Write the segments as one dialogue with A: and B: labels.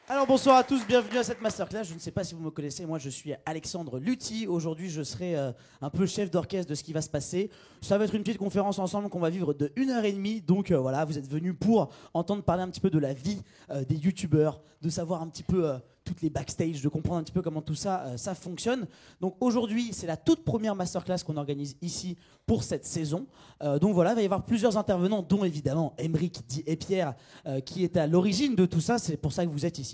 A: Alors bonsoir à tous, bienvenue à cette masterclass. Je ne sais pas si vous me connaissez, moi je suis Alexandre Lutti. Aujourd'hui je serai un peu chef d'orchestre de ce qui va se passer. Ça va être une petite conférence ensemble qu'on va vivre de 1 heure et demie. Donc voilà, vous êtes venus pour entendre parler un petit peu de la vie des youtubeurs, de savoir un petit peu toutes les backstage, de comprendre un petit peu comment tout ça, ça fonctionne. Donc aujourd'hui c'est la toute première masterclass qu'on organise ici pour cette saison. Donc voilà, il va y avoir plusieurs intervenants, dont évidemment Aymeric dit et Pierre qui est à l'origine de tout ça. C'est pour ça que vous êtes ici.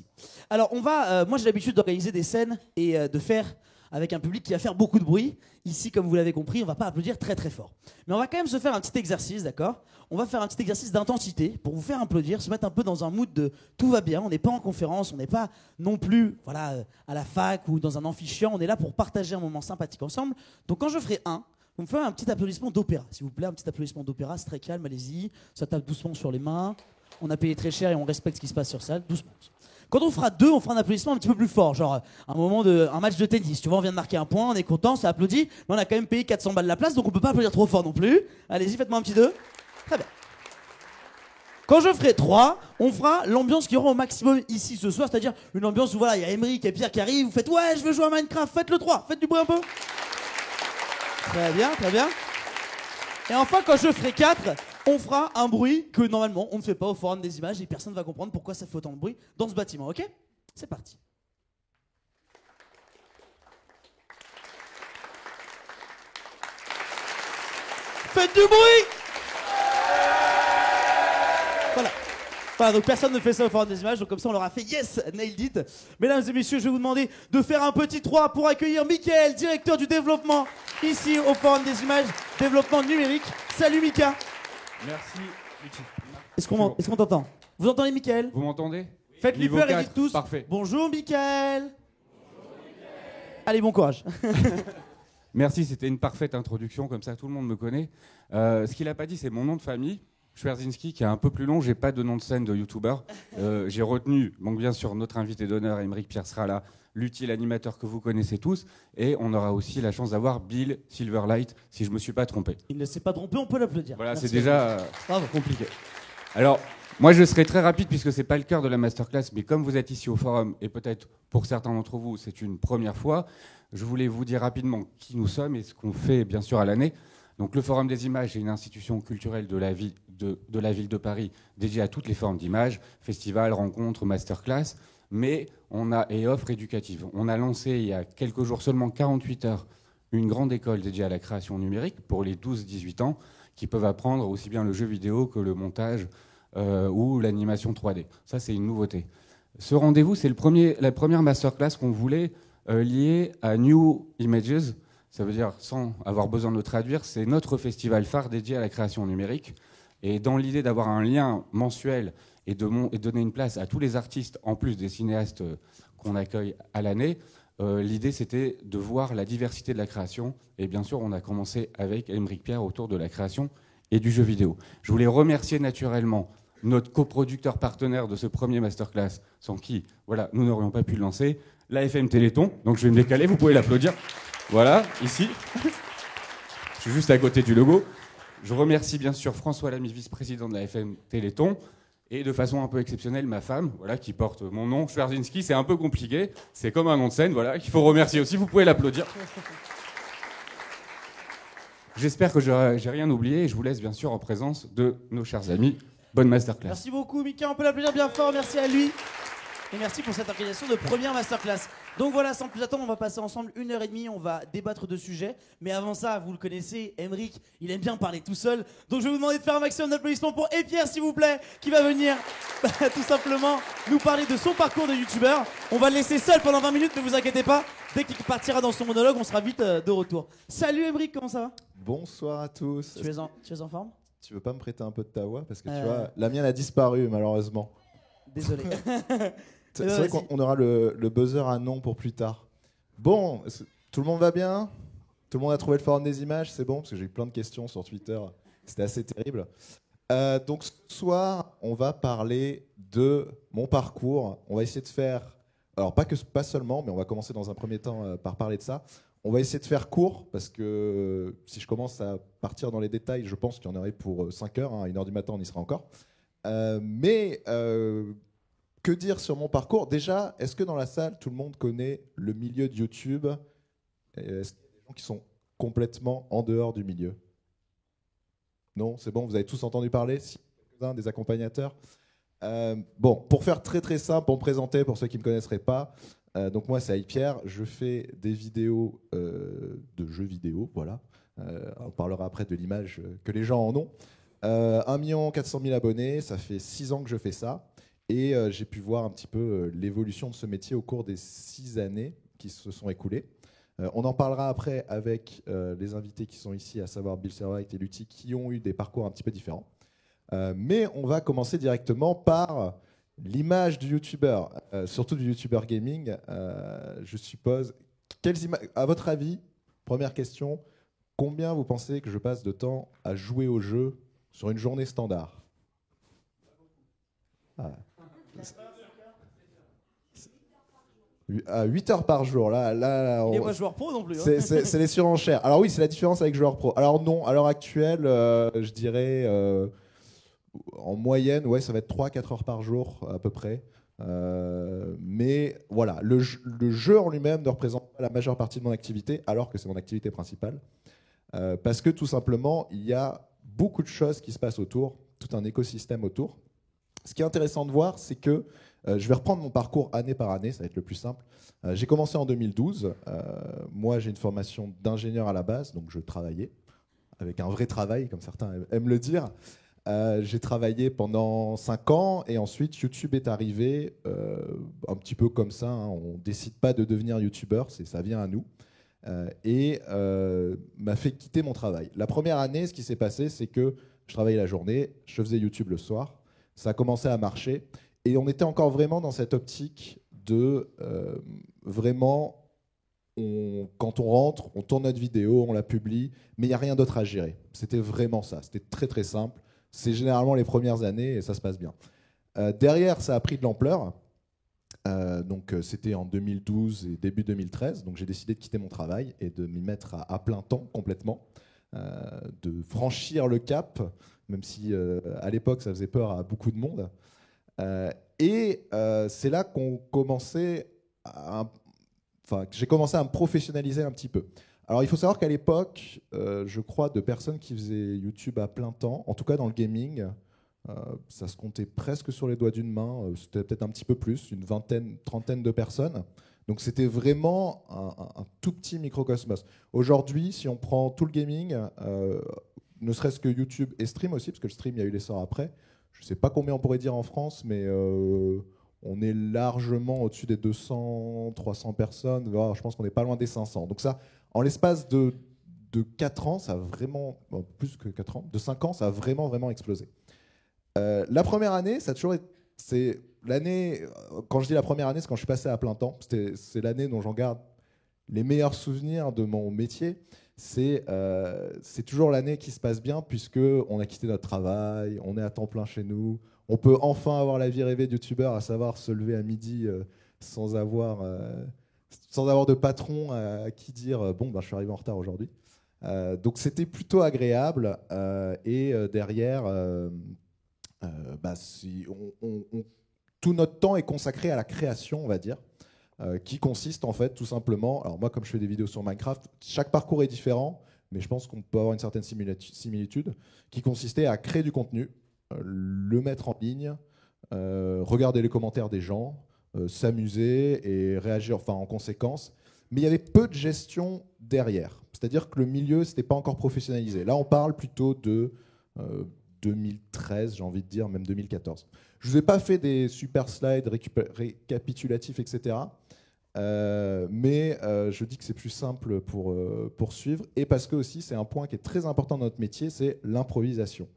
A: Alors on va, moi j'ai l'habitude d'organiser des scènes et de faire avec un public qui va faire beaucoup de bruit. Ici, comme vous l'avez compris, on va pas applaudir très très fort. Mais on va quand même se faire un petit exercice, d'accord? On va faire un petit exercice d'intensité pour vous faire applaudir, se mettre un peu dans un mood de tout va bien. On n'est pas en conférence, on n'est pas non plus voilà, à la fac ou dans un amphi chiant. On est là pour partager un moment sympathique ensemble. Donc quand je ferai un, vous me ferez un petit applaudissement d'opéra, s'il vous plaît. Un petit applaudissement d'opéra, c'est très calme, allez-y. Ça tape doucement sur les mains. On a payé très cher et on respecte ce qui se passe sur salle, doucement. Quand on fera deux, on fera un applaudissement un petit peu plus fort, genre un match de tennis. Tu vois, on vient de marquer un point, on est content, ça applaudit, mais on a quand même payé 400 balles la place, donc on peut pas applaudir trop fort non plus. Allez-y, faites-moi un petit deux. Très bien. Quand je ferai 3, on fera l'ambiance qui aura au maximum ici ce soir, c'est-à-dire une ambiance où voilà, il y a Aymeric et Pierre qui arrivent, vous faites ouais, je veux jouer à Minecraft, faites le 3, faites du bruit un peu. Très bien, très bien. Et enfin, quand je ferai 4, on fera un bruit que normalement on ne fait pas au Forum des images et personne ne va comprendre pourquoi ça fait autant de bruit dans ce bâtiment, ok? C'est parti. Faites du bruit! Voilà, donc personne ne fait ça au Forum des images, donc comme ça on leur a fait yes, nailed it. Mesdames et messieurs, je vais vous demander de faire un petit 3 pour accueillir Mickaël, directeur du développement ici au Forum des images, développement numérique. Salut Mika.
B: Merci.
A: Est-ce qu'on t'entend? Vous entendez Mickaël?
B: Vous m'entendez?
A: Faites-lui
B: Niveau
A: peur et
B: 4,
A: dites tous
B: parfait.
A: bonjour Mickaël. Allez, bon courage.
B: Merci, c'était une parfaite introduction, comme ça tout le monde me connaît. Ce qu'il n'a pas dit, c'est mon nom de famille, Schwerzinski, qui est un peu plus long. J'ai pas de nom de scène de youtubeur. J'ai retenu, donc bien sûr, notre invité d'honneur, Aymeric Pierre sera là, l'utile animateur que vous connaissez tous, et on aura aussi la chance d'avoir Bill Silverlight, si je me suis pas trompé.
A: Il ne s'est pas trompé, on peut l'applaudir.
B: Voilà,
A: Merci
B: c'est déjà
A: Bravo.
B: compliqué. Alors, moi je serai très rapide puisque c'est pas le cœur de la masterclass, mais comme vous êtes ici au forum, et peut-être pour certains d'entre vous c'est une première fois, je voulais vous dire rapidement qui nous sommes et ce qu'on fait bien sûr à l'année. Donc le Forum des images est une institution culturelle de la ville de Paris dédiée à toutes les formes d'images, festivals, rencontres, masterclass, mais on a et offres éducatives. On a lancé il y a quelques jours, seulement 48 heures, une grande école dédiée à la création numérique pour les 12-18 ans qui peuvent apprendre aussi bien le jeu vidéo que le montage ou l'animation 3D. Ça, c'est une nouveauté. Ce rendez-vous, c'est la première masterclass qu'on voulait liée à New Images. Ça veut dire, sans avoir besoin de le traduire, c'est notre festival phare dédié à la création numérique. Et dans l'idée d'avoir un lien mensuel et de donner une place à tous les artistes, en plus des cinéastes qu'on accueille à l'année, l'idée c'était de voir la diversité de la création. Et bien sûr, on a commencé avec Aymeric Pierre autour de la création et du jeu vidéo. Je voulais remercier naturellement notre coproducteur partenaire de ce premier masterclass, sans qui voilà, nous n'aurions pas pu le lancer, l'AFM Téléthon. Donc je vais me décaler, vous pouvez l'applaudir. Voilà, ici. Je suis juste à côté du logo. Je remercie bien sûr François Lamy, vice-président de l'AFM Téléthon, et de façon un peu exceptionnelle, ma femme, voilà, qui porte mon nom, Schwerzinski. C'est un peu compliqué, c'est comme un nom de scène, voilà, qu'il faut remercier aussi. Vous pouvez l'applaudir. J'espère que j'ai rien oublié et je vous laisse bien sûr en présence de nos chers amis. Bonne masterclass.
A: Merci beaucoup Mika, on peut l'applaudir bien fort, merci à lui. Et merci pour cette organisation de première masterclass. Donc voilà, sans plus attendre, on va passer ensemble 1 heure et demie, on va débattre de sujets. Mais avant ça, vous le connaissez, Aymeric, il aime bien parler tout seul. Donc je vais vous demander de faire un maximum d'applaudissements pour Pierre, s'il vous plaît, qui va venir tout simplement nous parler de son parcours de youtubeur. On va le laisser seul pendant 20 minutes, ne vous inquiétez pas. Dès qu'il partira dans son monologue, on sera vite de retour. Salut Aymeric, comment ça va?
C: Bonsoir à tous.
A: Tu es en forme?
C: Tu veux pas me prêter un peu de ta voix? Parce que tu vois, la mienne a disparu malheureusement.
A: Désolé.
C: C'est vrai qu'on aura le buzzer à non pour plus tard. Bon, tout le monde va bien? Tout le monde a trouvé le forum des images? C'est bon? Parce que j'ai eu plein de questions sur Twitter. C'était assez terrible. Donc ce soir, on va parler de mon parcours. On va essayer de faire... Alors pas seulement, mais on va commencer dans un premier temps par parler de ça. On va essayer de faire court, parce que si je commence à partir dans les détails, je pense qu'il y en aurait pour 5 heures. Hein, à 1h du matin, on y sera encore. Que que dire sur mon parcours? Déjà, est-ce que dans la salle, tout le monde connaît le milieu de YouTube? Est-ce qu'il y a des gens qui sont complètement en dehors du milieu? Non, c'est bon, vous avez tous entendu parler? Si, quelques-uns des accompagnateurs. Bon, pour faire très très simple, pour me présenter, pour ceux qui ne me connaisseraient pas, donc moi c'est Pierre, je fais des vidéos de jeux vidéo, voilà. On parlera après de l'image que les gens en ont. 1 400 000 abonnés, ça fait 6 ans que je fais ça. Et j'ai pu voir un petit peu l'évolution de ce métier au cours des 6 années qui se sont écoulées. On en parlera après avec les invités qui sont ici, à savoir Bill Servait et Lutti, qui ont eu des parcours un petit peu différents. Mais on va commencer directement par l'image du youtubeur, surtout du youtubeur gaming. Je suppose, à votre avis, première question, combien vous pensez que je passe de temps à jouer au jeu sur une journée standard? À 8 heures par jour. Là,
A: Et moi, joueur pro non plus.
C: C'est les surenchères. Alors oui, c'est la différence avec joueur pro. Alors non, à l'heure actuelle, je dirais en moyenne, ouais, ça va être 3-4 heures par jour à peu près. Mais voilà, le jeu en lui-même ne représente pas la majeure partie de mon activité, alors que c'est mon activité principale. Parce que tout simplement, il y a beaucoup de choses qui se passent autour, tout un écosystème autour. Ce qui est intéressant de voir, c'est que je vais reprendre mon parcours année par année, ça va être le plus simple. J'ai commencé en 2012. Moi, j'ai une formation d'ingénieur à la base, donc je travaillais avec un vrai travail, comme certains aiment le dire. J'ai travaillé pendant 5 ans et ensuite YouTube est arrivé un petit peu comme ça. Hein, on ne décide pas de devenir YouTubeur, ça vient à nous. Et m'a fait quitter mon travail. La première année, ce qui s'est passé, c'est que je travaillais la journée, je faisais YouTube le soir. Ça a commencé à marcher et on était encore vraiment dans cette optique de vraiment, quand on rentre, on tourne notre vidéo, on la publie, mais il n'y a rien d'autre à gérer. C'était vraiment ça, c'était très très simple. C'est généralement les premières années et ça se passe bien. Derrière, ça a pris de l'ampleur. Donc c'était en 2012 et début 2013. Donc j'ai décidé de quitter mon travail et de m'y mettre à plein temps complètement, de franchir le cap, même si à l'époque ça faisait peur à beaucoup de monde. C'est là qu'on commençait que j'ai commencé à me professionnaliser un petit peu. Alors il faut savoir qu'à l'époque, je crois, de personnes qui faisaient YouTube à plein temps, en tout cas dans le gaming, ça se comptait presque sur les doigts d'une main. C'était peut-être un petit peu plus, une vingtaine, trentaine de personnes. Donc c'était vraiment un tout petit microcosmos. Aujourd'hui, si on prend tout le gaming, ne serait-ce que YouTube et stream aussi, parce que le stream, il y a eu l'essor après, je ne sais pas combien on pourrait dire en France, mais on est largement au-dessus des 200, 300 personnes. Je pense qu'on n'est pas loin des 500. Donc ça, en l'espace de 4 ans, ça a vraiment, plus que 4 ans, de 5 ans, ça a vraiment, vraiment explosé. La première année, ça a toujours été, c'est l'année, quand je dis la première année, c'est quand je suis passé à plein temps. C'est l'année dont j'en garde les meilleurs souvenirs de mon métier. C'est toujours l'année qui se passe bien puisqu'on a quitté notre travail, on est à temps plein chez nous, on peut enfin avoir la vie rêvée de youtubeur, à savoir se lever à midi sans avoir de patron à qui dire bon, je suis arrivé en retard aujourd'hui. Donc c'était plutôt agréable derrière... tout notre temps est consacré à la création, on va dire, qui consiste en fait tout simplement, alors moi comme je fais des vidéos sur Minecraft, chaque parcours est différent, mais je pense qu'on peut avoir une certaine similitude, qui consistait à créer du contenu, le mettre en ligne, regarder les commentaires des gens, s'amuser et réagir en conséquence, mais il y avait peu de gestion derrière, c'est-à-dire que le milieu c'était pas encore professionnalisé. Là on parle plutôt de 2013, j'ai envie de dire, même 2014. Je ne vous ai pas fait des super slides récapitulatifs, etc. Mais je dis que c'est plus simple pour suivre. Et parce que aussi, c'est un point qui est très important dans notre métier, c'est l'improvisation.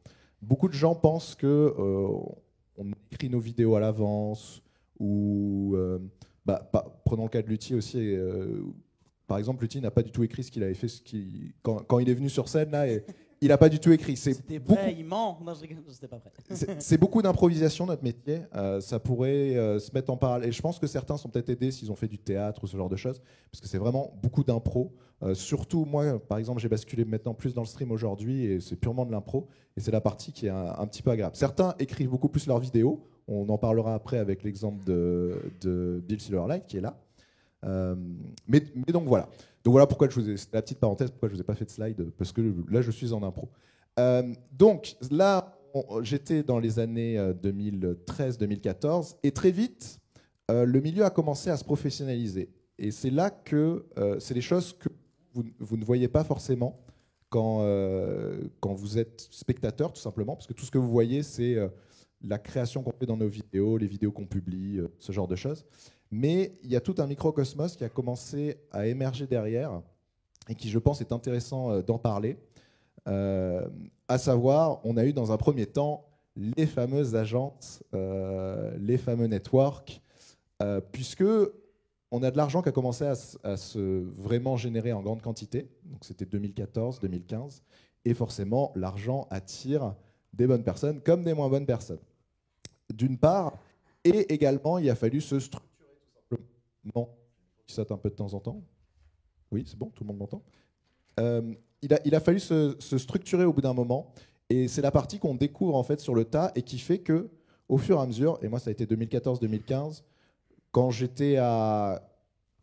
C: Beaucoup de gens pensent qu'on écrit nos vidéos à l'avance, ou prenons le cas de Lutti aussi. Par exemple, Lutti n'a pas du tout écrit ce qu'il avait fait quand il est venu sur scène là. Il n'a pas du tout écrit.
A: C'était prêt, il ment. Non, je rigole, j'étais pas prêt.
C: C'est beaucoup d'improvisation, notre métier. Ça pourrait se mettre en parallèle. Et je pense que certains sont peut-être aidés s'ils ont fait du théâtre ou ce genre de choses, parce que c'est vraiment beaucoup d'impro. Surtout, moi, par exemple, j'ai basculé maintenant plus dans le stream aujourd'hui, et c'est purement de l'impro. Et c'est la partie qui est un petit peu agréable. Certains écrivent beaucoup plus leurs vidéos. On en parlera après avec l'exemple de Bill Silverlight, qui est là. Mais donc voilà. Donc voilà pourquoi c'était la petite parenthèse, pourquoi je vous ai pas fait de slide, parce que là je suis en impro. Donc là, j'étais dans les années 2013-2014 et très vite, le milieu a commencé à se professionnaliser. Et c'est là que c'est les choses que vous ne voyez pas forcément quand vous êtes spectateur, tout simplement, parce que tout ce que vous voyez, c'est la création qu'on fait dans nos vidéos, les vidéos qu'on publie, ce genre de choses. Mais il y a tout un microcosmos qui a commencé à émerger derrière et qui, je pense, est intéressant d'en parler. À savoir, on a eu dans un premier temps les fameuses agences, les fameux networks, puisque on a de l'argent qui a commencé à se vraiment générer en grande quantité. Donc c'était 2014, 2015, et forcément l'argent attire des bonnes personnes comme des moins bonnes personnes. D'une part, et également il a fallu se structurer tout simplement. Qui saute un peu de temps en temps. Oui, c'est bon, tout le monde m'entend. Il a fallu se structurer au bout d'un moment, et c'est la partie qu'on découvre en fait sur le tas et qui fait que, au fur et à mesure, et moi ça a été 2014-2015, quand j'étais à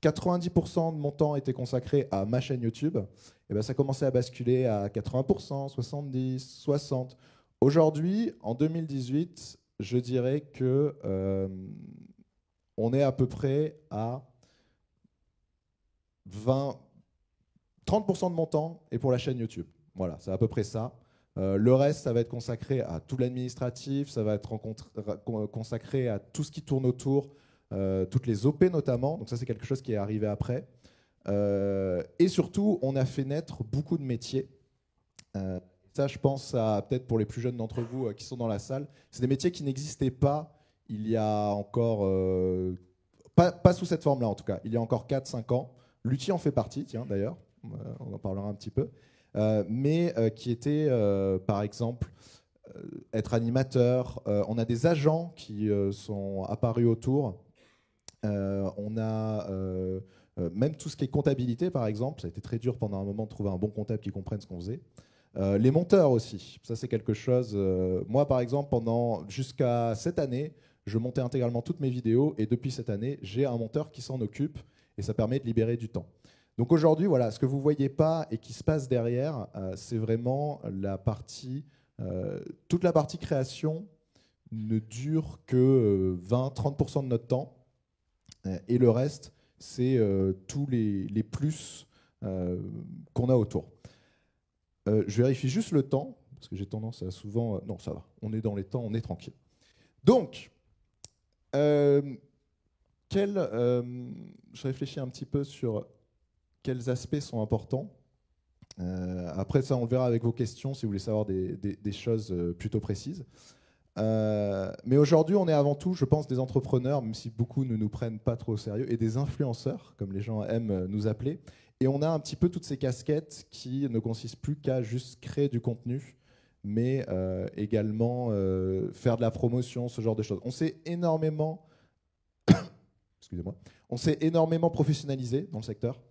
C: 90% de mon temps était consacré à ma chaîne YouTube, et ben ça commençait à basculer à 80%, 70%, 60%. Aujourd'hui, en 2018, je dirais que on est à peu près à 30% de mon temps est pour la chaîne YouTube. Voilà, c'est à peu près ça. Le reste, ça va être consacré à tout l'administratif, ça va être consacré à tout ce qui tourne autour, toutes les OP notamment. Donc ça, c'est quelque chose qui est arrivé après. Et surtout, on a fait naître beaucoup de métiers. Ça, je pense à peut-être pour les plus jeunes d'entre vous qui sont dans la salle. C'est des métiers qui n'existaient pas il y a encore... pas sous cette forme-là, en tout cas. Il y a encore 4-5 ans. L'outil en fait partie, tiens, d'ailleurs. On en parlera un petit peu. Mais qui était, par exemple, être animateur. On a des agents qui sont apparus autour. On a même tout ce qui est comptabilité, par exemple. Ça a été très dur pendant un moment de trouver un bon comptable qui comprenne ce qu'on faisait. Les monteurs aussi. Ça, c'est quelque chose... moi, par exemple, jusqu'à cette année, je montais intégralement toutes mes vidéos. Et depuis cette année, j'ai un monteur qui s'en occupe. Et ça permet de libérer du temps. Donc aujourd'hui, voilà, ce que vous ne voyez pas et qui se passe derrière, c'est vraiment la partie... toute la partie création ne dure que 20-30% de notre temps. Et le reste, c'est tous les plus qu'on a autour. Je vérifie juste le temps, parce que j'ai tendance à souvent... non, ça va, on est dans les temps, on est tranquille. Donc, je réfléchis un petit peu sur quels aspects sont importants. Après ça, on le verra avec vos questions si vous voulez savoir des choses plutôt précises. Mais aujourd'hui, on est avant tout, je pense, des entrepreneurs, même si beaucoup ne nous prennent pas trop au sérieux, et des influenceurs, comme les gens aiment nous appeler. Et on a un petit peu toutes ces casquettes qui ne consistent plus qu'à juste créer du contenu, mais également faire de la promotion, ce genre de choses. On s'est énormément... Excusez-moi. On s'est énormément professionnalisé dans le secteur.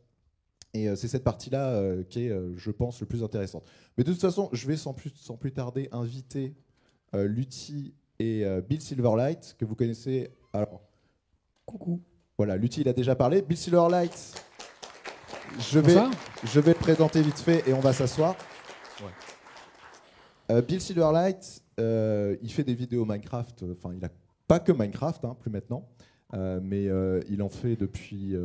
C: Et c'est cette partie-là qui est, je pense, le plus intéressante. Mais de toute façon, je vais sans plus tarder inviter Lutti et Bill Silverlight, que vous connaissez. Alors, coucou. Voilà, Lutti, il a déjà parlé. Bill Silverlight, je vais le présenter vite fait et on va s'asseoir. Ouais. Bill Silverlight, il fait des vidéos Minecraft. Enfin, il n'a pas que Minecraft, hein, plus maintenant. Mais il en fait depuis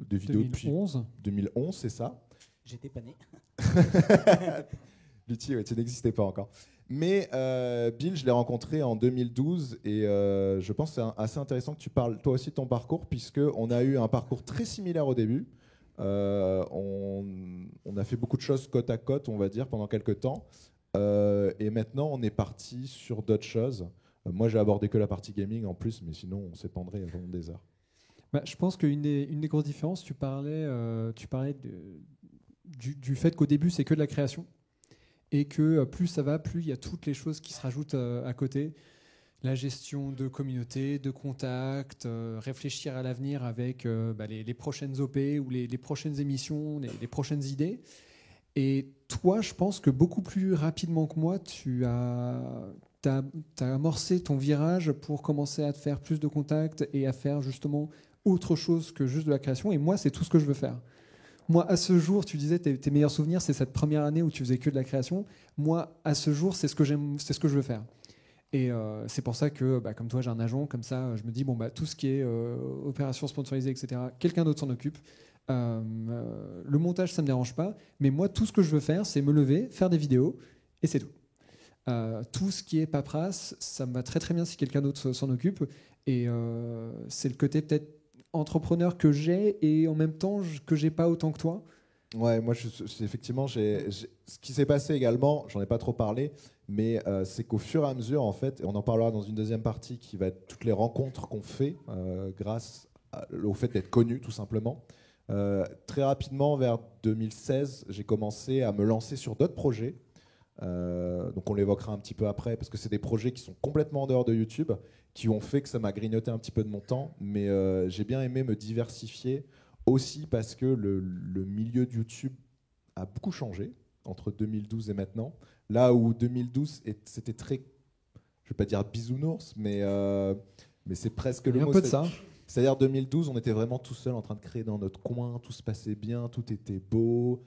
C: des vidéos
D: 2011.
C: Depuis 2011, c'est ça.
A: J'étais pas né.
C: Lutti, ouais, tu n'existais pas encore. Mais Bill, je l'ai rencontré en 2012 et je pense que c'est assez intéressant que tu parles toi aussi de ton parcours, puisqu'on a eu un parcours très similaire au début. On a fait beaucoup de choses côte à côte, on va dire, pendant quelques temps. Et maintenant, on est parti sur d'autres choses. Moi, j'ai abordé que la partie gaming en plus, mais sinon, on s'épandrait pendant des heures.
D: Bah, je pense qu'une des grosses différences, tu parlais du fait qu'au début, c'est que de la création. et que plus ça va, plus il y a toutes les choses qui se rajoutent à côté. La gestion de communauté, de contacts, réfléchir à l'avenir avec les prochaines OP ou les prochaines émissions, les prochaines idées. Et toi, je pense que beaucoup plus rapidement que moi, tu as amorcé ton virage pour commencer à te faire plus de contacts et à faire justement autre chose que juste de la création. Et moi, c'est tout ce que je veux faire. Moi, à ce jour, tu disais tes meilleurs souvenirs, c'est cette première année où tu faisais que de la création. Moi, à ce jour, c'est ce que j'aime, c'est ce que je veux faire. Et c'est pour ça que, comme toi, j'ai un agent, comme ça, je me dis, tout ce qui est opération sponsorisée, etc., quelqu'un d'autre s'en occupe. Le montage, ça ne me dérange pas. Mais moi, tout ce que je veux faire, c'est me lever, faire des vidéos, et c'est tout. Tout ce qui est paperasse, ça me va très très bien si quelqu'un d'autre s'en occupe. Et c'est le côté peut-être entrepreneur que j'ai, et en même temps que j'ai pas autant que toi.
C: Ouais, moi, effectivement, ce qui s'est passé également, j'en ai pas trop parlé, mais c'est qu'au fur et à mesure, en fait, et on en parlera dans une deuxième partie qui va être toutes les rencontres qu'on fait grâce au fait d'être connu, tout simplement. Très rapidement, vers 2016, j'ai commencé à me lancer sur d'autres projets. Donc on l'évoquera un petit peu après, parce que c'est des projets qui sont complètement en dehors de YouTube, qui ont fait que ça m'a grignoté un petit peu de mon temps, mais j'ai bien aimé me diversifier, aussi parce que le milieu de YouTube a beaucoup changé entre 2012 et maintenant. Là où 2012, c'était très, je vais pas dire bisounours, mais c'est presque le mot.
D: Un peu de ça.
C: C'est-à-dire 2012, on était vraiment tout seul en train de créer dans notre coin, tout se passait bien, tout était beau.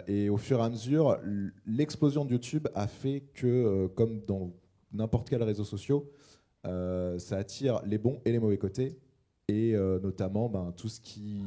C: Et au fur et à mesure, l'explosion de YouTube a fait que, comme dans n'importe quel réseau social, ça attire les bons et les mauvais côtés, et notamment tout ce qui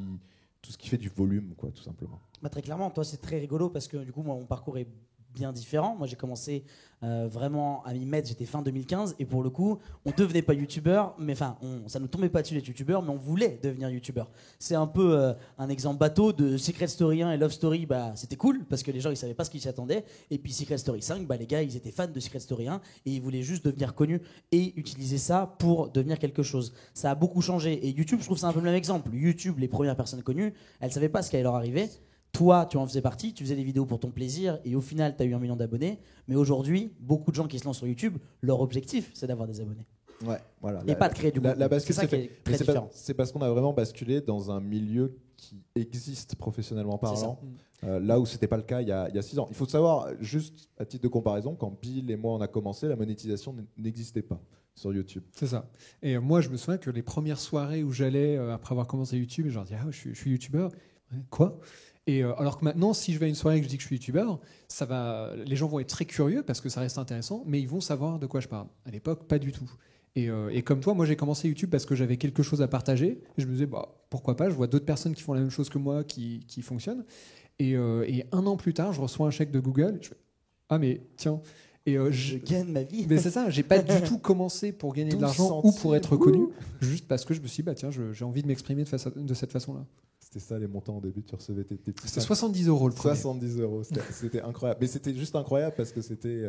C: fait du volume, quoi, tout simplement.
A: Très clairement, toi c'est très rigolo parce que du coup moi mon parcours est bien différent. Moi j'ai commencé vraiment à m'y mettre, j'étais fin 2015, et pour le coup on devenait pas youtubeur, mais enfin ça nous tombait pas dessus d'être youtubeur, mais on voulait devenir youtubeur. C'est un peu un exemple bateau de Secret Story 1 et Love Story. C'était cool parce que les gens ils savaient pas ce qu'ils s'y attendaient, et puis Secret Story 5, les gars ils étaient fans de Secret Story 1 et ils voulaient juste devenir connus et utiliser ça pour devenir quelque chose. Ça a beaucoup changé, et YouTube, je trouve c'est un peu le même exemple. YouTube, les premières personnes connues, elles savaient pas ce qui allait leur arriver. Toi, tu en faisais partie, tu faisais des vidéos pour ton plaisir, et au final, tu as eu 1 million d'abonnés. Mais aujourd'hui, beaucoup de gens qui se lancent sur YouTube, leur objectif, c'est d'avoir des abonnés.
C: Ouais, voilà.
A: Et pas de créer du contenu.
C: C'est
A: ça qui est très différent.
C: C'est parce qu'on a vraiment basculé dans un milieu qui existe professionnellement parlant, là où c'était pas le cas il y a 6 ans. Il faut savoir, juste à titre de comparaison, quand Bill et moi on a commencé, la monétisation n'existait pas sur YouTube.
D: C'est ça. Et moi, je me souviens que les premières soirées où j'allais, après avoir commencé YouTube, je leur disais, je suis youtubeur. Quoi ? Et alors que maintenant, si je vais à une soirée et que je dis que je suis youtubeur, les gens vont être très curieux parce que ça reste intéressant, mais ils vont savoir de quoi je parle. À l'époque, pas du tout. Et comme toi, moi j'ai commencé YouTube parce que j'avais quelque chose à partager. Et je me disais, pourquoi pas, je vois d'autres personnes qui font la même chose que moi qui fonctionnent. Et 1 an plus tard, je reçois un chèque de Google. Je fais, ah mais tiens. Et
A: je gagne ma vie.
D: Mais c'est ça, j'ai pas du tout commencé pour gagner de l'argent ou pour être connu, juste parce que je me suis dit, tiens, j'ai envie de m'exprimer de cette façon-là.
C: C'était ça les montants au début, tu recevais tes petits.
D: C'était 70 € le premier.
C: 70 €, c'était incroyable. Mais c'était juste incroyable parce que c'était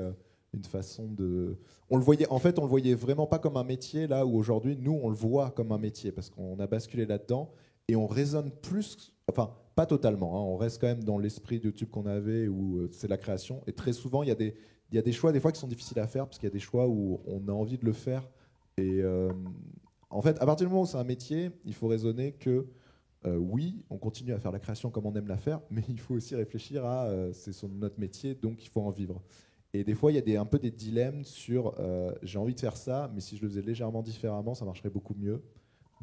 C: une façon de. On le voyait vraiment pas comme un métier, là où aujourd'hui, nous, on le voit comme un métier parce qu'on a basculé là-dedans et on raisonne plus. Enfin, pas totalement, hein, on reste quand même dans l'esprit de YouTube qu'on avait où c'est la création. Et très souvent, il y a des choix, des fois, qui sont difficiles à faire parce qu'il y a des choix où on a envie de le faire. Et en fait, à partir du moment où c'est un métier, il faut raisonner que. Oui, on continue à faire la création comme on aime la faire, mais il faut aussi réfléchir à c'est notre métier, donc il faut en vivre. Et des fois, il y a un peu des dilemmes sur j'ai envie de faire ça, mais si je le faisais légèrement différemment, ça marcherait beaucoup mieux.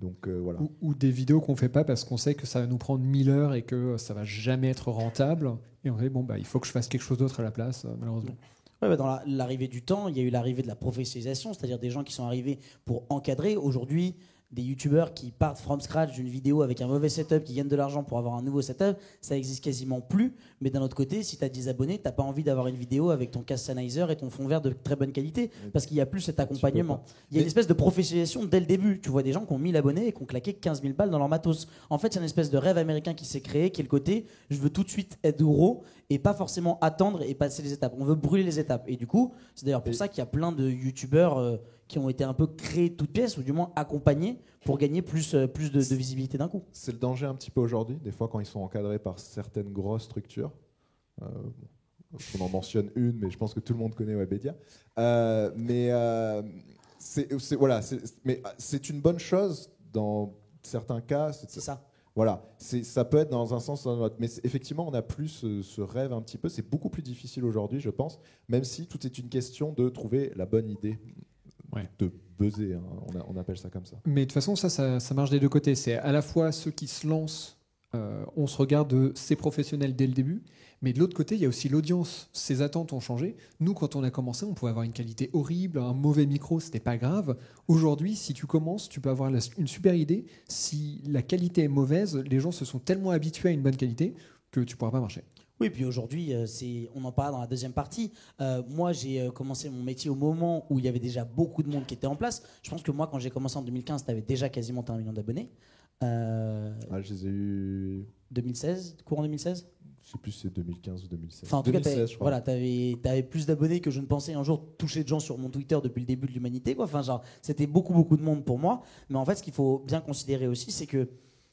C: Donc voilà.
D: Ou des vidéos qu'on fait pas parce qu'on sait que ça va nous prendre 1000 heures et que ça va jamais être rentable. Et on dit il faut que je fasse quelque chose d'autre à la place, malheureusement.
A: Ouais, dans l'arrivée du temps, il y a eu l'arrivée de la professionnalisation, c'est-à-dire des gens qui sont arrivés pour encadrer. Aujourd'hui, des youtubeurs qui partent from scratch d'une vidéo avec un mauvais setup, qui gagnent de l'argent pour avoir un nouveau setup, ça existe quasiment plus. Mais d'un autre côté, si tu as 10 abonnés, tu n'as pas envie d'avoir une vidéo avec ton cast Sennheiser et ton fond vert de très bonne qualité, parce qu'il n'y a plus cet accompagnement. Il y a une espèce de professionnalisation dès le début. Tu vois des gens qui ont 1000 abonnés et qui ont claqué 15 000 balles dans leur matos. En fait, c'est une espèce de rêve américain qui s'est créé, qui est le côté je veux tout de suite être gros et pas forcément attendre et passer les étapes. On veut brûler les étapes. Et du coup, c'est d'ailleurs pour ça qu'il y a plein de youtubeurs qui ont été un peu créés toutes pièces, ou du moins accompagnés pour gagner plus de visibilité d'un coup.
C: C'est le danger un petit peu aujourd'hui, des fois quand ils sont encadrés par certaines grosses structures. On en mentionne une, mais je pense que tout le monde connaît Webedia. Mais c'est une bonne chose dans certains cas.
A: C'est ça.
C: Voilà, ça peut être dans un sens ou dans un autre. Mais effectivement, on n'a plus ce rêve un petit peu. C'est beaucoup plus difficile aujourd'hui, je pense, même si tout est une question de trouver la bonne idée. De buzzer, hein. On appelle ça comme ça.
D: Mais de toute façon, ça marche des deux côtés. C'est à la fois ceux qui se lancent, on se regarde de ces professionnels dès le début, mais de l'autre côté, il y a aussi l'audience. Ses attentes ont changé. Nous, quand on a commencé, on pouvait avoir une qualité horrible, un mauvais micro, c'était pas grave. Aujourd'hui, si tu commences, tu peux avoir une super idée. Si la qualité est mauvaise, les gens se sont tellement habitués à une bonne qualité que tu pourras pas marcher.
A: Oui, puis aujourd'hui, on en parlera dans la deuxième partie. Moi, j'ai commencé mon métier au moment où il y avait déjà beaucoup de monde qui était en place. Je pense que moi, quand j'ai commencé en 2015, tu avais déjà quasiment 1 million d'abonnés.
C: Je les ai eu...
A: 2016, courant 2016
C: Je sais plus si c'est 2015 ou 2016.
A: Enfin, en tout
C: 2016,
A: cas,
C: je crois.
A: t'avais plus d'abonnés que je ne pensais un jour toucher de gens sur mon Twitter depuis le début de l'humanité, quoi. Enfin, genre, c'était beaucoup de monde pour moi. Mais en fait, ce qu'il faut bien considérer aussi, c'est que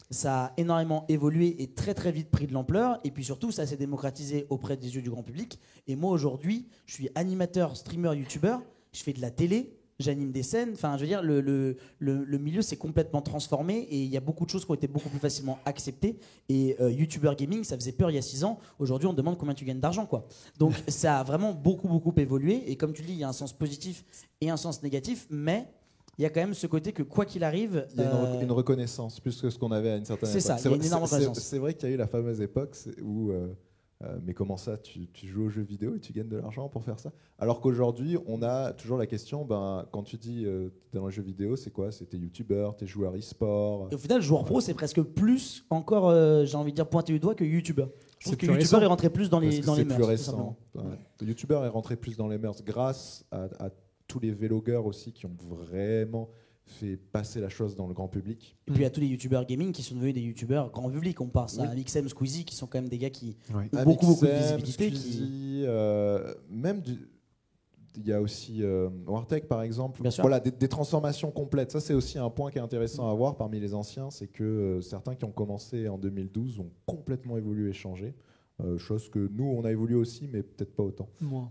A: ça a énormément évolué et très vite pris de l'ampleur. Et puis surtout, ça s'est démocratisé auprès des yeux du grand public. Et moi, aujourd'hui, je suis animateur, streamer, youtubeur. Je fais de la télé. J'anime des scènes, enfin je veux dire le milieu s'est complètement transformé et il y a beaucoup de choses qui ont été beaucoup plus facilement acceptées et YouTuber Gaming ça faisait peur il y a 6 ans, aujourd'hui on demande combien tu gagnes d'argent quoi. Donc ça a vraiment beaucoup évolué et comme tu le dis il y a un sens positif et un sens négatif mais il y a quand même ce côté que quoi qu'il arrive
C: il y a une reconnaissance plus que ce qu'on avait à une certaine époque.
A: C'est ça, il y a une énorme reconnaissance.
C: C'est vrai qu'il y a eu la fameuse époque où mais comment ça, tu joues aux jeux vidéo et tu gagnes de l'argent pour faire ça? Alors qu'aujourd'hui, on a toujours la question, quand tu dis t'es dans les jeux vidéo, c'est quoi? C'est t'es youtubeur, t'es joueur e-sport.
A: Et au final, joueur pro, c'est presque plus encore, j'ai envie de dire, pointé du doigt que youtubeur. Je trouve que
D: youtubeur
A: youtubeur est rentré plus dans les mœurs.
C: C'est plus récent. Youtubeur est rentré plus dans les mœurs grâce à tous les vlogueurs aussi qui ont vraiment fait passer la chose dans le grand public.
A: Et puis il y a tous les youtubeurs gaming qui sont devenus des youtubeurs grand public. On pense à Mixem, Squeezie qui sont quand même des gars qui ont beaucoup de visibilité.
C: Squeezie, même il y a aussi Wartech par exemple.
A: Bien sûr.
C: Voilà, des transformations complètes. Ça c'est aussi un point qui est intéressant à voir parmi les anciens, c'est que certains qui ont commencé en 2012 ont complètement évolué et changé. Chose que nous on a évolué aussi, mais peut-être pas autant.
D: Moi.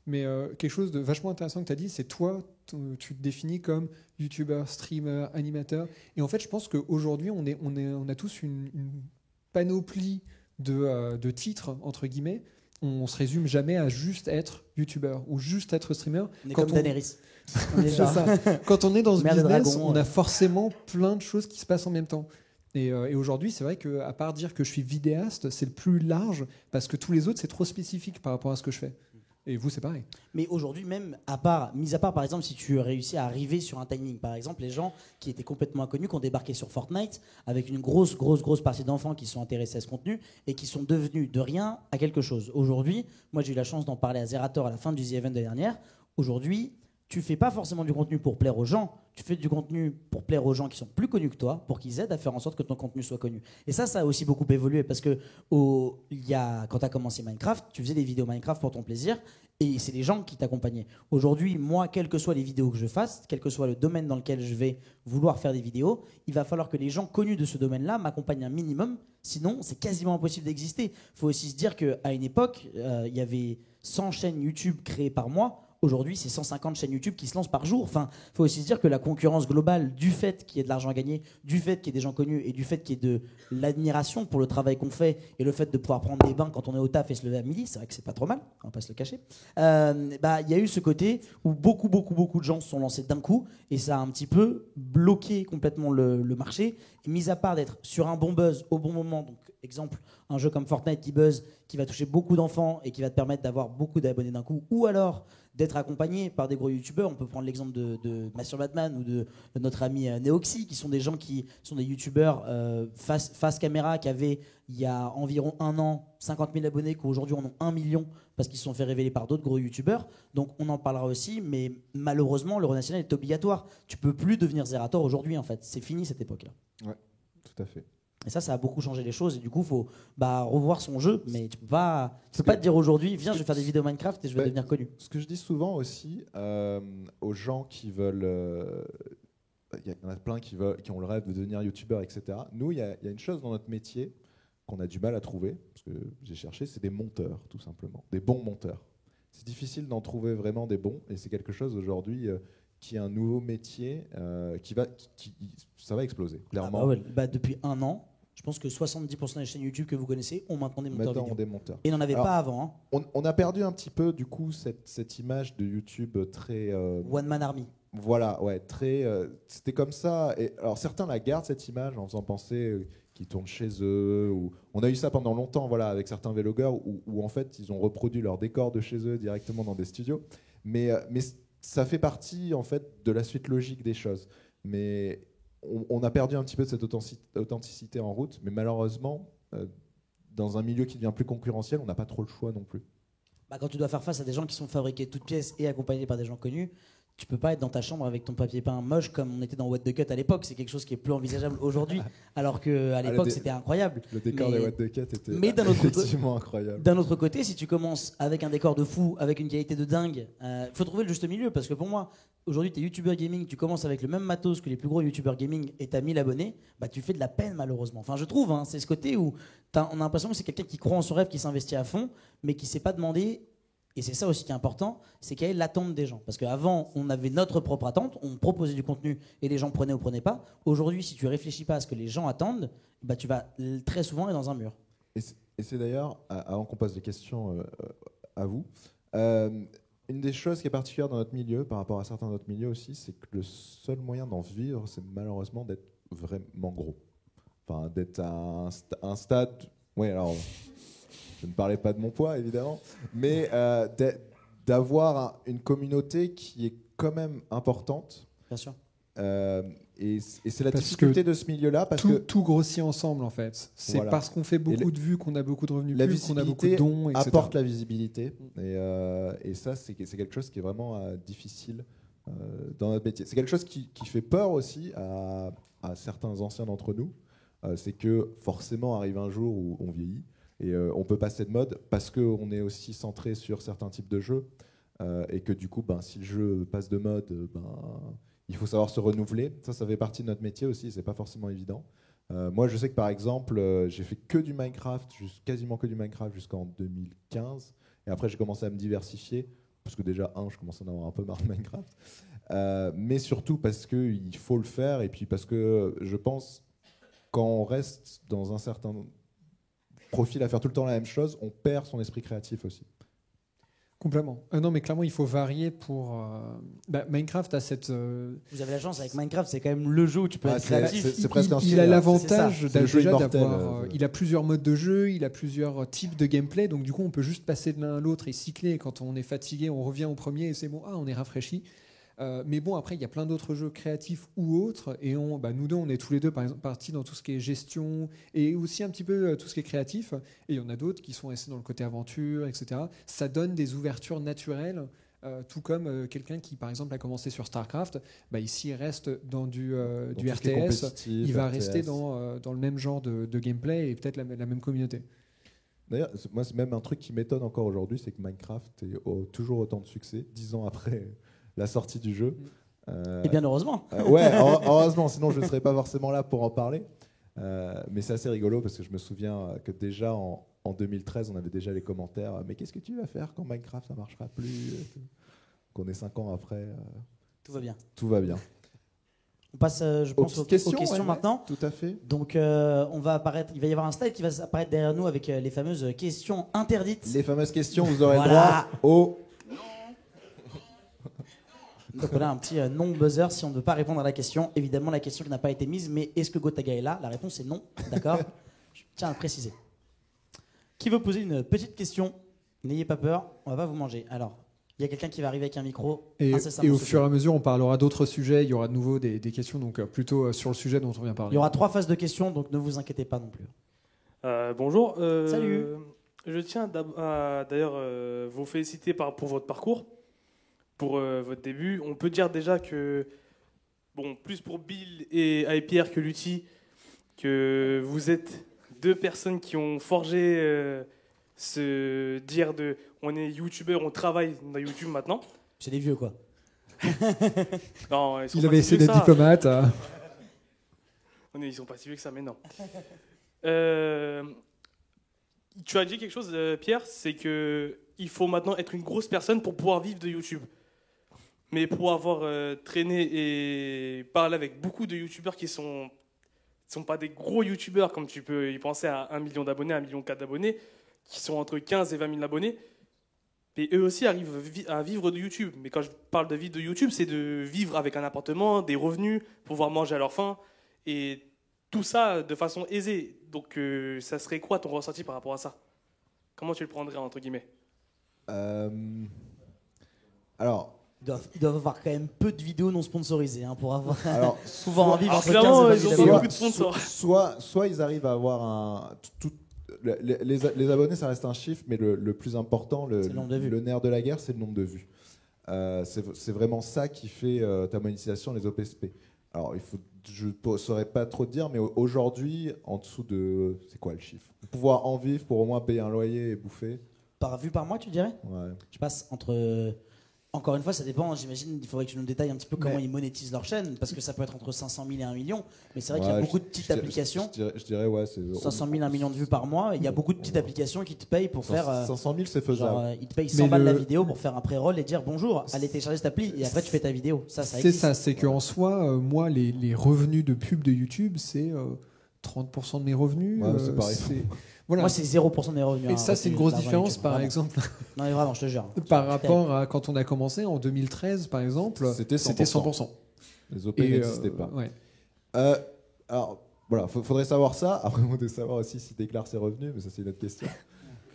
D: Mais quelque chose de vachement intéressant que tu as dit, c'est toi, tu te définis comme youtubeur, streamer, animateur. Et en fait, je pense qu'aujourd'hui, on a tous une panoplie de titres, entre guillemets. On se résume jamais à juste être youtubeur ou juste être streamer.
A: On est comme Daenerys.
D: C'est ça. Quand on est dans ce
A: Mère des
D: business,
A: dragons,
D: on a forcément plein de choses qui se passent en même temps. Et aujourd'hui, c'est vrai qu'à part dire que je suis vidéaste, c'est le plus large parce que tous les autres, c'est trop spécifique par rapport à ce que je fais. Et vous, c'est pareil.
A: Mais aujourd'hui, même, mis à part, par exemple, si tu réussis à arriver sur un timing, par exemple, les gens qui étaient complètement inconnus, qui ont débarqué sur Fortnite, avec une grosse partie d'enfants qui sont intéressés à ce contenu et qui sont devenus de rien à quelque chose. Aujourd'hui, moi, j'ai eu la chance d'en parler à Zerator à la fin du The Event de l'année dernière. Aujourd'hui, tu fais pas forcément du contenu pour plaire aux gens, tu fais du contenu pour plaire aux gens qui sont plus connus que toi, pour qu'ils aident à faire en sorte que ton contenu soit connu. Et ça a aussi beaucoup évolué parce que quand tu as commencé Minecraft, tu faisais des vidéos Minecraft pour ton plaisir et c'est les gens qui t'accompagnaient. Aujourd'hui, moi, quelles que soient les vidéos que je fasse, quel que soit le domaine dans lequel je vais vouloir faire des vidéos, il va falloir que les gens connus de ce domaine-là m'accompagnent un minimum, sinon c'est quasiment impossible d'exister. Il faut aussi se dire qu'à une époque, il y avait 100 chaînes YouTube créées par mois. Aujourd'hui, c'est 150 chaînes YouTube qui se lancent par jour. Enfin, il faut aussi se dire que la concurrence globale, du fait qu'il y ait de l'argent à gagner, du fait qu'il y ait des gens connus et du fait qu'il y ait de l'admiration pour le travail qu'on fait et le fait de pouvoir prendre des bains quand on est au taf et se lever à midi, c'est vrai que c'est pas trop mal, on va pas se le cacher. Il y a eu ce côté où beaucoup de gens se sont lancés d'un coup et ça a un petit peu bloqué complètement le marché. Et mis à part d'être sur un bon buzz au bon moment, donc exemple, un jeu comme Fortnite qui buzz, qui va toucher beaucoup d'enfants et qui va te permettre d'avoir beaucoup d'abonnés d'un coup, ou alors d'être accompagné par des gros youtubeurs. On peut prendre l'exemple de Master Batman ou de notre ami Neoxy, qui sont des gens qui sont des youtubeurs face caméra, qui avaient il y a environ 1 an 50 000 abonnés, qui aujourd'hui en ont 1 million parce qu'ils se sont fait révéler par d'autres gros youtubeurs. Donc on en parlera aussi, mais malheureusement le national est obligatoire. Tu peux plus devenir Zerator aujourd'hui en fait. C'est fini cette époque-là.
C: Ouais, tout à fait.
A: Et ça a beaucoup changé les choses. Et du coup, il faut revoir son jeu. Mais tu peux pas te dire aujourd'hui, viens, je vais faire des vidéos Minecraft et je vais devenir connu.
C: Ce que je dis souvent aussi aux gens qui veulent... Il y en a plein qui ont le rêve de devenir youtubeur, etc. Nous, il y a une chose dans notre métier qu'on a du mal à trouver, parce que j'ai cherché, c'est des monteurs, tout simplement, des bons monteurs. C'est difficile d'en trouver vraiment des bons, et c'est quelque chose aujourd'hui qui est un nouveau métier ça va exploser, clairement.
A: Ah bah ouais, depuis 1 an, je pense que 70% des chaînes YouTube que vous connaissez ont maintenant des monteurs vidéo.
C: Des monteurs.
A: Et il n'en avait pas avant. Hein.
C: On a perdu un petit peu, du coup, cette image de YouTube très...
A: One Man Army.
C: Voilà, ouais, très... c'était comme ça. Et, alors, certains la gardent, cette image, en faisant penser qu'ils tournent chez eux. On a eu ça pendant longtemps, voilà, avec certains vlogueurs, où en fait, ils ont reproduit leur décor de chez eux directement dans des studios. Mais ça fait partie, en fait, de la suite logique des choses. Mais... On a perdu un petit peu de cette authenticité en route, mais malheureusement, dans un milieu qui devient plus concurrentiel, on n'a pas trop le choix non plus.
A: Bah, quand tu dois faire face à des gens qui sont fabriqués toutes pièces et accompagnés par des gens connus, tu peux pas être dans ta chambre avec ton papier peint moche comme on était dans What the Cut à l'époque. C'est quelque chose qui est plus envisageable aujourd'hui, alors qu'à l'époque c'était incroyable.
C: Le décor des What the Cut était effectivement incroyable.
A: D'un autre côté, si tu commences avec un décor de fou, avec une qualité de dingue, faut trouver le juste milieu, parce que pour moi, aujourd'hui tu es youtubeur gaming, tu commences avec le même matos que les plus gros youtubeurs gaming et tu as 1000 abonnés, bah tu fais de la peine malheureusement. Enfin je trouve, hein, c'est ce côté où on a l'impression que c'est quelqu'un qui croit en son rêve, qui s'investit à fond, mais qui ne s'est pas demandé. Et c'est ça aussi qui est important, c'est quelle est l'attente des gens. Parce qu'avant, on avait notre propre attente, on proposait du contenu et les gens prenaient ou prenaient pas. Aujourd'hui, si tu réfléchis pas à ce que les gens attendent, bah, tu vas très souvent être dans un mur.
C: Et c'est d'ailleurs, avant qu'on pose des questions à vous, une des choses qui est particulière dans notre milieu, par rapport à certains autres milieux aussi, c'est que le seul moyen d'en vivre, c'est malheureusement d'être vraiment gros. Enfin, d'être à un stade... Oui, alors... Je ne parlais pas de mon poids, évidemment, mais d'avoir une communauté qui est quand même importante.
A: Bien sûr.
C: Et c'est la difficulté de ce milieu-là.
D: Tout grossit ensemble, en fait. C'est parce qu'on fait beaucoup de vues qu'on a beaucoup de revenus, qu'on a beaucoup de dons, etc.
C: Apporte la visibilité. Et ça, c'est quelque chose qui est vraiment difficile dans notre métier. C'est quelque chose qui fait peur aussi à certains anciens d'entre nous. C'est que forcément arrive un jour où on vieillit. Et on peut passer de mode parce qu'on est aussi centré sur certains types de jeux et que du coup, si le jeu passe de mode, il faut savoir se renouveler. Ça fait partie de notre métier aussi, c'est pas forcément évident. Moi, je sais que par exemple, j'ai fait que du Minecraft, quasiment que du Minecraft jusqu'en 2015. Et après, j'ai commencé à me diversifier parce que déjà, je commençais à en avoir un peu marre de Minecraft. Mais surtout parce qu'il faut le faire et puis parce que je pense quand on reste dans un certain profil à faire tout le temps la même chose, on perd son esprit créatif aussi.
D: Complètement. Non, mais clairement, il faut varier pour... Minecraft a cette...
A: Vous avez la chance, avec Minecraft, c'est quand même le jeu où tu peux être créatif.
C: C'est presque un
D: il a l'avantage d'avoir...
C: Il
D: a plusieurs modes de jeu, il a plusieurs types de gameplay, donc du coup, on peut juste passer de l'un à l'autre et cycler. Quand on est fatigué, on revient au premier et c'est bon, on est rafraîchi. Mais bon, après, il y a plein d'autres jeux créatifs ou autres. Et nous deux, on est tous les deux, par exemple, partis dans tout ce qui est gestion et aussi un petit peu tout ce qui est créatif. Et il y en a d'autres qui sont restés dans le côté aventure, etc. Ça donne des ouvertures naturelles, tout comme quelqu'un qui, par exemple, a commencé sur StarCraft. Ici, il reste dans du RTS. Il va rester dans le même genre de gameplay et peut-être la même communauté.
C: D'ailleurs, moi, c'est même un truc qui m'étonne encore aujourd'hui, c'est que Minecraft ait toujours autant de succès, 10 ans après la sortie du jeu.
A: Et bien heureusement.
C: Heureusement, sinon je ne serais pas forcément là pour en parler. Mais c'est assez rigolo parce que je me souviens que déjà en 2013, on avait déjà les commentaires « Mais qu'est-ce que tu vas faire quand Minecraft ça marchera plus ?» Qu'on est 5 ans après.
A: Tout va bien.
C: Tout va bien.
A: On passe, je pense, aux questions maintenant.
C: Tout à fait.
A: Donc, il va y avoir un slide qui va apparaître derrière nous avec les fameuses questions interdites.
C: Les fameuses questions, vous aurez droit au...
A: Donc on a un petit non-buzzer si on ne veut pas répondre à la question. Évidemment, la question qui n'a pas été mise, mais est-ce que Gotaga est là? La réponse est non, d'accord. Je tiens à le préciser. Qui veut poser une petite question? N'ayez pas peur, on va pas vous manger. Alors, il y a quelqu'un qui va arriver avec un micro.
D: Et au fur et à mesure, on parlera d'autres sujets. Il y aura de nouveau des questions, donc plutôt sur le sujet dont on vient parler.
A: Il y aura 3 phases de questions, donc ne vous inquiétez pas non plus.
E: Bonjour.
A: Salut.
E: Je tiens d'ailleurs vous féliciter pour votre parcours. Pour votre début, on peut dire déjà que, plus pour Bill et IPR que Lutti, que vous êtes 2 personnes qui ont forgé ce dire de on est youtubeur, on travaille dans YouTube maintenant.
A: C'est des vieux quoi.
E: Non,
D: il avait essayé d'être diplomate.
E: Ils sont pas si vieux que ça, mais non. tu as dit quelque chose, Pierre, c'est que il faut maintenant être une grosse personne pour pouvoir vivre de YouTube. Mais pour avoir traîné et parlé avec beaucoup de YouTubeurs qui sont pas des gros YouTubeurs, comme tu peux y penser à 1 million d'abonnés, 1,4 million d'abonnés, qui sont entre 15 et 20 000 abonnés, et eux aussi arrivent à vivre de YouTube. Mais quand je parle de vivre de YouTube, c'est de vivre avec un appartement, des revenus, pouvoir manger à leur faim, et tout ça de façon aisée. Donc ça serait quoi ton ressenti par rapport à ça? Comment tu le prendrais, entre guillemets?
C: Alors,
A: Ils doivent avoir quand même peu de vidéos non sponsorisées hein, pour avoir
C: alors,
A: souvent en vivre entre 15
E: clairement,
A: et
E: ils ont
A: 20
E: pas
A: 000
E: beaucoup de sponsors.
C: soit ils arrivent à avoir un. Les abonnés, ça reste un chiffre, mais le plus important,
A: C'est le nombre de vues.
C: le nerf de la guerre, c'est le nombre de vues. C'est vraiment ça qui fait ta monétisation, les OPSP. Alors, je ne saurais pas trop te dire, mais aujourd'hui, en dessous de. C'est quoi le chiffre? Pouvoir en vivre pour au moins payer un loyer et bouffer.
A: Par vue par mois, tu dirais?
C: Ouais.
A: Je passe entre. Encore une fois, ça dépend. J'imagine il faudrait que tu nous détailles un petit peu comment
C: Mais-
A: ils monétisent leur chaîne, parce que ça peut être entre 500 000 et 1 million. Mais c'est vrai qu'il y
C: Ouais,
A: a beaucoup de
C: je
A: petites
C: dirais-
A: applications.
C: Je dirais, ouais, c'est.
A: 500 000, 1 million de vues par mois. Et il y a beaucoup de petites applications qui te payent pour faire.
C: 500 000, c'est faisable.
A: Genre, ils te payent 100
D: Mais
A: balles la
D: le-
A: vidéo pour faire un pré-roll et dire bonjour, allez télécharger cette appli. Et après, tu fais ta vidéo. Ça
D: C'est
A: existe.
D: ça, c'est qu'en soi, moi, les revenus de pub de YouTube, c'est 30% de mes revenus.
C: Ouais, c'est pareil.
D: Voilà.
A: Moi, c'est 0% de mes revenus.
D: Et
A: hein,
D: ça, c'est une
A: c'est
D: grosse
A: l'argent
D: différence,
A: YouTube,
D: par
A: vraiment.
D: exemple,
A: Non, mais vraiment, je te jure.
D: par rapport à quand on a commencé en 2013, par exemple,
C: C'était
D: c'était
C: 100%.
D: 100%.
C: Les OP
D: Et,
C: n'existaient pas.
D: ouais.
C: Alors, voilà, faudrait savoir ça. Après, on faudrait savoir aussi s'ils déclarent ses revenus, mais ça, c'est une autre question.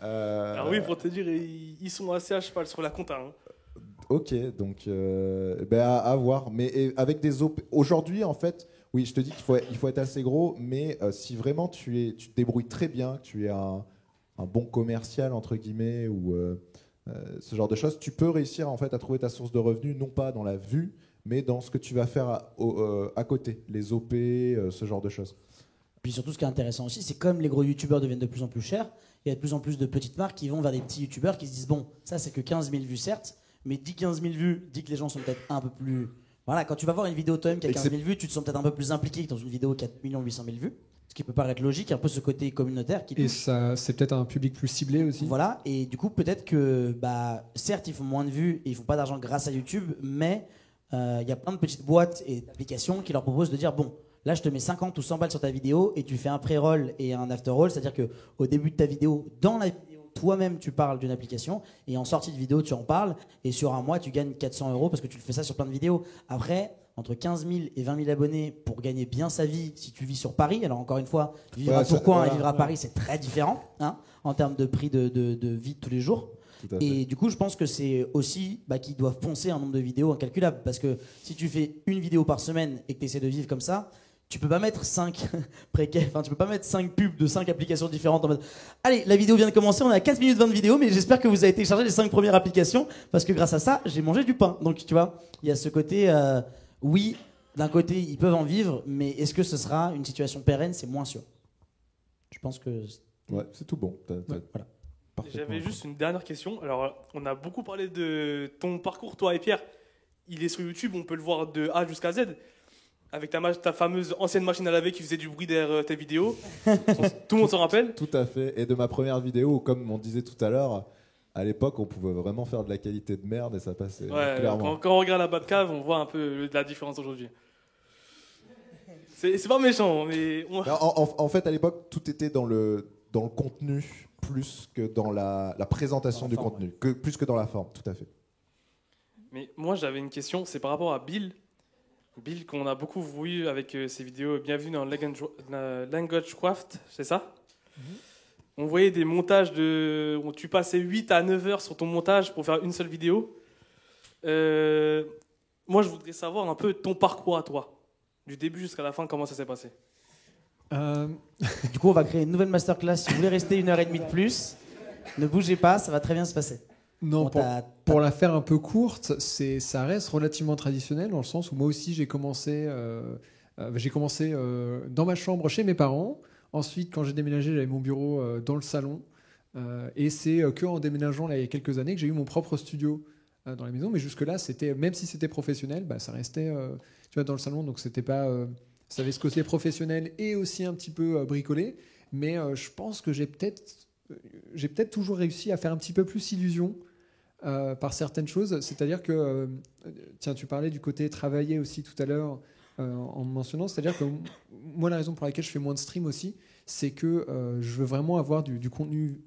E: Alors oui, pour te dire, ils sont assez à cheval sur la compta. Hein.
C: Ok, donc à voir. Mais avec des OP. Aujourd'hui, en fait, oui, je te dis qu'il faut être assez gros, mais si vraiment tu te débrouilles très bien, que tu es un bon commercial, entre guillemets, ou ce genre de choses, tu peux réussir en fait à trouver ta source de revenus, non pas dans la vue, mais dans ce que tu vas faire à côté, les OP, ce genre de choses.
A: Puis surtout, ce qui est intéressant aussi, c'est comme les gros youtubeurs deviennent de plus en plus chers, il y a de plus en plus de petites marques qui vont vers des petits youtubeurs qui se disent bon, ça c'est que 15 000 vues certes, mais dis 15 000 vues, dis que les gens sont peut-être un peu plus. Voilà, quand tu vas voir une vidéo toi-même qui a
C: Et que
A: 15 000 vues, tu te sens peut-être un peu plus impliqué que dans une vidéo qui a 4 800 000 vues, ce qui peut paraître logique, un peu ce côté communautaire qui
D: Et
A: touche.
D: ça, c'est peut-être un public plus ciblé aussi.
A: Voilà, et du coup, peut-être que, certes, ils font moins de vues et ils font pas d'argent grâce à YouTube, mais il y a plein de petites boîtes et d'applications qui leur proposent de dire bon, là, je te mets 50 ou 100 balles sur ta vidéo et tu fais un pré-roll et un after-roll, c'est-à-dire qu'au début de ta vidéo, dans la vidéo, toi-même, tu parles d'une application et en sortie de vidéo, tu en parles et sur un mois, tu gagnes 400 € parce que tu le fais ça sur plein de vidéos. Après, entre 15 000 et 20 000 abonnés pour gagner bien sa vie si tu vis sur Paris, alors encore une fois, vivre à Tourcoing et vivre à Paris, c'est très différent hein, en termes de prix de vie de tous les jours.
C: Tout à fait.
A: Et du coup, je pense que c'est aussi qu'ils doivent poncer un nombre de vidéos incalculable. Parce que si tu fais une vidéo par semaine et que tu essaies de vivre comme ça, tu peux pas mettre 5 tu peux pas mettre 5 pubs de 5 applications différentes en mode allez, la vidéo vient de commencer, on est à 4 minutes 20 de vidéo, mais j'espère que vous avez téléchargé les 5 premières applications parce que grâce à ça, j'ai mangé du pain. Donc tu vois, il y a ce côté, oui, d'un côté, ils peuvent en vivre, mais est-ce que ce sera une situation pérenne? C'est moins sûr. Je pense que.
C: Ouais, c'est tout bon.
A: Voilà.
C: Parfaitement.
E: J'avais juste une dernière question. Alors, on a beaucoup parlé de ton parcours, toi et Pierre. Il est sur YouTube, on peut le voir de A jusqu'à Z. Avec ta fameuse ancienne machine à laver qui faisait du bruit derrière tes vidéos. Tout le monde s'en rappelle.
C: Tout à fait. Et de ma première vidéo, où, comme on disait tout à l'heure, à l'époque, on pouvait vraiment faire de la qualité de merde et ça passait
E: Ouais,
C: clairement.
E: quand on regarde la Batcave, on voit un peu la différence aujourd'hui. C'est pas méchant, mais
C: En fait, à l'époque, tout était dans le contenu plus que dans la présentation du
A: forme,
C: contenu, plus que dans la forme, tout à fait.
E: Mais moi, j'avais une question, c'est par rapport à Bill. Bill, qu'on a beaucoup vu avec ses vidéos Bienvenue dans Language Craft, c'est ça? On voyait des montages où tu passais 8 à 9 heures sur ton montage pour faire une seule vidéo. Moi, je voudrais savoir un peu ton parcours à toi. Du début jusqu'à la fin, comment ça s'est passé?
A: Du coup, on va créer une nouvelle masterclass. Si vous voulez rester 1h30 de plus, ne bougez pas, ça va très bien se passer.
D: Non,
A: Bon,
D: pour la faire un peu courte, ça reste relativement traditionnel dans le sens où moi aussi j'ai commencé dans ma chambre chez mes parents. Ensuite, quand j'ai déménagé, j'avais mon bureau dans le salon. Et c'est qu'en déménageant là, il y a quelques années que j'ai eu mon propre studio dans la maison. Mais jusque-là, même si c'était professionnel, ça restait dans le salon. Donc c'était pas, ça avait ce côté professionnel et aussi un petit peu bricolé. Mais je pense que j'ai peut-être j'ai peut-être toujours réussi à faire un petit peu plus illusion par certaines choses. C'est-à-dire que, tiens, tu parlais du côté travailler aussi tout à l'heure en me mentionnant. C'est-à-dire que moi, la raison pour laquelle je fais moins de stream aussi, c'est que je veux vraiment avoir du contenu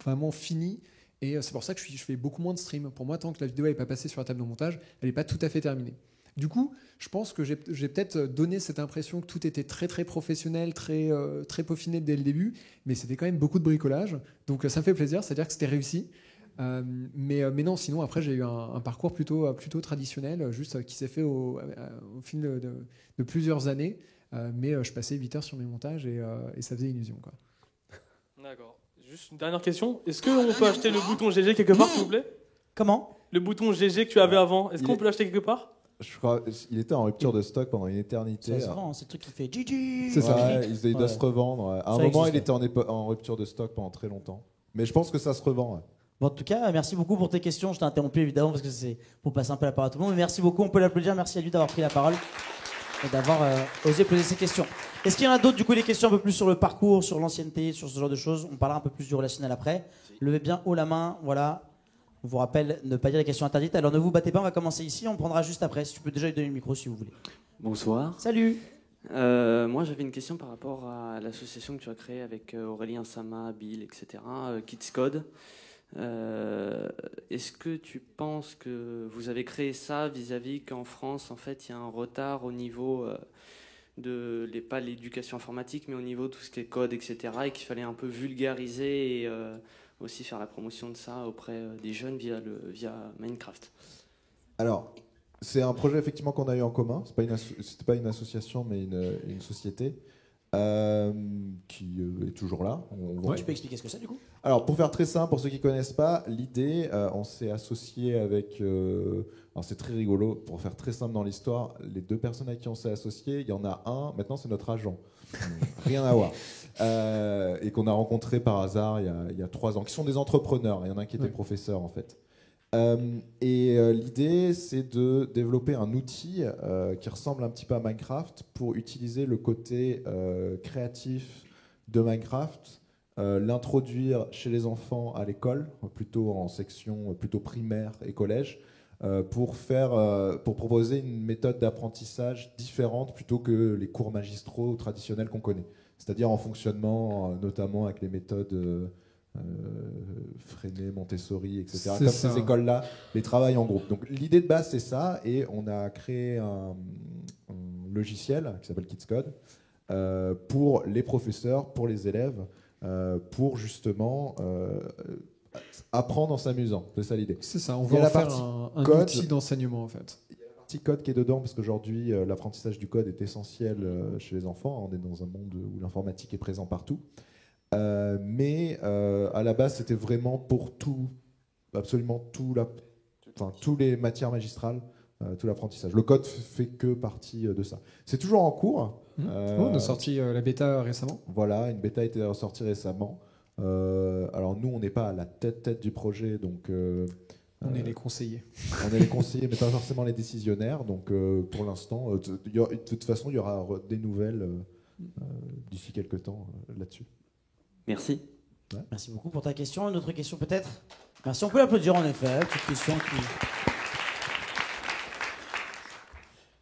D: vraiment fini. Et c'est pour ça que je fais beaucoup moins de stream. Pour moi, tant que la vidéo n'est pas passée sur la table de montage, elle n'est pas tout à fait terminée. Du coup, je pense que j'ai peut-être donné cette impression que tout était très très professionnel, très peaufiné dès le début, mais c'était quand même beaucoup de bricolage. Donc ça me fait plaisir, c'est-à-dire que c'était réussi. Mais non, sinon après j'ai eu un parcours plutôt traditionnel, juste qui s'est fait au fil de plusieurs années. Mais je passais 8 heures sur mes montages et ça faisait illusion, quoi.
E: D'accord. Juste une dernière question. Est-ce qu'on peut acheter le bouton GG quelque part, s'il vous plaît?
A: Comment?
E: Le bouton GG que tu avais avant, est-ce qu'on peut l'acheter quelque part?
C: Je crois il était en rupture de stock pendant une éternité.
A: Ça se vend, c'est le truc qui fait GG.
D: C'est ça.
C: Ouais, il doit se revendre. À un
A: Ça
C: moment,
A: existe,
C: il était en rupture de stock pendant très longtemps. Mais je pense que ça se revend. Ouais.
A: Bon, en tout cas, merci beaucoup pour tes questions. Je t'ai interrompu évidemment parce que c'est pour passer un peu la parole à tout le monde. Mais merci beaucoup, on peut l'applaudir. Merci à lui d'avoir pris la parole et d'avoir osé poser ces questions. Est-ce qu'il y en a d'autres, du coup, des questions un peu plus sur le parcours, sur l'ancienneté, sur ce genre de choses? On parlera un peu plus du relationnel après. Levez bien haut la main, voilà. On vous rappelle ne pas dire les questions interdites. Alors ne vous battez pas, on va commencer ici. On prendra juste après. Si tu peux déjà lui donner le micro si vous voulez.
F: Bonsoir.
A: Salut.
F: Moi, j'avais une question par rapport à l'association que tu as créée avec Aurélien Sama, Bill, etc., Kids Code. Est-ce que tu penses que vous avez créé ça vis-à-vis qu'en France, en fait, il y a un retard au niveau pas l'éducation informatique, mais au niveau de tout ce qui est code, etc., et qu'il fallait un peu vulgariser et aussi faire la promotion de ça auprès des jeunes via Minecraft?
C: Alors, c'est un projet effectivement qu'on a eu en commun. C'était pas une association, mais une société qui est toujours là.
A: Tu peux expliquer ce que c'est du coup?
C: Alors, pour faire très simple, pour ceux qui ne connaissent pas, l'idée, on s'est associé avec... alors, c'est très rigolo. Pour faire très simple dans l'histoire, les deux personnes à qui on s'est associé, il y en a un, maintenant c'est notre agent. Rien à voir. Et qu'on a rencontré par hasard il y a 3 ans, qui sont des entrepreneurs. Il y en a un qui était professeur, en fait. L'idée, c'est de développer un outil qui ressemble un petit peu à Minecraft pour utiliser le côté créatif de Minecraft, l'introduire chez les enfants à l'école, plutôt en section plutôt primaire et collège, pour proposer une méthode d'apprentissage différente plutôt que les cours magistraux traditionnels qu'on connaît. C'est-à-dire en fonctionnement notamment avec les méthodes Freinet, Montessori, etc.
D: C'est
C: Comme
D: ça.
C: ces écoles-là, les travails en groupe. Donc l'idée de base c'est ça, et on a créé un logiciel qui s'appelle Kids Code pour les professeurs, pour les élèves, pour justement apprendre en s'amusant. C'est ça l'idée.
D: C'est ça, on
C: Il y a
D: va
C: la
D: en faire
C: partie
D: un
C: code.
D: outil d'enseignement en fait.
C: Petit code qui est dedans parce qu'aujourd'hui l'apprentissage du code est essentiel chez les enfants. On est dans un monde où l'informatique est présent partout. Mais à la base, c'était vraiment pour tout, absolument tout, tous les matières magistrales, tout l'apprentissage. Le code fait que partie de ça. C'est toujours en cours.
D: On a sorti la bêta récemment.
C: Voilà, une bêta a été ressortie récemment. Alors nous, on n'est pas à la tête du projet, donc
D: On est les conseillers.
C: on est les conseillers, mais pas forcément les décisionnaires. Donc pour l'instant, de toute façon, il y aura des nouvelles d'ici quelques temps là-dessus.
F: Merci.
A: Merci beaucoup pour ta question. Une autre question peut-être? Merci, on peut l'applaudir en effet. Petite question qui...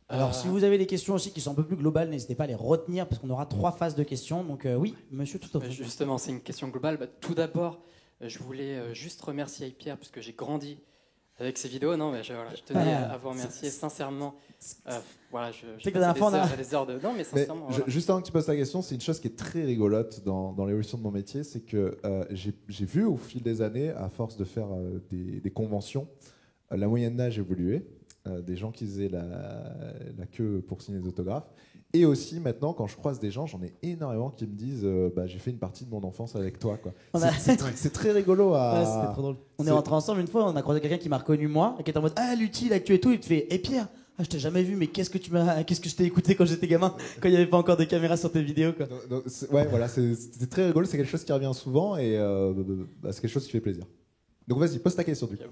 A: Alors si vous avez des questions aussi qui sont un peu plus globales, n'hésitez pas à les retenir parce qu'on aura 3 phases de questions. Donc oui, monsieur tout à fait.
G: Justement, c'est une question globale. Tout d'abord, je voulais juste remercier Pierre parce que j'ai grandi avec ces vidéos. Non, mais je tenais à vous remercier sincèrement. Voilà, je
A: sais que la dernière fois, on a...
G: des heures de... Non, mais sincèrement.
C: Mais,
G: voilà.
C: juste avant que tu poses ta question, c'est une chose qui est très rigolote dans l'évolution de mon métier, c'est que j'ai vu au fil des années, à force de faire des conventions, la moyenne d'âge évoluer, des gens qui faisaient la queue pour signer des autographes. Et aussi, maintenant, quand je croise des gens, j'en ai énormément qui me disent j'ai fait une partie de mon enfance avec toi. Quoi. C'est très rigolo à...
A: Ouais, c'était trop drôle. On est rentrés ensemble une fois, on a croisé quelqu'un qui m'a reconnu moi, et qui était en mode ah l'utile, là tu et tout, il te fait et Pierre, je t'ai jamais vu, mais qu'est-ce que je t'ai écouté quand j'étais gamin, quand il n'y avait pas encore de caméra sur tes vidéos quoi.
C: Donc, ouais, voilà, c'est très rigolo, c'est quelque chose qui revient souvent et c'est quelque chose qui fait plaisir. Donc vas-y, pose ta question du coup.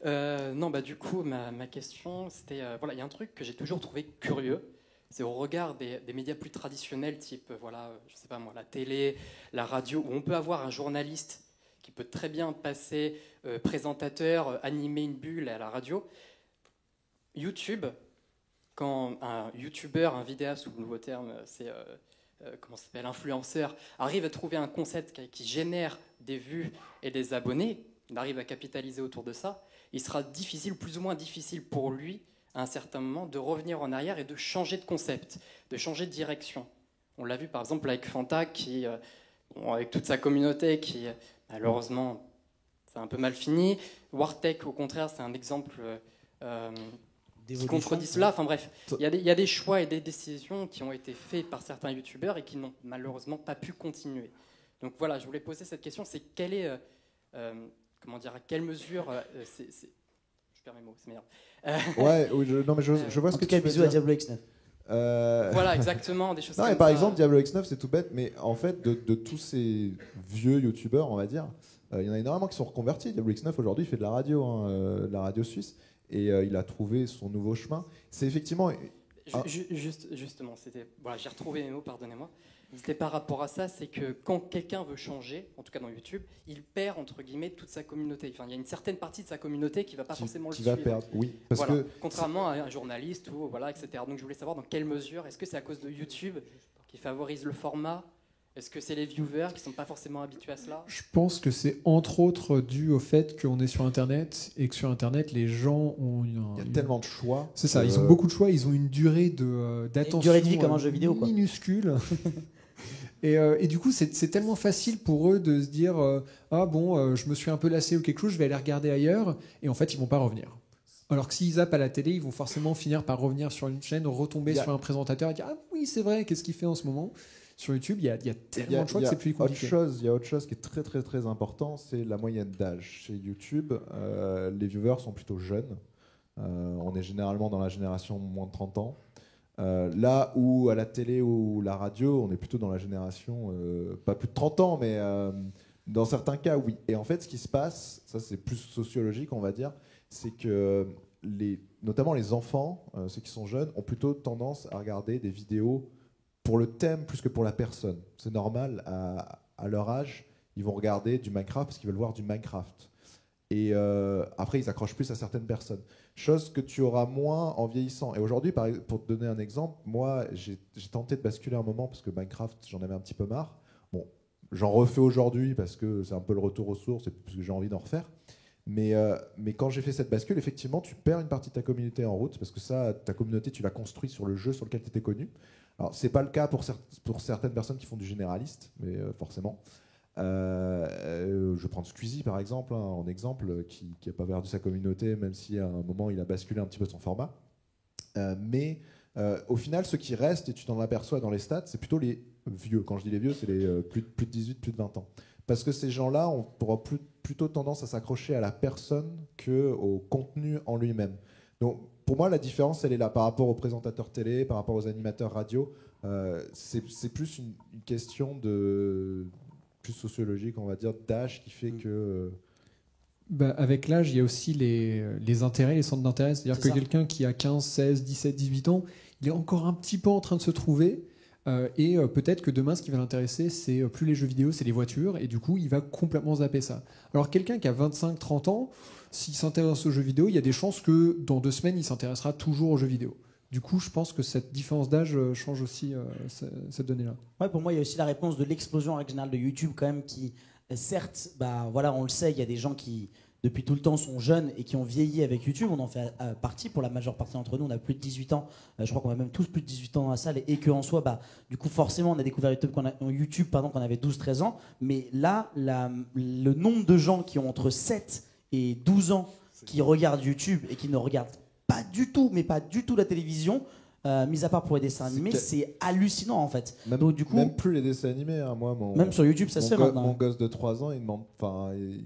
G: Non, du coup, ma question, c'était... voilà, il y a un truc que j'ai toujours trouvé curieux, c'est au regard des médias plus traditionnels, type, je sais pas moi, la télé, la radio, où on peut avoir un journaliste qui peut très bien passer présentateur, animer une bulle à la radio. YouTube, quand un youtubeur, un vidéaste, ou le nouveau terme, c'est comment ça s'appelle, influenceur, arrive à trouver un concept qui génère des vues et des abonnés, il arrive à capitaliser autour de ça, il sera difficile, plus ou moins difficile pour lui, à un certain moment, de revenir en arrière et de changer de concept, de changer de direction. On l'a vu par exemple avec Fanta, qui, avec toute sa communauté, qui malheureusement, c'est un peu mal fini. Wartech, au contraire, c'est un exemple qui contredit cela. Enfin bref, il y a des choix et des décisions qui ont été faits par certains youtubeurs et qui n'ont malheureusement pas pu continuer. Donc voilà, je voulais poser cette question, c'est quelle est, à quelle mesure, je perds mes mots, c'est meilleur.
C: Ouais, oui, je vois ce que tu veux dire.
A: Bisous à Diablo X9.
G: Voilà, exactement, des choses comme ça.
C: Par exemple, Diablo X9, c'est tout bête, mais en fait, de tous ces vieux youtubeurs, on va dire, il y en a énormément qui sont reconvertis. Diablo X9, aujourd'hui, il fait de la radio, de la radio suisse, et il a trouvé son nouveau chemin. C'est effectivement...
G: Justement, j'ai retrouvé mes mots, pardonnez-moi. C'était par rapport à ça, c'est que quand quelqu'un veut changer, en tout cas dans YouTube, il perd entre guillemets toute sa communauté. Enfin, il y a une certaine partie de sa communauté qui ne va pas forcément le suivre.
C: Qui va perdre, oui.
G: Contrairement à un journaliste, etc. Donc je voulais savoir dans quelle mesure, est-ce que c'est à cause de YouTube qui favorise le format ? Est-ce que c'est les viewers qui ne sont pas forcément habitués à cela ?
D: Je pense que c'est entre autres dû au fait qu'on est sur Internet et que sur Internet, les gens ont...
C: Il y a tellement de choix.
D: C'est ça, ils ont beaucoup de choix, ils ont une durée d'attention
A: une durée de vie comme un jeu vidéo, quoi.
D: Minuscule. Et du coup, c'est tellement facile pour eux de se dire je me suis un peu lassé ou quelque chose, je vais aller regarder ailleurs. Et en fait, ils vont pas revenir. Alors que s'ils zappent à la télé, ils vont forcément finir par revenir sur une chaîne, retomber sur un présentateur et dire ah oui, c'est vrai, qu'est-ce qu'il fait en ce moment ? Sur YouTube, il y a tellement de choix que c'est plus compliqué.
C: Il y a autre chose qui est très très très important, c'est la moyenne d'âge. Chez YouTube, les viewers sont plutôt jeunes. On est généralement dans la génération moins de 30 ans. Là où à la télé ou la radio, on est plutôt dans la génération, pas plus de 30 ans, mais dans certains cas, oui. Et en fait, ce qui se passe, ça c'est plus sociologique, on va dire, c'est que notamment les enfants, ceux qui sont jeunes, ont plutôt tendance à regarder des vidéos pour le thème plus que pour la personne. C'est normal, à leur âge, ils vont regarder du Minecraft parce qu'ils veulent voir du Minecraft. Et après, ils accrochent plus à certaines personnes. Chose que tu auras moins en vieillissant. Et aujourd'hui, pour te donner un exemple, moi, j'ai tenté de basculer un moment parce que Minecraft, j'en avais un petit peu marre. Bon, j'en refais aujourd'hui parce que c'est un peu le retour aux sources et parce que j'ai envie d'en refaire. Mais quand j'ai fait cette bascule, effectivement, tu perds une partie de ta communauté en route parce que ça, ta communauté, tu l'as construite sur le jeu sur lequel tu étais connu. Alors, c'est pas le cas pour certaines personnes qui font du généraliste, mais forcément. Je vais prendre Squeezie par exemple, en exemple, qui n'a pas perdu sa communauté, même si à un moment il a basculé un petit peu son format. Mais au final, ceux qui restent, et tu t'en aperçois dans les stats, c'est plutôt les vieux. Quand je dis les vieux, c'est les plus de 18, plus de 20 ans. Parce que ces gens-là ont plutôt tendance à s'accrocher à la personne qu'au contenu en lui-même. Donc, pour moi, la différence, elle est là par rapport aux présentateurs télé, par rapport aux animateurs radio. C'est plus une question plus sociologique, on va dire, d'âge qui fait que...
D: avec l'âge, il y a aussi les intérêts, les centres d'intérêt. C'est-à-dire que quelqu'un qui a 15, 16, 17, 18 ans, il est encore un petit peu en train de se trouver. Et peut-être que demain, ce qui va l'intéresser, c'est plus les jeux vidéo, c'est les voitures. Et du coup, il va complètement zapper ça. Alors quelqu'un qui a 25, 30 ans, s'il s'intéresse aux jeux vidéo, il y a des chances que dans 2 semaines, il s'intéressera toujours aux jeux vidéo. Du coup, je pense que cette différence d'âge change aussi cette donnée-là.
A: Ouais, pour moi, il y a aussi la réponse de l'explosion régionale de YouTube quand même qui, certes, on le sait, il y a des gens qui, depuis tout le temps, sont jeunes et qui ont vieilli avec YouTube. On en fait partie, pour la majeure partie d'entre nous, on a plus de 18 ans. Je crois qu'on a même tous plus de 18 ans dans la salle et qu'en soi, du coup, forcément, on a découvert YouTube quand on avait 12-13 ans. Mais là, le nombre de gens qui ont entre 7 et 12 ans qui regardent YouTube et qui ne regardent pas du tout la télévision, mis à part pour les dessins animés, c'est hallucinant en fait. Donc, du coup,
C: même plus les dessins animés, hein.
A: Même sur YouTube, ça se fait maintenant.
C: Mon gosse de 3 ans, il demande, de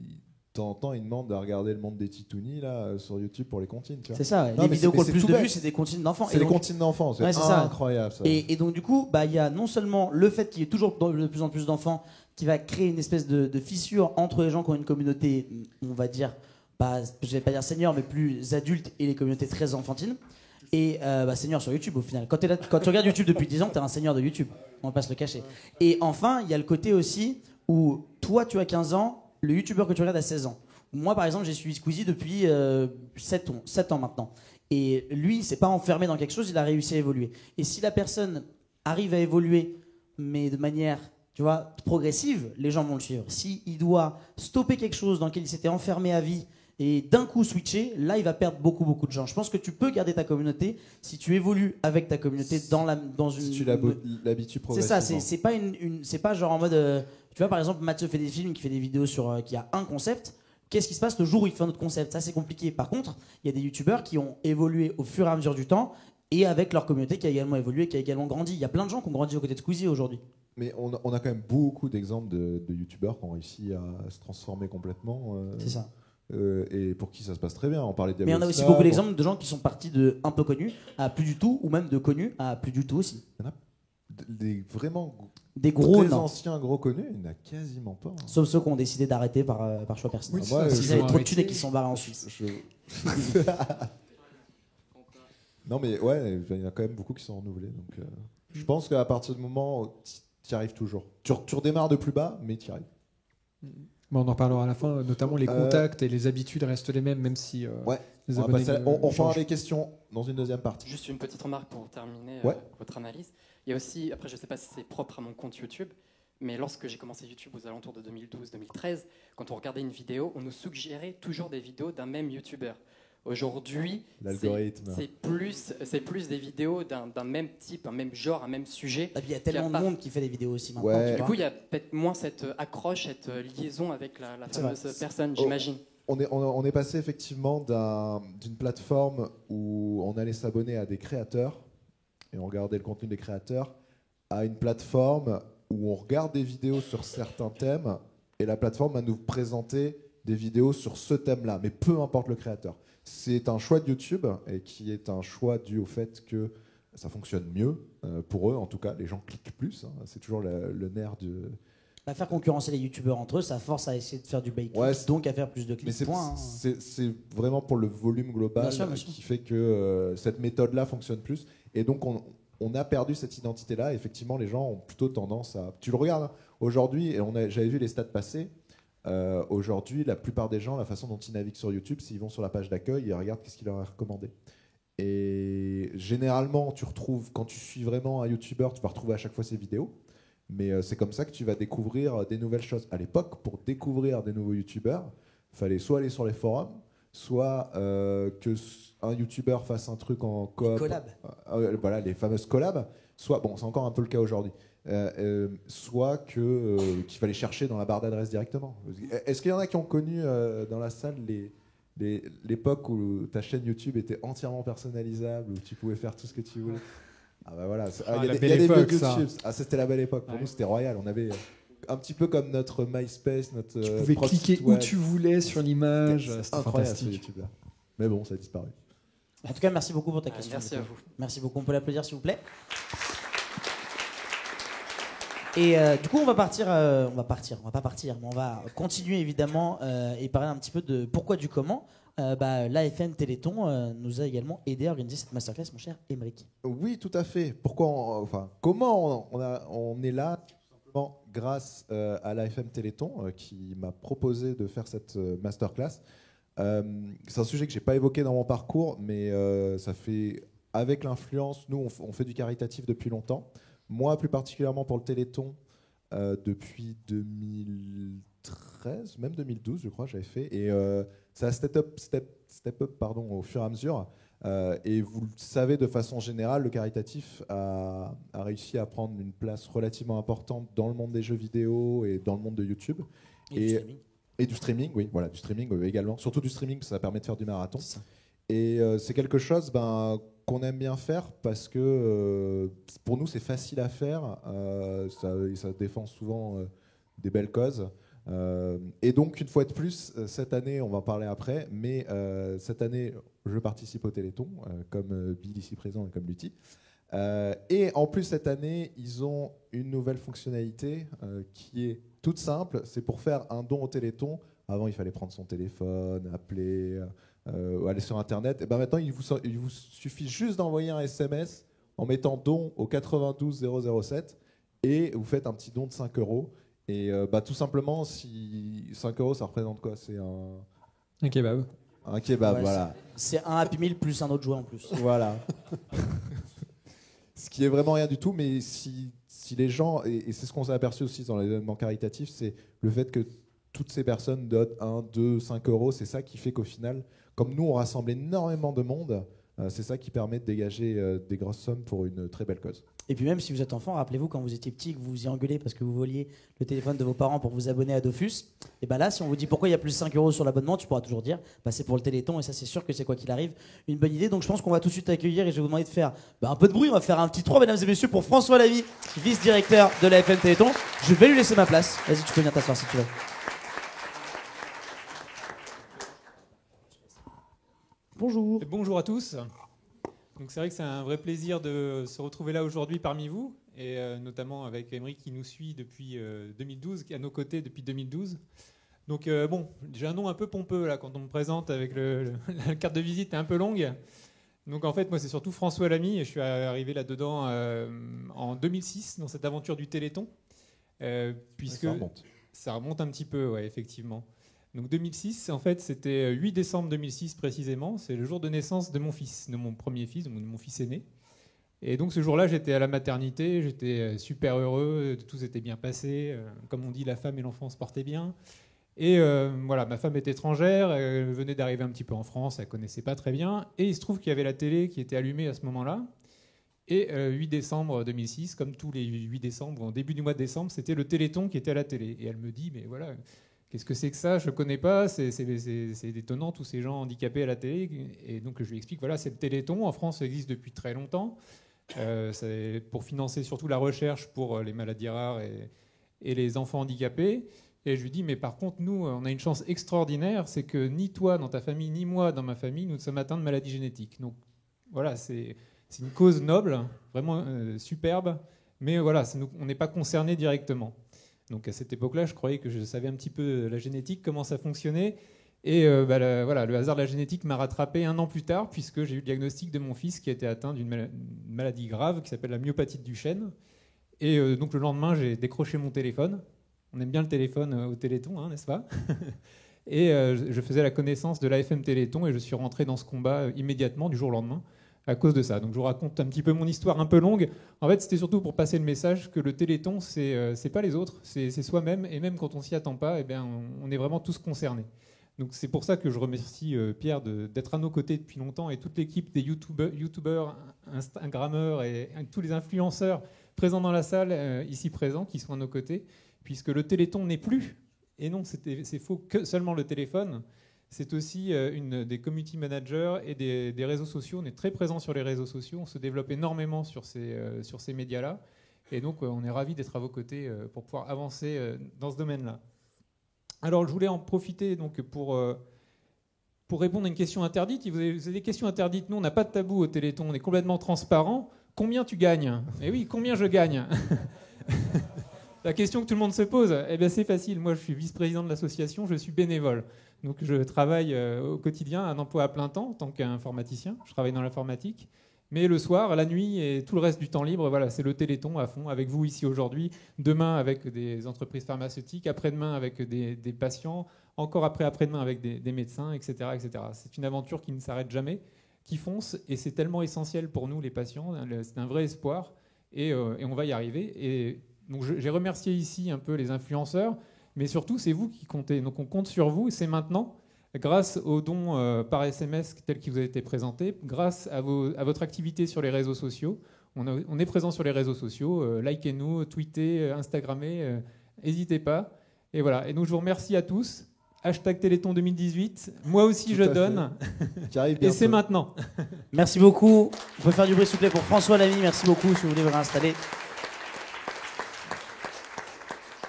C: temps en temps, il demande de regarder le monde des Titounis là, sur YouTube pour les comptines.
A: C'est ça, les vidéos qui ont le plus de vues, c'est des comptines d'enfants.
C: C'est les comptines d'enfants, c'est incroyable ça.
A: Et donc du coup, il y a non seulement le fait qu'il y ait toujours de plus en plus d'enfants qui va créer une espèce de fissure entre les gens qui ont une communauté, on va dire, je vais pas dire senior, mais plus adulte, et les communautés très enfantines. Et senior sur YouTube au final. Quand tu regardes YouTube depuis 10 ans, t'es un senior de YouTube. On va pas se le cacher. Et enfin, il y a le côté aussi où toi, tu as 15 ans, le YouTuber que tu regardes a 16 ans. Moi, par exemple, j'ai suivi Squeezie depuis 7 ans maintenant. Et lui, il s'est pas enfermé dans quelque chose, il a réussi à évoluer. Et si la personne arrive à évoluer, mais de manière, tu vois, progressive, les gens vont le suivre. S'il doit stopper quelque chose dans lequel il s'était enfermé à vie et d'un coup switcher, là, il va perdre beaucoup de gens. Je pense que tu peux garder ta communauté si tu évolues avec ta communauté dans une...
C: Si tu l'habitues progressivement.
A: C'est ça, c'est pas genre en mode... tu vois, par exemple, Mathieu fait des films, qui fait des vidéos sur qui a un concept. Qu'est-ce qui se passe le jour où il fait un autre concept? Ça, c'est compliqué. Par contre, il y a des youtubeurs qui ont évolué au fur et à mesure du temps et avec leur communauté qui a également évolué, qui a également grandi. Il y a plein de gens qui ont grandi aux côtés de Squeezie aujourd'hui.
C: Mais on a quand même beaucoup d'exemples de youtubeurs qui ont réussi à se transformer complètement.
A: C'est ça.
C: Et pour qui ça se passe très bien. On parlait de
A: Mais on a aussi beaucoup d'exemples de gens qui sont partis de un peu connus à plus du tout, ou même de connus à plus du tout aussi.
C: Il y en a vraiment
A: des gros
C: très anciens gros connus, il n'y en a quasiment pas.
A: Sauf ceux qui ont décidé d'arrêter par choix personnel.
C: Oui,
A: parce qu'ils avaient trop de thunes et qu'ils sont barrés en Suisse.
C: Non mais ouais, il y en a quand même beaucoup qui sont renouvelés. Donc, je pense qu'à partir du moment où tu y arrives toujours. Tu redémarres de plus bas, mais tu y arrives.
D: Bon, on en reparlera à la fin, notamment les contacts et les habitudes restent les mêmes, même si les abonnés
C: on fera les questions dans une deuxième partie.
G: Juste une petite remarque pour terminer votre analyse. Il y a aussi, après je ne sais pas si c'est propre à mon compte YouTube, mais lorsque j'ai commencé YouTube aux alentours de 2012-2013, quand on regardait une vidéo, on nous suggérait toujours des vidéos d'un même YouTuber. Aujourd'hui, c'est plus des vidéos d'un même type, un même genre, un même sujet.
A: Il y a tellement de monde qui fait des vidéos aussi maintenant.
C: Ouais.
G: Du coup, il y a peut-être moins cette accroche, cette liaison avec la fameuse personne, j'imagine.
C: On est passé effectivement d'une plateforme où on allait s'abonner à des créateurs et on regardait le contenu des créateurs à une plateforme où on regarde des vidéos sur certains thèmes et la plateforme va nous présenter des vidéos sur ce thème-là, mais peu importe le créateur. C'est un choix de YouTube et qui est un choix dû au fait que ça fonctionne mieux pour eux, en tout cas, les gens cliquent plus. Hein, c'est toujours le nerf de...
A: Faire concurrencer les youtubeurs entre eux, ça force à essayer de faire du bait, donc à faire plus de clics.
C: C'est vraiment pour le volume global qui fait que cette méthode-là fonctionne plus. Et donc on a perdu cette identité-là. Effectivement, les gens ont plutôt tendance à... Tu le regardes, hein, aujourd'hui, et j'avais vu les stats passer, aujourd'hui, la plupart des gens, la façon dont ils naviguent sur YouTube, s'ils vont sur la page d'accueil, ils regardent qu'est-ce qu'il leur est recommandé. Et généralement, tu retrouves, quand tu suis vraiment un YouTuber, tu vas retrouver à chaque fois ses vidéos. Mais c'est comme ça que tu vas découvrir des nouvelles choses. À l'époque, pour découvrir des nouveaux YouTubers, il fallait soit aller sur les forums, soit qu'un YouTuber fasse un truc en coop.
A: Collab.
C: Voilà, les fameuses collabs. Soit, bon, c'est encore un peu le cas aujourd'hui. Soit qu'il fallait chercher dans la barre d'adresse directement. Est-ce qu'il y en a qui ont connu dans la salle l'époque où ta chaîne YouTube était entièrement personnalisable, où tu pouvais faire tout ce que tu voulais? Ah bah voilà, il y a des vieux YouTube. Ah, c'était la belle époque. Pour nous, c'était royal. On avait un petit peu comme notre MySpace, notre.
D: Tu pouvais cliquer où tu voulais sur l'image. C'était
C: incroyable ce YouTube-là. Mais bon, ça a disparu.
A: En tout cas, merci beaucoup pour ta question.
G: Merci à vous.
A: Merci beaucoup. On peut l'applaudir, s'il vous plaît. Et du coup, on va continuer évidemment et parler un petit peu de pourquoi du comment. L'AFM Téléthon nous a également aidé à organiser cette masterclass, mon cher Émeric.
C: Oui, tout à fait. Comment on est là? Tout simplement grâce à l'AFM Téléthon qui m'a proposé de faire cette masterclass. C'est un sujet que j'ai pas évoqué dans mon parcours, mais ça fait, avec l'influence, nous on fait du caritatif depuis longtemps. Moi, plus particulièrement pour le Téléthon, depuis 2013, même 2012, je crois, j'avais fait. Et ça a step up au fur et à mesure. Et vous le savez, de façon générale, le caritatif a réussi à prendre une place relativement importante dans le monde des jeux vidéo et dans le monde de YouTube. Et du streaming, oui, voilà, du streaming également. Surtout du streaming, parce que ça permet de faire du marathon. Et c'est quelque chose qu'on aime bien faire parce que pour nous, c'est facile à faire. Ça défend souvent des belles causes. Et donc, une fois de plus, cette année, on va en parler après, mais cette année, je participe au Téléthon, comme Bill ici présent et comme Lutti. Et en plus, cette année, ils ont une nouvelle fonctionnalité qui est toute simple. C'est pour faire un don au Téléthon. Avant, il fallait prendre son téléphone, appeler, aller sur Internet. Et ben maintenant, il vous suffit juste d'envoyer un SMS en mettant don au 92 007 et vous faites un petit don de 5 €. Et tout simplement, si 5 €, ça représente quoi? C'est
D: Un kebab.
C: Un kebab,
A: Ouais,
C: voilà.
A: C'est un Happy Meal plus un autre jouet en plus.
C: Voilà. Ce qui est vraiment rien du tout, mais si les gens, et c'est ce qu'on s'est aperçu aussi dans l'événement caritatif, c'est le fait que toutes ces personnes donnent 1, 2, 5 €, c'est ça qui fait qu'au final, comme nous on rassemble énormément de monde, c'est ça qui permet de dégager des grosses sommes pour une très belle cause.
A: Et puis même si vous êtes enfant, rappelez-vous quand vous étiez petit que vous vous y engueulez parce que vous voliez le téléphone de vos parents pour vous abonner à Dofus. Et bien là, si on vous dit pourquoi il y a plus 5 € sur l'abonnement, tu pourras toujours dire c'est pour le Téléthon, et ça c'est sûr que c'est quoi qu'il arrive une bonne idée. Donc je pense qu'on va tout de suite accueillir, et je vais vous demander de faire un peu de bruit. On va faire un petit 3, mesdames et messieurs, pour François Lamy, vice-directeur de la FM Téléthon. Je vais lui laisser ma place. Vas-y, tu peux venir t'asseoir si tu veux. Bonjour.
H: Et bonjour à tous. Donc c'est vrai que c'est un vrai plaisir de se retrouver là aujourd'hui parmi vous, et notamment avec Aymeric qui nous suit depuis 2012, qui est à nos côtés depuis 2012. Donc j'ai un nom un peu pompeux là quand on me présente, avec la carte de visite est un peu longue. Donc en fait moi c'est surtout François Lamy, et je suis arrivé là-dedans en 2006 dans cette aventure du Téléthon, puisque ça remonte un petit peu, ouais, effectivement. Donc 2006, en fait, c'était 8 décembre 2006 précisément. C'est le jour de naissance de mon fils, de mon premier fils, de mon fils aîné. Et donc ce jour-là, j'étais à la maternité, j'étais super heureux, tout s'était bien passé. Comme on dit, la femme et l'enfant se portaient bien. Et voilà, ma femme est étrangère, elle venait d'arriver un petit peu en France, elle connaissait pas très bien. Et il se trouve qu'il y avait la télé qui était allumée à ce moment-là. Et 8 décembre 2006, comme tous les 8 décembre, en début du mois de décembre, c'était le Téléthon qui était à la télé. Et elle me dit, mais voilà... Qu'est-ce que c'est que ça? Je ne connais pas, c'est étonnant, tous ces gens handicapés à la télé. Et donc je lui explique, voilà, c'est le Téléthon, en France ça existe depuis très longtemps, c'est pour financer surtout la recherche pour les maladies rares et les enfants handicapés. Et je lui dis, mais par contre, nous, on a une chance extraordinaire, c'est que ni toi dans ta famille, ni moi dans ma famille, nous sommes atteints de maladies génétiques. Donc voilà, c'est une cause noble, vraiment superbe, mais voilà, on n'est pas concernés directement. Donc à cette époque-là, je croyais que je savais un petit peu la génétique, comment ça fonctionnait. Et voilà, le hasard de la génétique m'a rattrapé 1 an plus tard, puisque j'ai eu le diagnostic de mon fils qui était atteint d'une maladie grave qui s'appelle la myopathie de Duchenne. Et donc le lendemain, j'ai décroché mon téléphone. On aime bien le téléphone au Téléthon, hein, n'est-ce pas? Et je faisais la connaissance de l'AFM Téléthon, et je suis rentré dans ce combat immédiatement, du jour au lendemain, à cause de ça. Donc je vous raconte un petit peu mon histoire un peu longue. En fait, c'était surtout pour passer le message que le Téléthon, c'est pas les autres, c'est soi-même, et même quand on s'y attend pas, eh bien, on est vraiment tous concernés. Donc c'est pour ça que je remercie Pierre d'être à nos côtés depuis longtemps, et toute l'équipe des youtubeurs, instagrammeurs et tous les influenceurs présents dans la salle, ici présents, qui sont à nos côtés, puisque le Téléthon n'est plus, et non, c'est faux, que seulement le téléphone. C'est aussi une des community managers et des réseaux sociaux. On est très présent sur les réseaux sociaux, on se développe énormément sur ces médias-là. Et donc, on est ravis d'être à vos côtés pour pouvoir avancer dans ce domaine-là. Alors, je voulais en profiter donc, pour répondre à une question interdite. Vous avez des questions interdites. Nous, on n'a pas de tabou au Téléthon, on est complètement transparent. Combien tu gagnes? Eh oui, combien je gagne? La question que tout le monde se pose, eh bien c'est facile. Moi, je suis vice-président de l'association, je suis bénévole. Donc, je travaille au quotidien, un emploi à plein temps en tant qu'informaticien. Je travaille dans l'informatique. Mais le soir, la nuit et tout le reste du temps libre, voilà, c'est le Téléthon à fond, avec vous ici aujourd'hui, demain avec des entreprises pharmaceutiques, après-demain avec des patients, encore après-demain avec des médecins, etc., etc. C'est une aventure qui ne s'arrête jamais, qui fonce, et c'est tellement essentiel pour nous, les patients. C'est un vrai espoir, et on va y arriver. Et donc j'ai remercié ici un peu les influenceurs, mais surtout c'est vous qui comptez. Donc on compte sur vous, et c'est maintenant, grâce aux dons par SMS tels qu'ils vous ont été présentés, grâce à votre activité sur les réseaux sociaux. On est présent sur les réseaux sociaux, likez-nous, tweetez, Instagrammez, n'hésitez pas. Et voilà. Et donc je vous remercie à tous. #Téléthon 2018. Moi aussi je donne. Et c'est maintenant.
A: Merci beaucoup. On peut faire du bruit s'il vous plaît pour François Lamy. Merci beaucoup si vous voulez vous réinstaller.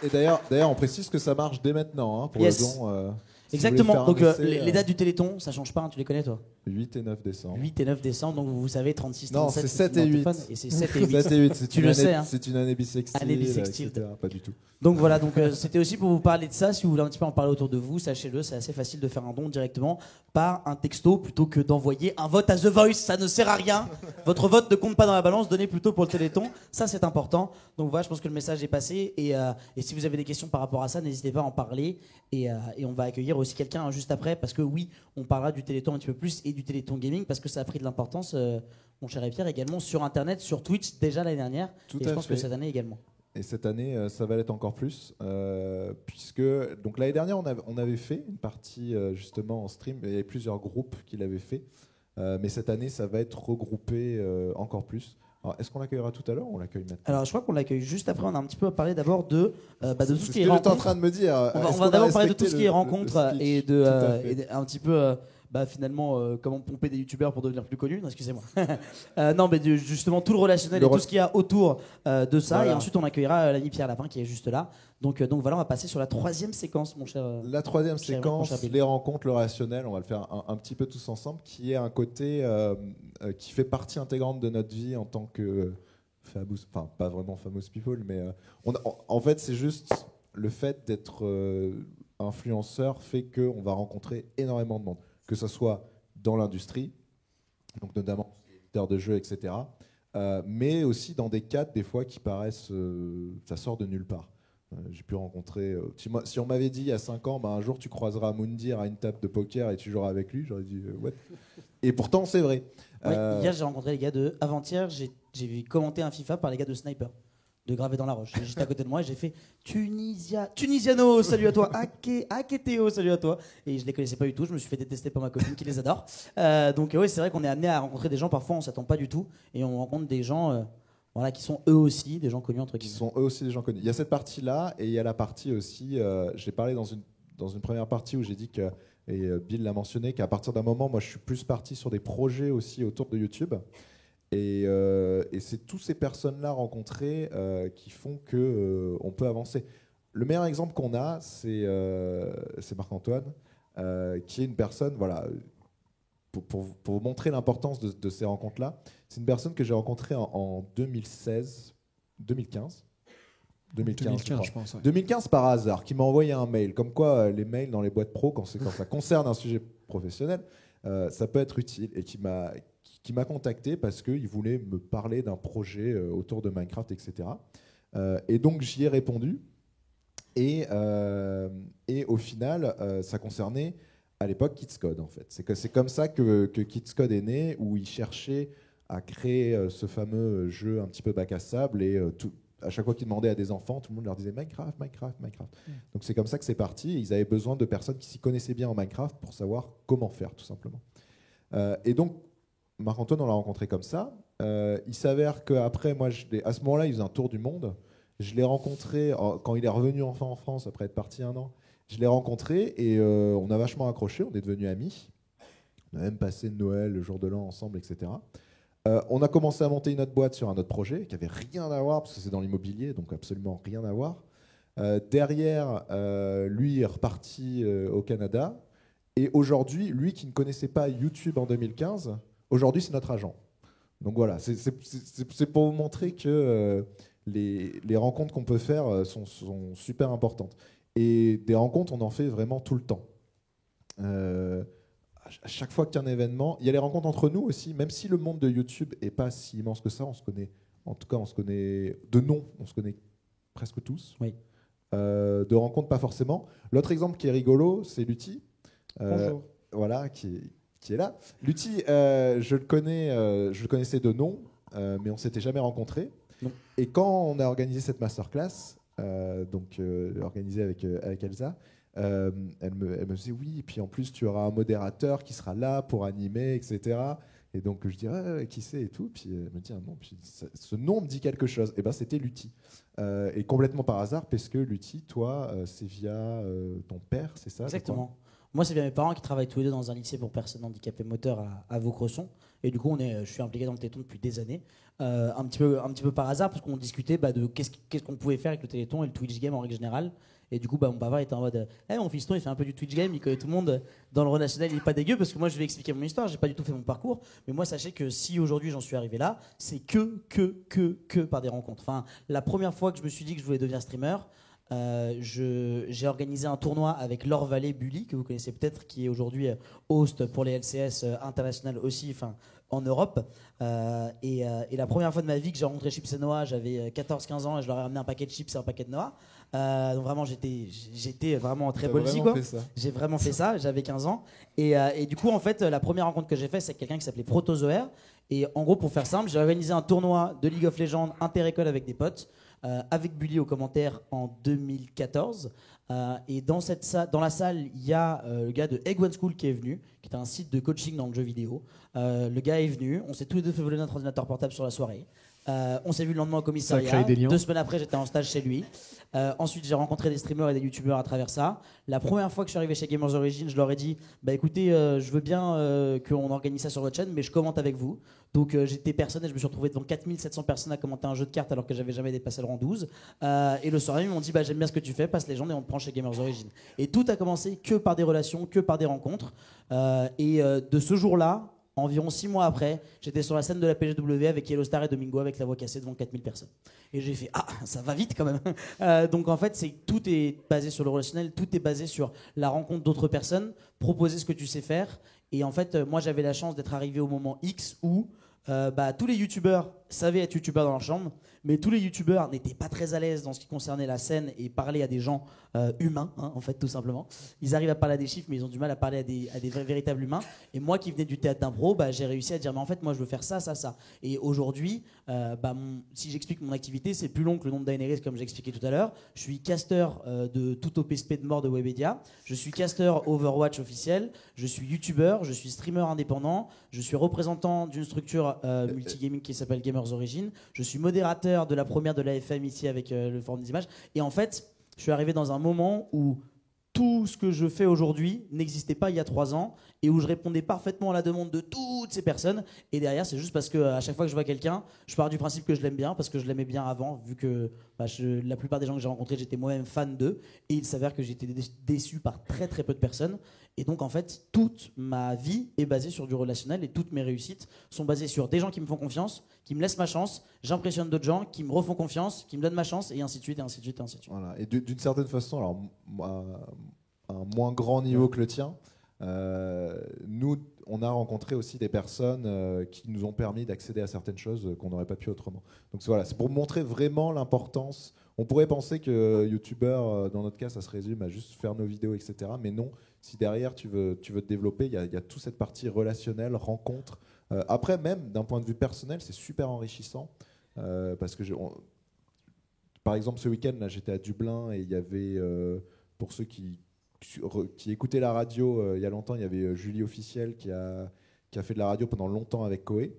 C: Et d'ailleurs, on précise que ça marche dès maintenant pour le don.
A: Exactement.
C: faire un
A: Donc
C: essai,
A: les dates du Téléthon, ça change pas, hein, tu les connais toi?
C: 8 et 9 décembre.
A: 8 et 9 décembre, donc vous savez 36,
C: Non,
A: 37.
C: c'est 7 et 8.
A: Et c'est 7 et 8.
C: 7 et 8, c'est
A: Tu
C: une
A: le
C: année,
A: sais, hein.
C: c'est une année bissextile.
A: Année bissextile.
C: etc. Pas du tout.
A: Donc voilà, donc c'était aussi pour vous parler de ça. Si vous voulez un petit peu en parler autour de vous, sachez-le, c'est assez facile de faire un don directement par un texto plutôt que d'envoyer un vote à The Voice. Ça ne sert à rien. Votre vote ne compte pas dans la balance. Donnez plutôt pour le Téléthon. Ça, c'est important. Donc voilà, je pense que le message est passé. Et si vous avez des questions par rapport à ça, n'hésitez pas à en parler. Et on va accueillir aussi quelqu'un juste après. Parce que oui, on parlera du Téléthon un petit peu plus et du Téléthon Gaming parce que ça a pris de l'importance, mon cher Pierre, également sur Internet, sur Twitch déjà l'année dernière.
C: Tout
A: et
C: à
A: je pense
C: fait.
A: que cette année également.
C: Et cette année, ça va l'être encore plus, puisque donc l'année dernière, on avait fait une partie justement en stream. Il y avait plusieurs groupes qui l'avaient fait, mais cette année, ça va être regroupé encore plus. Alors, est-ce qu'on l'accueillera tout à l'heure ou on l'accueille maintenant?
A: Alors, je crois qu'on l'accueille juste après. On a un petit peu parlé d'abord de tout ce qui est
C: que j'étais en
A: rencontres.
C: train de me dire.
A: On va d'abord parler de tout ce qui est rencontres et un petit peu finalement comment pomper des youtubeurs pour devenir plus connus. Non, excusez-moi. Non, mais justement tout le relationnel et tout ce qu'il y a autour de ça.
C: Voilà.
A: Et ensuite, on accueillera l'ami Pierre Lapin qui est juste là. Donc voilà, on va passer sur la troisième séquence, mon cher.
C: La troisième
A: mon cher
C: séquence,
A: Bill.
C: les rencontres, le relationnel, on va le faire un petit peu tous ensemble, qui est un côté qui fait partie intégrante de notre vie en tant que famous, enfin pas vraiment famous people, mais en fait c'est juste le fait d'être influenceur fait qu'on va rencontrer énormément de monde, que ce soit dans l'industrie, donc notamment éditeurs de jeux, etc., mais aussi dans des cadres des fois qui paraissent, ça sort de nulle part. J'ai pu rencontrer. Si on m'avait dit il y a 5 ans, un jour tu croiseras Moundir à une table de poker et tu joueras avec lui, j'aurais dit what. Et pourtant c'est vrai.
A: Ouais, hier, j'ai rencontré les gars de. Avant-hier, j'ai commenté un FIFA par les gars de Sniper, de Gravé dans la Roche. J'étais à côté de moi et j'ai fait Tunisiano, salut à toi. Aketeo, salut à toi. Et je les connaissais pas du tout. Je me suis fait détester par ma copine qui les adore. Donc, oui, c'est vrai qu'on est amené à rencontrer des gens. Parfois, on s'attend pas du tout. Et on rencontre des gens. Voilà, qui sont eux aussi des gens connus entre
C: Qui
A: guillemets.
C: sont eux aussi des gens connus. Il y a cette partie-là et il y a la partie aussi. J'ai parlé dans une première partie où j'ai dit que, et Bill l'a mentionné, qu'à partir d'un moment, moi je suis plus parti sur des projets aussi autour de YouTube. Et c'est toutes ces personnes-là rencontrées qui font qu'on peut avancer. Le meilleur exemple qu'on a, c'est Marc-Antoine, qui est une personne, voilà, pour vous montrer l'importance de ces rencontres-là. C'est une personne que j'ai rencontrée en 2015,
D: je pense. Ouais.
C: 2015 par hasard, qui m'a envoyé un mail. Comme quoi, les mails dans les boîtes pro, quand ça concerne un sujet professionnel, ça peut être utile. Et qui m'a contacté parce qu'il voulait me parler d'un projet autour de Minecraft, etc. Et donc, j'y ai répondu. Et au final, ça concernait, à l'époque, Kidscode, en fait. C'est comme ça que Kidscode est né, où il cherchait à créer ce fameux jeu un petit peu bac à sable. Et à chaque fois qu'ils demandaient à des enfants, tout le monde leur disait Minecraft. Donc c'est comme ça que c'est parti. Ils avaient besoin de personnes qui s'y connaissaient bien en Minecraft pour savoir comment faire, tout simplement. Et donc, Marc-Antoine, on l'a rencontré comme ça. Il s'avère qu'après, moi, à ce moment-là, il faisait un tour du monde. Je l'ai rencontré quand il est revenu enfin en France, après être parti 1 an. Je l'ai rencontré et on a vachement accroché, on est devenus amis. On a même passé Noël, le jour de l'an ensemble, etc. On a commencé à monter une autre boîte sur un autre projet qui n'avait rien à voir, parce que c'est dans l'immobilier, donc absolument rien à voir. Derrière, lui est reparti au Canada. Et aujourd'hui, lui qui ne connaissait pas YouTube en 2015, aujourd'hui c'est notre agent. Donc voilà, c'est pour vous montrer que les rencontres qu'on peut faire sont super importantes. Et des rencontres, on en fait vraiment tout le temps. À chaque fois qu'il y a un événement, il y a les rencontres entre nous aussi, même si le monde de YouTube n'est pas si immense que ça, on se connaît, en tout cas on se connaît de nom, on se connaît presque tous.
A: Oui.
C: De rencontres, pas forcément. L'autre exemple qui est rigolo, c'est Lutti.
A: Bonjour.
C: Voilà, qui est là. Lutti, je le connaissais de nom, mais on ne s'était jamais rencontrés.
A: Non.
C: Et quand on a organisé cette masterclass, organisée avec Elsa, elle me disait oui, et puis en plus tu auras un modérateur qui sera là pour animer, etc. Et donc je dis qui c'est et tout, puis elle me dit un nom, puis ce nom me dit quelque chose. Et ben c'était Lutti. Et complètement par hasard, parce que Lutti, toi, c'est via ton père, c'est ça?
A: Exactement. Moi, c'est bien mes parents qui travaillent tous les deux dans un lycée pour personnes handicapées moteurs à Vaucresson. Et du coup, je suis impliqué dans le Téléthon depuis des années. Un petit peu par hasard, parce qu'on discutait de qu'est-ce qu'on pouvait faire avec le Téléthon et le Twitch Game en règle générale. Et du coup, mon papa était en mode mon fiston, il fait un peu du Twitch Game, il connaît tout le monde dans le relationnel, il est pas dégueu. Parce que moi, je vais expliquer mon histoire, j'ai pas du tout fait mon parcours. Mais moi, sachez que si aujourd'hui j'en suis arrivé là, c'est que par des rencontres. Enfin, la première fois que je me suis dit que je voulais devenir streamer, j'ai organisé un tournoi avec Laure Vallée-Bully, que vous connaissez peut-être, qui est aujourd'hui host pour les LCS internationales aussi, en Europe. Et la première fois de ma vie que j'ai rencontré Chips et Noah, j'avais 14-15 ans et je leur ai ramené un paquet de chips et un paquet de Noah. Donc vraiment, j'étais vraiment très ballsy, quoi. J'ai vraiment fait ça, j'avais 15 ans. Et du coup, en fait, la première rencontre que j'ai faite, c'est avec quelqu'un qui s'appelait Protozoaire. Et en gros, pour faire simple, j'ai organisé un tournoi de League of Legends inter-école avec des potes. Avec Bully aux commentaires en 2014. Et dans la salle, il y a le gars de Egg One School qui est venu, qui est un site de coaching dans le jeu vidéo. Le gars est venu, on s'est tous les deux fait voler notre ordinateur portable sur la soirée. On s'est vu le lendemain au commissariat. 2 semaines après, j'étais en stage chez lui. Ensuite, j'ai rencontré des streamers et des youtubeurs à travers ça. La première fois que je suis arrivé chez Gamers Origin, je leur ai dit écoutez, je veux bien qu'on organise ça sur votre chaîne, mais je commente avec vous. Donc j'étais personne et je me suis retrouvé devant 4700 personnes à commenter un jeu de cartes alors que j'avais jamais dépassé le rang 12. Et le soir, ils m'ont dit j'aime bien ce que tu fais, passe les gens et on te prend chez Gamers Origin. Et tout a commencé que par des relations, que par des rencontres. De ce jour-là, environ 6 mois après, j'étais sur la scène de la PGW avec Yellowstar et Domingo avec la voix cassée devant 4000 personnes. Et j'ai fait ça va vite quand même. Donc en fait, tout est basé sur le relationnel, tout est basé sur la rencontre d'autres personnes, proposer ce que tu sais faire. Et en fait, moi j'avais la chance d'être arrivé au moment X où tous les youtubeurs savaient être youtubeurs dans leur chambre, mais tous les youtubeurs n'étaient pas très à l'aise dans ce qui concernait la scène et parler à des gens humains, en fait, tout simplement. Ils arrivent à parler à des chiffres, mais ils ont du mal à parler à des véritables humains. Et moi qui venais du théâtre d'impro, j'ai réussi à dire mais en fait, moi je veux faire ça, ça, ça. Et aujourd'hui, si j'explique mon activité, c'est plus long que le nombre d'Aenerys, comme j'ai expliqué tout à l'heure. Je suis caster de tout OPSP de mort de Webedia. Je suis caster Overwatch officiel. Je suis youtubeur. Je suis streamer indépendant. Je suis représentant d'une structure multigaming qui s'appelle Gamers Origin. Je suis modérateur de la première de l'AFM ici avec le Forum des images. Et en fait, je suis arrivé dans un moment où tout ce que je fais aujourd'hui n'existait pas il y a 3 ans et où je répondais parfaitement à la demande de toutes ces personnes. Et derrière, c'est juste parce que à chaque fois que je vois quelqu'un, je pars du principe que je l'aime bien parce que je l'aimais bien avant, vu que la plupart des gens que j'ai rencontrés, j'étais moi-même fan d'eux. Et il s'avère que j'ai été déçu par très très peu de personnes. Et donc en fait, toute ma vie est basée sur du relationnel et toutes mes réussites sont basées sur des gens qui me font confiance, qui me laissent ma chance, j'impressionne d'autres gens, qui me refont confiance, qui me donnent ma chance, et ainsi de suite, et ainsi de suite, et ainsi de suite.
C: Voilà. Et d'une certaine façon, alors à un moins grand niveau que le tien, nous, on a rencontré aussi des personnes qui nous ont permis d'accéder à certaines choses qu'on n'aurait pas pu autrement. Donc voilà, c'est pour montrer vraiment l'importance. On pourrait penser que youtubeur, dans notre cas, ça se résume à juste faire nos vidéos, etc. Mais non, si derrière tu veux te développer, il y a toute cette partie relationnelle, rencontre. Après, même d'un point de vue personnel, c'est super enrichissant parce que par exemple, ce week-end, là, j'étais à Dublin et il y avait, pour ceux qui écoutaient la radio il y a longtemps, il y avait Julie Officiel qui a fait de la radio pendant longtemps avec Koé.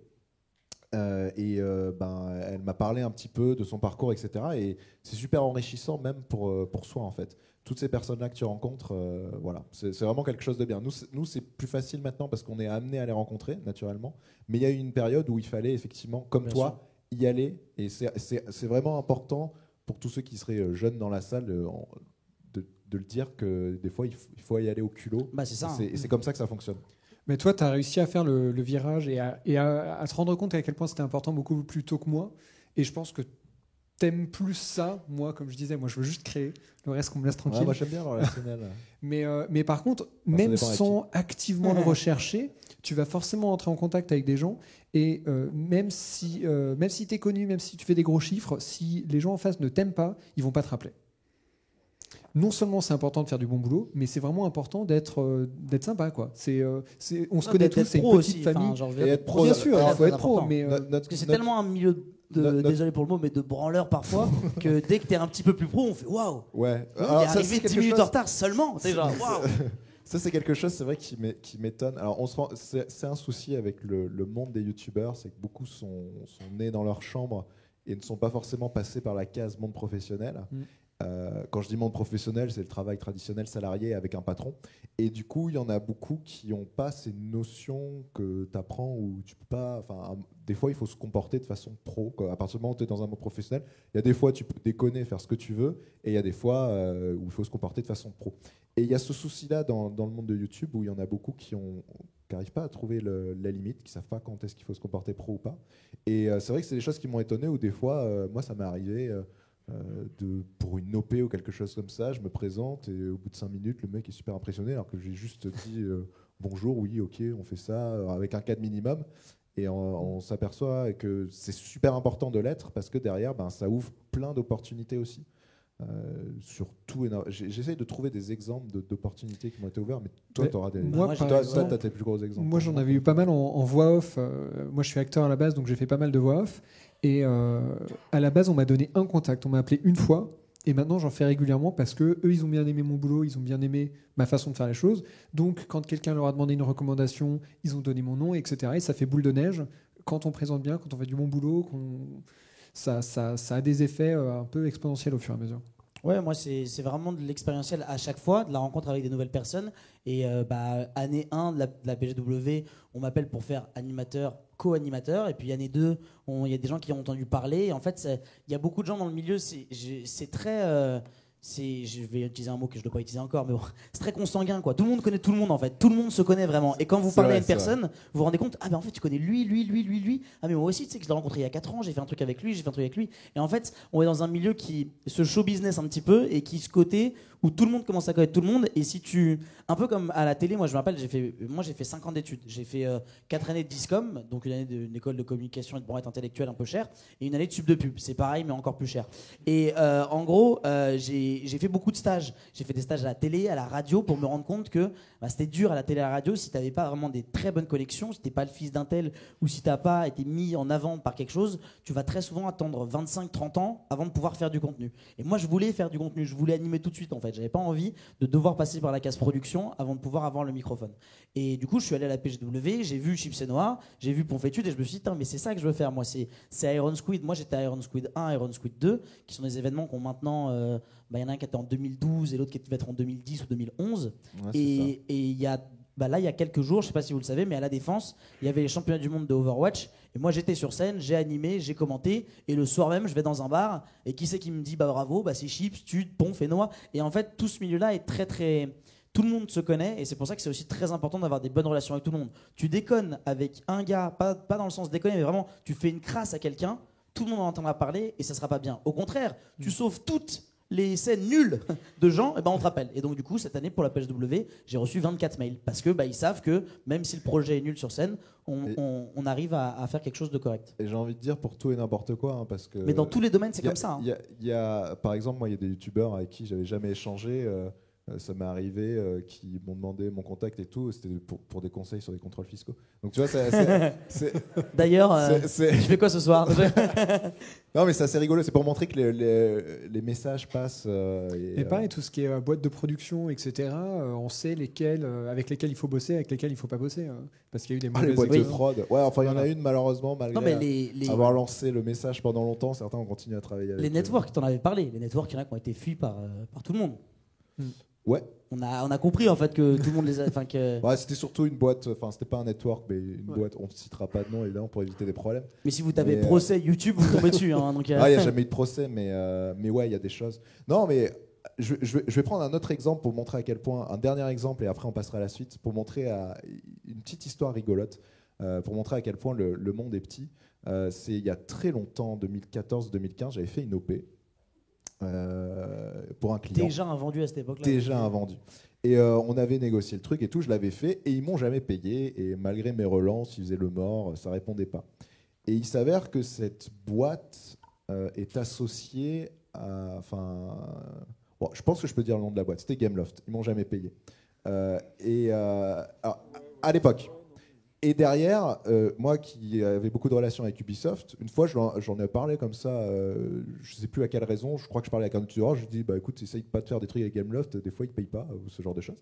C: Elle m'a parlé un petit peu de son parcours, etc. Et c'est super enrichissant même pour soi, en fait. Toutes ces personnes-là que tu rencontres, voilà, c'est vraiment quelque chose de bien. Nous, c'est plus facile maintenant parce qu'on est amené à les rencontrer, naturellement. Mais il y a eu une période où il fallait effectivement, comme bien toi, sûr, y aller. Et c'est vraiment important pour tous ceux qui seraient jeunes dans la salle de le dire que des fois, il faut y aller au culot.
A: C'est ça.
C: Et c'est comme ça que ça fonctionne.
D: Mais toi, tu as réussi à faire le virage et à te rendre compte à quel point c'était important beaucoup plus tôt que moi. Et je pense que t'aimes plus ça. Moi, comme je disais, moi, je veux juste créer. Le reste, qu'on me laisse tranquille.
C: Ouais, moi, j'aime bien le relationnel.
D: mais par contre, même sans activement le rechercher, tu vas forcément entrer en contact avec des gens. Et même si tu es connu, même si tu fais des gros chiffres, si les gens en face ne t'aiment pas, ils vont pas te rappeler. Non seulement c'est important de faire du bon boulot, mais c'est vraiment important d'être sympa, quoi. On se connaît tous, c'est une petite famille.
C: Et être pro,
D: bien sûr, il faut être pro, mais
A: parce que c'est tellement un milieu désolé pour le mot, mais de branleurs parfois, que dès que t'es un petit peu plus pro, on fait waouh.
C: Ouais.
A: Il est arrivé 10 minutes en retard seulement. Déjà, waouh.
C: Ça, c'est quelque chose, c'est vrai, qui m'étonne. Alors, c'est un souci avec le monde des youtubeurs, c'est que beaucoup sont nés dans leur chambre et ne sont pas forcément passés par la case monde professionnel. Quand je dis monde professionnel, c'est le travail traditionnel salarié avec un patron. Et du coup, il y en a beaucoup qui n'ont pas ces notions que tu apprends où tu peux pas. Enfin, des fois, il faut se comporter de façon pro. À partir du moment où tu es dans un monde professionnel, il y a des fois, tu peux déconner, faire ce que tu veux, et il y a des fois où il faut se comporter de façon pro. Et il y a ce souci-là dans le monde de YouTube où il y en a beaucoup qui n'arrivent pas à trouver la limite, qui ne savent pas quand est-ce qu'il faut se comporter pro ou pas. Et c'est vrai que c'est des choses qui m'ont étonné où des fois, moi, ça m'est arrivé. Pour une OP ou quelque chose comme ça, je me présente et au bout de 5 minutes, le mec est super impressionné alors que j'ai juste dit bonjour, oui, ok, on fait ça avec un cadre minimum. Et on s'aperçoit que c'est super important de l'être parce que derrière, ça ouvre plein d'opportunités aussi. Surtout, j'essaye de trouver des exemples d'opportunités qui m'ont été ouvertes, mais toi, tu auras des.
D: Moi,
C: tu as tes plus gros exemples.
D: Moi, j'en avais eu pas mal en voix off. Moi, je suis acteur à la base, donc j'ai fait pas mal de voix off. Et à la base, on m'a donné un contact. On m'a appelé une fois. Et maintenant, j'en fais régulièrement parce que eux, ils ont bien aimé mon boulot, ils ont bien aimé ma façon de faire les choses. Donc, quand quelqu'un leur a demandé une recommandation, ils ont donné mon nom, etc. Et ça fait boule de neige. Quand on présente bien, quand on fait du bon boulot, ça a des effets un peu exponentiels au fur et à mesure.
A: Ouais, moi c'est vraiment de l'expérientiel à chaque fois, de la rencontre avec des nouvelles personnes. Et année 1 de la PGW, on m'appelle pour faire animateur, co-animateur. Et puis année 2, il y a des gens qui ont entendu parler. Et en fait, il y a beaucoup de gens dans le milieu, c'est très... je vais utiliser un mot que je ne dois pas utiliser encore, mais bon, c'est très consanguin, quoi. Tout le monde connaît tout le monde, en fait. Tout le monde se connaît vraiment. Et quand vous parlez à une personne, vous vous rendez compte, en fait, tu connais lui. Ah, mais moi aussi, tu sais que je l'ai rencontré il y a 4 ans, j'ai fait un truc avec lui, j'ai fait un truc avec lui. Et en fait, on est dans un milieu qui se show business un petit peu et qui se côté où tout le monde commence à connaître tout le monde. Et si tu. Un peu comme à la télé, moi, je me rappelle, j'ai fait 5 ans d'études. J'ai fait 4 années de Discom, donc une année d'une école de communication et de branlette intellectuelle un peu chère, et une année de sub de pub. C'est pareil, mais encore plus cher. Et en gros, j'ai fait beaucoup de stages. J'ai fait des stages à la télé, à la radio, pour me rendre compte que c'était dur à la télé et à la radio si tu n'avais pas vraiment des très bonnes connexions, si tu n'es pas le fils d'un tel, ou si tu n'as pas été mis en avant par quelque chose, tu vas très souvent attendre 25-30 ans avant de pouvoir faire du contenu. Et moi, je voulais faire du contenu, je voulais animer tout de suite, en fait. J'avais pas envie de devoir passer par la case production avant de pouvoir avoir le microphone. Et du coup, je suis allé à la PGW, j'ai vu Chips et Noah, j'ai vu Ponfétude, et je me suis dit, mais c'est ça que je veux faire. Moi, c'est Iron Squid. Moi, j'étais à Iron Squid 1, Iron Squid 2, qui sont des événements qu'on maintenant... y en a un qui était en 2012 et l'autre qui va être en 2010 ou 2011. Ouais, et il y a là, il y a quelques jours, je ne sais pas si vous le savez, mais à la Défense, il y avait les championnats du monde de Overwatch. Et moi, j'étais sur scène, j'ai animé, j'ai commenté. Et le soir même, je vais dans un bar. Et qui c'est qui me dit bravo, c'est Chips, Tude, Ponf et Noah. Et en fait, tout ce milieu-là est très, très. Tout le monde se connaît. Et c'est pour ça que c'est aussi très important d'avoir des bonnes relations avec tout le monde. Tu déconnes avec un gars, pas dans le sens déconner, mais vraiment, tu fais une crasse à quelqu'un, tout le monde en entendra parler et ça ne sera pas bien. Au contraire, tu sauves toutes les scènes nulles de gens, on te rappelle. Et donc du coup, cette année, pour la PGW, j'ai reçu 24 mails. Parce que ils savent que même si le projet est nul sur scène, on arrive à faire quelque chose de correct.
C: Et j'ai envie de dire pour tout et n'importe quoi. Parce que
A: mais dans tous les domaines, c'est comme ça.
C: Par exemple, moi, il y a des youtubeurs avec qui j'avais jamais échangé. Ça m'est arrivé qui m'ont demandé mon contact et tout. C'était pour des conseils sur des contrôles fiscaux. Donc tu vois,
A: D'ailleurs, tu fais quoi ce soir?
C: Non, mais c'est assez rigolo. C'est pour montrer que les messages passent.
D: Et pareil, tout ce qui est boîte de production, etc. On sait avec lesquels il faut bosser, avec lesquels il ne faut pas bosser. Parce qu'il y a eu des mauvaises
C: les boîtes de prod. Ouais, enfin, il y en a une malheureusement, malgré avoir lancé le message pendant longtemps. Certains ont continué à travailler avec.
A: Les networks, tu en avais parlé. Les networks, il y en a qui ont été fuis par tout le monde.
C: Ouais.
A: On a compris en fait que tout le monde les a.
C: Ouais, c'était surtout une boîte. Enfin, c'était pas un network, mais une boîte. On ne citera pas de nom évidemment pour éviter des problèmes.
A: Mais si vous tapez procès YouTube, vous tombez dessus.
C: Il n'y a jamais eu de procès, mais ouais, il y a des choses. Non, mais je vais prendre un autre exemple pour montrer à quel point. Un dernier exemple et après on passera à la suite pour montrer une petite histoire rigolote pour montrer à quel point le monde est petit. C'est il y a très longtemps, 2014-2015, j'avais fait une OP. Pour un client.
A: Déjà invendu à cette époque-là.
C: Déjà invendu. Et on avait négocié le truc et tout, je l'avais fait et ils m'ont jamais payé. Et malgré mes relances, ils faisaient le mort, ça répondait pas. Et il s'avère que cette boîte est associée à. Enfin, bon, je pense que je peux dire le nom de la boîte. C'était Gameloft. Ils m'ont jamais payé. Alors, à l'époque. Et derrière, moi qui avais beaucoup de relations avec Ubisoft, une fois j'en ai parlé comme ça, je sais plus à quelle raison, je crois que je parlais avec un autre, je lui dis écoute, essaye pas de faire des trucs avec Gameloft, des fois ils te payent pas, ou ce genre de choses.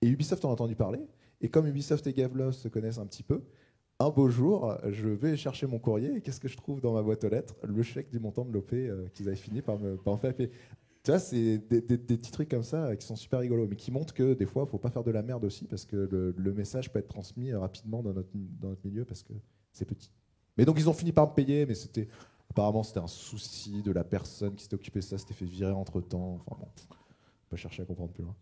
C: Et Ubisoft en a entendu parler, et comme Ubisoft et Gameloft se connaissent un petit peu, un beau jour, je vais chercher mon courrier et qu'est-ce que je trouve dans ma boîte aux lettres? Le chèque du montant de l'OP qu'ils avaient fini par me faire payer. Tu vois, c'est des petits trucs comme ça qui sont super rigolos, mais qui montrent que des fois, il ne faut pas faire de la merde aussi, parce que le message peut être transmis rapidement dans notre milieu, parce que c'est petit. Mais donc, ils ont fini par me payer, mais apparemment, c'était un souci de la personne qui s'était occupée de ça, s'était fait virer entre-temps. Enfin bon, on peut chercher à comprendre plus loin.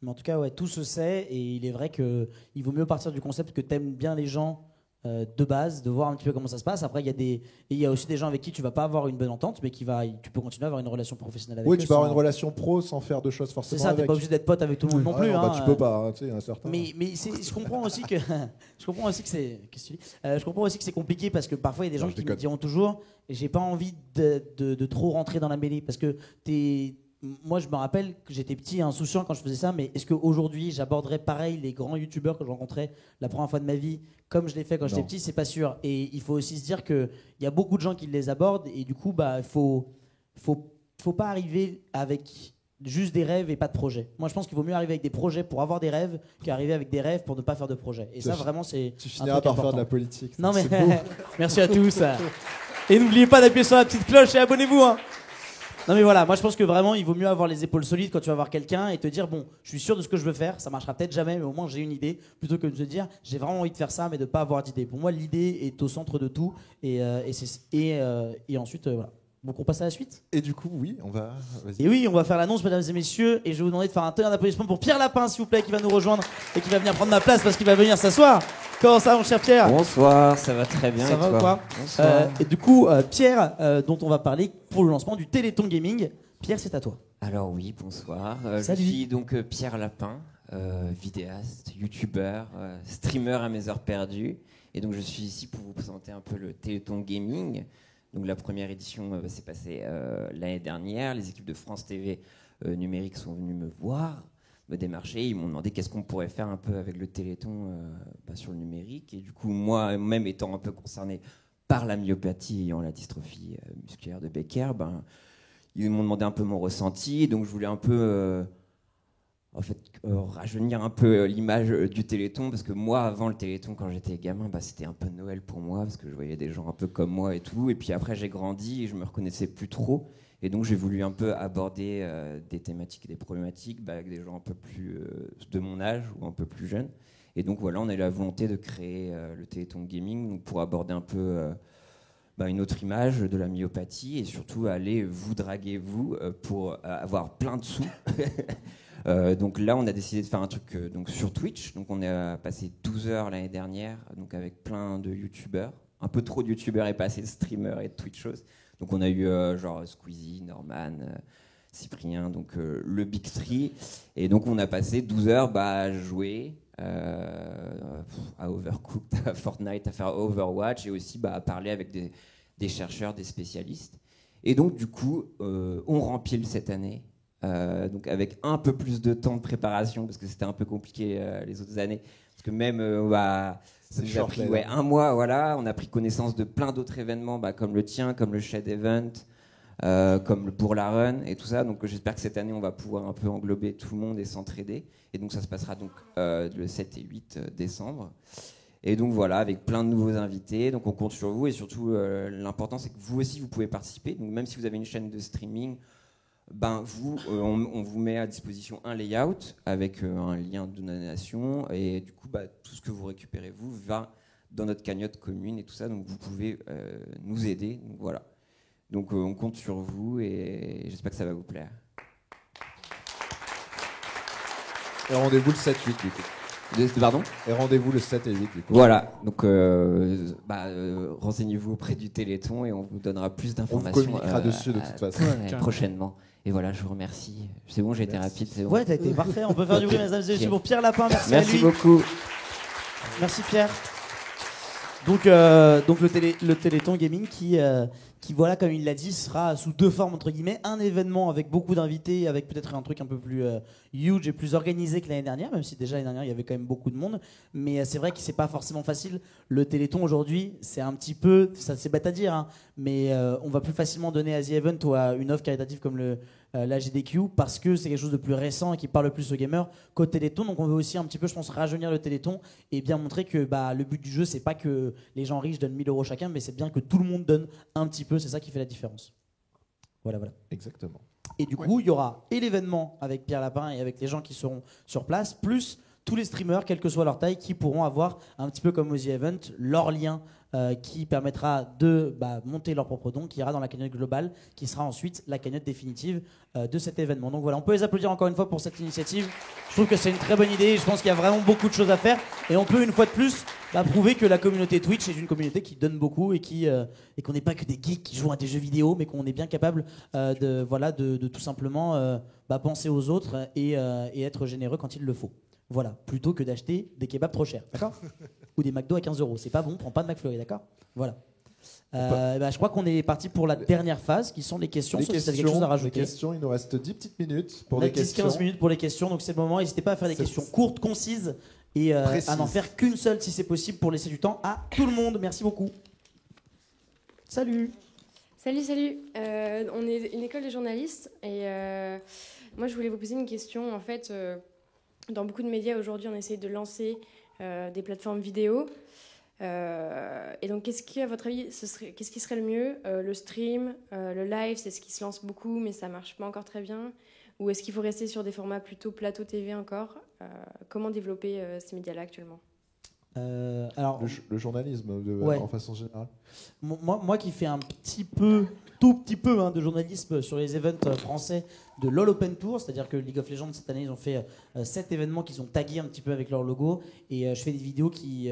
A: Mais en tout cas, ouais, tout se sait, et il est vrai qu'il vaut mieux partir du concept que tu aimes bien les gens de base, de voir un petit peu comment ça se passe. Après, il y a aussi des gens avec qui tu vas pas avoir une bonne entente, mais tu peux continuer à avoir une relation professionnelle avec eux.
C: Oui, tu peux avoir une relation pro sans faire de choses forcément.
A: C'est ça, t'es pas obligé d'être pote avec tout le monde non plus.
C: Tu peux pas, tu sais, un certain.
A: Mais je comprends aussi que je comprends aussi que c'est compliqué parce que parfois il y a des gens qui me diront toujours, j'ai pas envie de trop rentrer dans la mêlée parce que moi, je me rappelle que j'étais petit et insouciant quand je faisais ça, mais est-ce qu'aujourd'hui, j'aborderais pareil les grands youtubeurs que je rencontrais la première fois de ma vie, comme je l'ai fait quand j'étais petit? C'est pas sûr. Et il faut aussi se dire qu'il y a beaucoup de gens qui les abordent, et du coup, il faut pas arriver avec juste des rêves et pas de projet. Moi, je pense qu'il vaut mieux arriver avec des projets pour avoir des rêves qu'arriver avec des rêves pour ne pas faire de projet. Et ça, vraiment, c'est.
C: Tu finiras par faire de la politique.
A: Non, mais merci à tous. Et n'oubliez pas d'appuyer sur la petite cloche et abonnez-vous. Non mais voilà, moi je pense que vraiment il vaut mieux avoir les épaules solides quand tu vas voir quelqu'un et te dire bon, je suis sûr de ce que je veux faire, ça marchera peut-être jamais mais au moins j'ai une idée, plutôt que de se dire j'ai vraiment envie de faire ça mais de pas avoir d'idée. Pour moi l'idée est au centre de tout et ensuite voilà. Donc on passe à la suite.
C: Et du coup oui, on va. Vas-y.
A: Et oui, on va faire l'annonce mesdames et messieurs et je vais vous demander de faire un tonnerre d'applaudissements pour Pierre Lapin s'il vous plaît qui va nous rejoindre et qui va venir prendre ma place parce qu'il va venir s'asseoir. Comment ça mon cher Pierre?
I: Bonsoir, ça va très bien.
A: Ça va ou quoi? Et du coup Pierre dont on va parler pour le lancement du Téléthon Gaming. Pierre, c'est à toi.
I: Alors oui, bonsoir.
A: Salut.
I: Je suis donc Pierre Lapin, vidéaste, youtubeur, streamer à mes heures perdues. Et donc je suis ici pour vous présenter un peu le Téléthon Gaming. Donc la première édition s'est passée l'année dernière. Les équipes de France TV numérique sont venues me voir, me démarcher. Ils m'ont demandé qu'est-ce qu'on pourrait faire un peu avec le Téléthon sur le numérique. Et du coup, moi-même étant un peu concerné par la myopathie ayant la dystrophie musculaire de Becker, ils m'ont demandé un peu mon ressenti, donc je voulais un peu rajeunir un peu l'image du Téléthon, parce que moi, avant le Téléthon, quand j'étais gamin, c'était un peu Noël pour moi, parce que je voyais des gens un peu comme moi et tout, et puis après j'ai grandi et je me reconnaissais plus trop, et donc j'ai voulu un peu aborder des thématiques et des problématiques avec des gens un peu plus de mon âge ou un peu plus jeunes, et donc voilà, on a eu la volonté de créer le Téléthon Gaming, donc pour aborder un peu... une autre image de la myopathie et surtout aller vous draguer pour avoir plein de sous. Donc là on a décidé de faire un truc donc sur Twitch, donc on a passé 12 heures l'année dernière donc avec plein de youtubeurs, un peu trop de youtubeurs et pas assez de streamers et de twitchos, donc on a eu genre Squeezie, Norman, Cyprien, donc le Big Three, et donc on a passé 12 heures à jouer à Overcooked, à Fortnite, à faire Overwatch et aussi à parler avec des chercheurs, des spécialistes. Et donc du coup, on rempile cette année, donc avec un peu plus de temps de préparation parce que c'était un peu compliqué les autres années, parce que même ça nous a pris un mois, voilà, on a pris connaissance de plein d'autres événements comme le tien, comme le Shed Event, comme le Pour la Run et tout ça, donc j'espère que cette année on va pouvoir un peu englober tout le monde et s'entraider, et donc ça se passera donc le 7 et 8 décembre, et donc voilà, avec plein de nouveaux invités, donc on compte sur vous, et surtout l'important c'est que vous aussi vous pouvez participer, donc même si vous avez une chaîne de streaming, on vous met à disposition un layout avec un lien de donation, et du coup tout ce que vous récupérez vous va dans notre cagnotte commune et tout ça, donc vous pouvez nous aider, donc voilà. Donc on compte sur vous et j'espère que ça va vous plaire.
C: Et rendez-vous le 7-8 du coup.
I: Pardon ?
C: Et rendez-vous le 7 et 8 du coup.
I: Voilà, donc renseignez-vous auprès du Téléthon et on vous donnera plus d'informations.
C: On vous communiquera dessus de toute façon.
I: Prochainement. Et voilà, je vous remercie. C'est bon, j'ai été rapide, c'est bon.
A: Ouais, t'as été parfait. On peut faire du bruit, mesdames et messieurs, pour Pierre Lapin. Merci à lui.
I: Merci beaucoup.
A: Merci Pierre. Donc le Téléthon Gaming qui qui, voilà, comme il l'a dit, sera sous 2 formes, entre guillemets. Un événement avec beaucoup d'invités, avec peut-être un truc un peu plus huge et plus organisé que l'année dernière, même si déjà l'année dernière, il y avait quand même beaucoup de monde. Mais c'est vrai que c'est pas forcément facile. Le Téléthon, aujourd'hui, c'est un petit peu, ça c'est bête à dire, hein, mais on va plus facilement donner à The Event ou à une offre caritative comme la GDQ parce que c'est quelque chose de plus récent et qui parle plus aux gamers qu'au Téléthon. Donc on veut aussi un petit peu, je pense, rajeunir le Téléthon et bien montrer que le but du jeu, c'est pas que les gens riches donnent 1000 € chacun, mais c'est bien que tout le monde donne un petit peu. C'est ça qui fait la différence. Voilà.
C: Exactement.
A: Et du coup, il y aura et l'événement avec Pierre Lapin et avec les gens qui seront sur place, plus tous les streamers, quelle que soit leur taille, qui pourront avoir un petit peu comme aux The Event leur lien qui permettra de monter leur propre don, qui ira dans la cagnotte globale, qui sera ensuite la cagnotte définitive de cet événement. Donc voilà, on peut les applaudir encore une fois pour cette initiative. Je trouve que c'est une très bonne idée. Je pense qu'il y a vraiment beaucoup de choses à faire. Et on peut une fois de plus prouver que la communauté Twitch est une communauté qui donne beaucoup et qu'on n'est pas que des geeks qui jouent à des jeux vidéo, mais qu'on est bien capable de tout simplement penser aux autres et être généreux quand il le faut. Voilà, plutôt que d'acheter des kebabs trop chers, d'accord? Ou des McDo à 15 €. C'est pas bon, prends pas de McFlurry, d'accord? Voilà. Je crois qu'on est parti pour la dernière phase, qui sont les questions.
C: Les questions,
A: quelque chose à rajouter.
C: les questions, il nous reste 10 petites minutes pour
A: on a
C: les questions.
A: 10-15 minutes pour les questions, donc c'est le moment. N'hésitez pas à faire des questions courtes, concises, et à n'en faire qu'une seule si c'est possible pour laisser du temps à tout le monde. Merci beaucoup. Salut.
J: Salut. On est une école de journalistes et moi je voulais vous poser une question. En fait, dans beaucoup de médias aujourd'hui, on essaie de lancer des plateformes vidéo. Et donc, qu'est-ce qui, à votre avis, qu'est-ce qui serait le mieux? Le stream, le live, c'est ce qui se lance beaucoup, mais ça marche pas encore très bien. Ou est-ce qu'il faut rester sur des formats plutôt plateau TV encore? Comment développer ces médias-là actuellement?
A: Alors,
C: le journalisme en façon générale.
A: Moi qui fais tout petit peu de journalisme sur les events français de LoL Open Tour, c'est-à-dire que League of Legends cette année ils ont fait 7 événements qu'ils ont tagués un petit peu avec leur logo et je fais des vidéos qui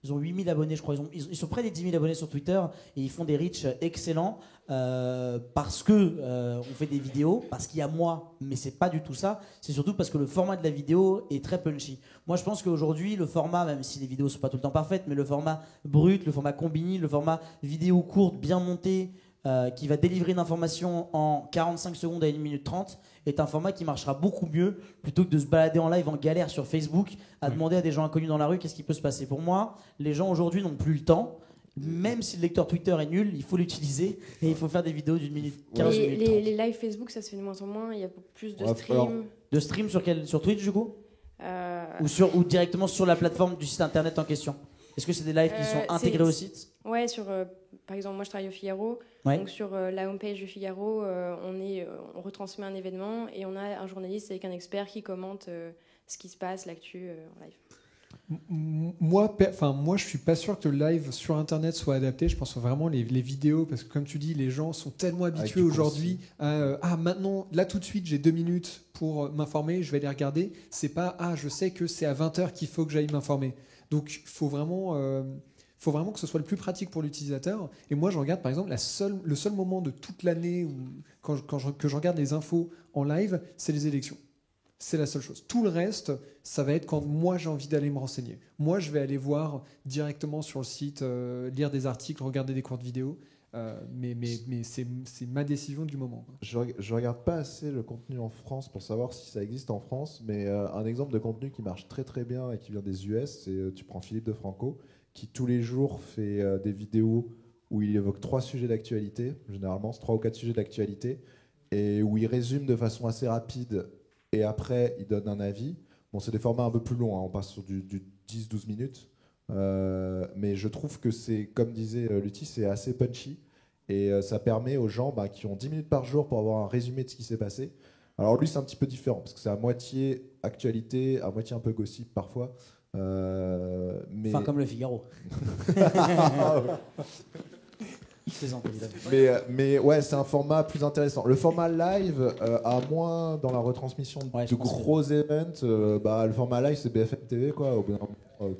A: ils ont 8000 abonnés, je crois. Ils sont près des 10 000 abonnés sur Twitter et ils font des reach excellents parce que on fait des vidéos, parce qu'il y a moi, mais c'est pas du tout ça. C'est surtout parce que le format de la vidéo est très punchy. Moi, je pense qu'aujourd'hui, le format, même si les vidéos sont pas tout le temps parfaites, mais le format brut, le format combini, le format vidéo courte, bien montée, qui va délivrer une information en 45 secondes à 1 minute 30 est un format qui marchera beaucoup mieux plutôt que de se balader en live en galère sur Facebook à demander à des gens inconnus dans la rue qu'est-ce qui peut se passer. Pour moi, les gens aujourd'hui n'ont plus le temps. Même si le lecteur Twitter est nul, il faut l'utiliser et il faut faire des vidéos d'une minute 15 minutes 30.
J: Les live Facebook, ça se fait de moins en moins. Il y a plus de stream.
A: De stream sur Twitch du coup ou directement sur la plateforme du site internet en question? Est-ce que c'est des lives qui sont intégrés au site?
J: Ouais, par exemple, moi je travaille au Figaro.
A: Ouais.
J: Donc sur la homepage du Figaro, on retransmet un événement et on a un journaliste avec un expert qui commente ce qui se passe, l'actu en live.
D: Moi, je suis pas sûr que le live sur Internet soit adapté. Je pense vraiment les vidéos, parce que comme tu dis, les gens sont tellement habitués aujourd'hui à maintenant, là tout de suite, j'ai 2 minutes pour m'informer, je vais les regarder. C'est pas je sais que c'est à 20h qu'il faut que j'aille m'informer. Donc, il faut vraiment que ce soit le plus pratique pour l'utilisateur. Et moi, je regarde par exemple le seul moment de toute l'année que je regarde les infos en live, c'est les élections. C'est la seule chose. Tout le reste, ça va être quand moi j'ai envie d'aller me renseigner. Moi, je vais aller voir directement sur le site, lire des articles, regarder des courtes vidéos. Mais c'est ma décision du moment.
C: Je regarde pas assez le contenu en France pour savoir si ça existe en France, mais un exemple de contenu qui marche très très bien et qui vient des US, c'est tu prends Philippe DeFranco, qui tous les jours fait des vidéos où il évoque 3 sujets d'actualité, généralement c'est 3 ou 4 sujets d'actualité, et où il résume de façon assez rapide. Et après, il donne un avis. Bon, c'est des formats un peu plus longs, on passe sur du 10-12 minutes. Mais je trouve que c'est, comme disait Lutti, c'est assez punchy. Et ça permet aux gens qui ont 10 minutes par jour pour avoir un résumé de ce qui s'est passé. Alors lui, c'est un petit peu différent, parce que c'est à moitié actualité, à moitié un peu gossip parfois.
A: Enfin, comme le Figaro.
C: Mais ouais, c'est un format plus intéressant. Le format live, à moins dans la retransmission de gros events, le format live c'est BFM TV quoi. Au bout d'un moment,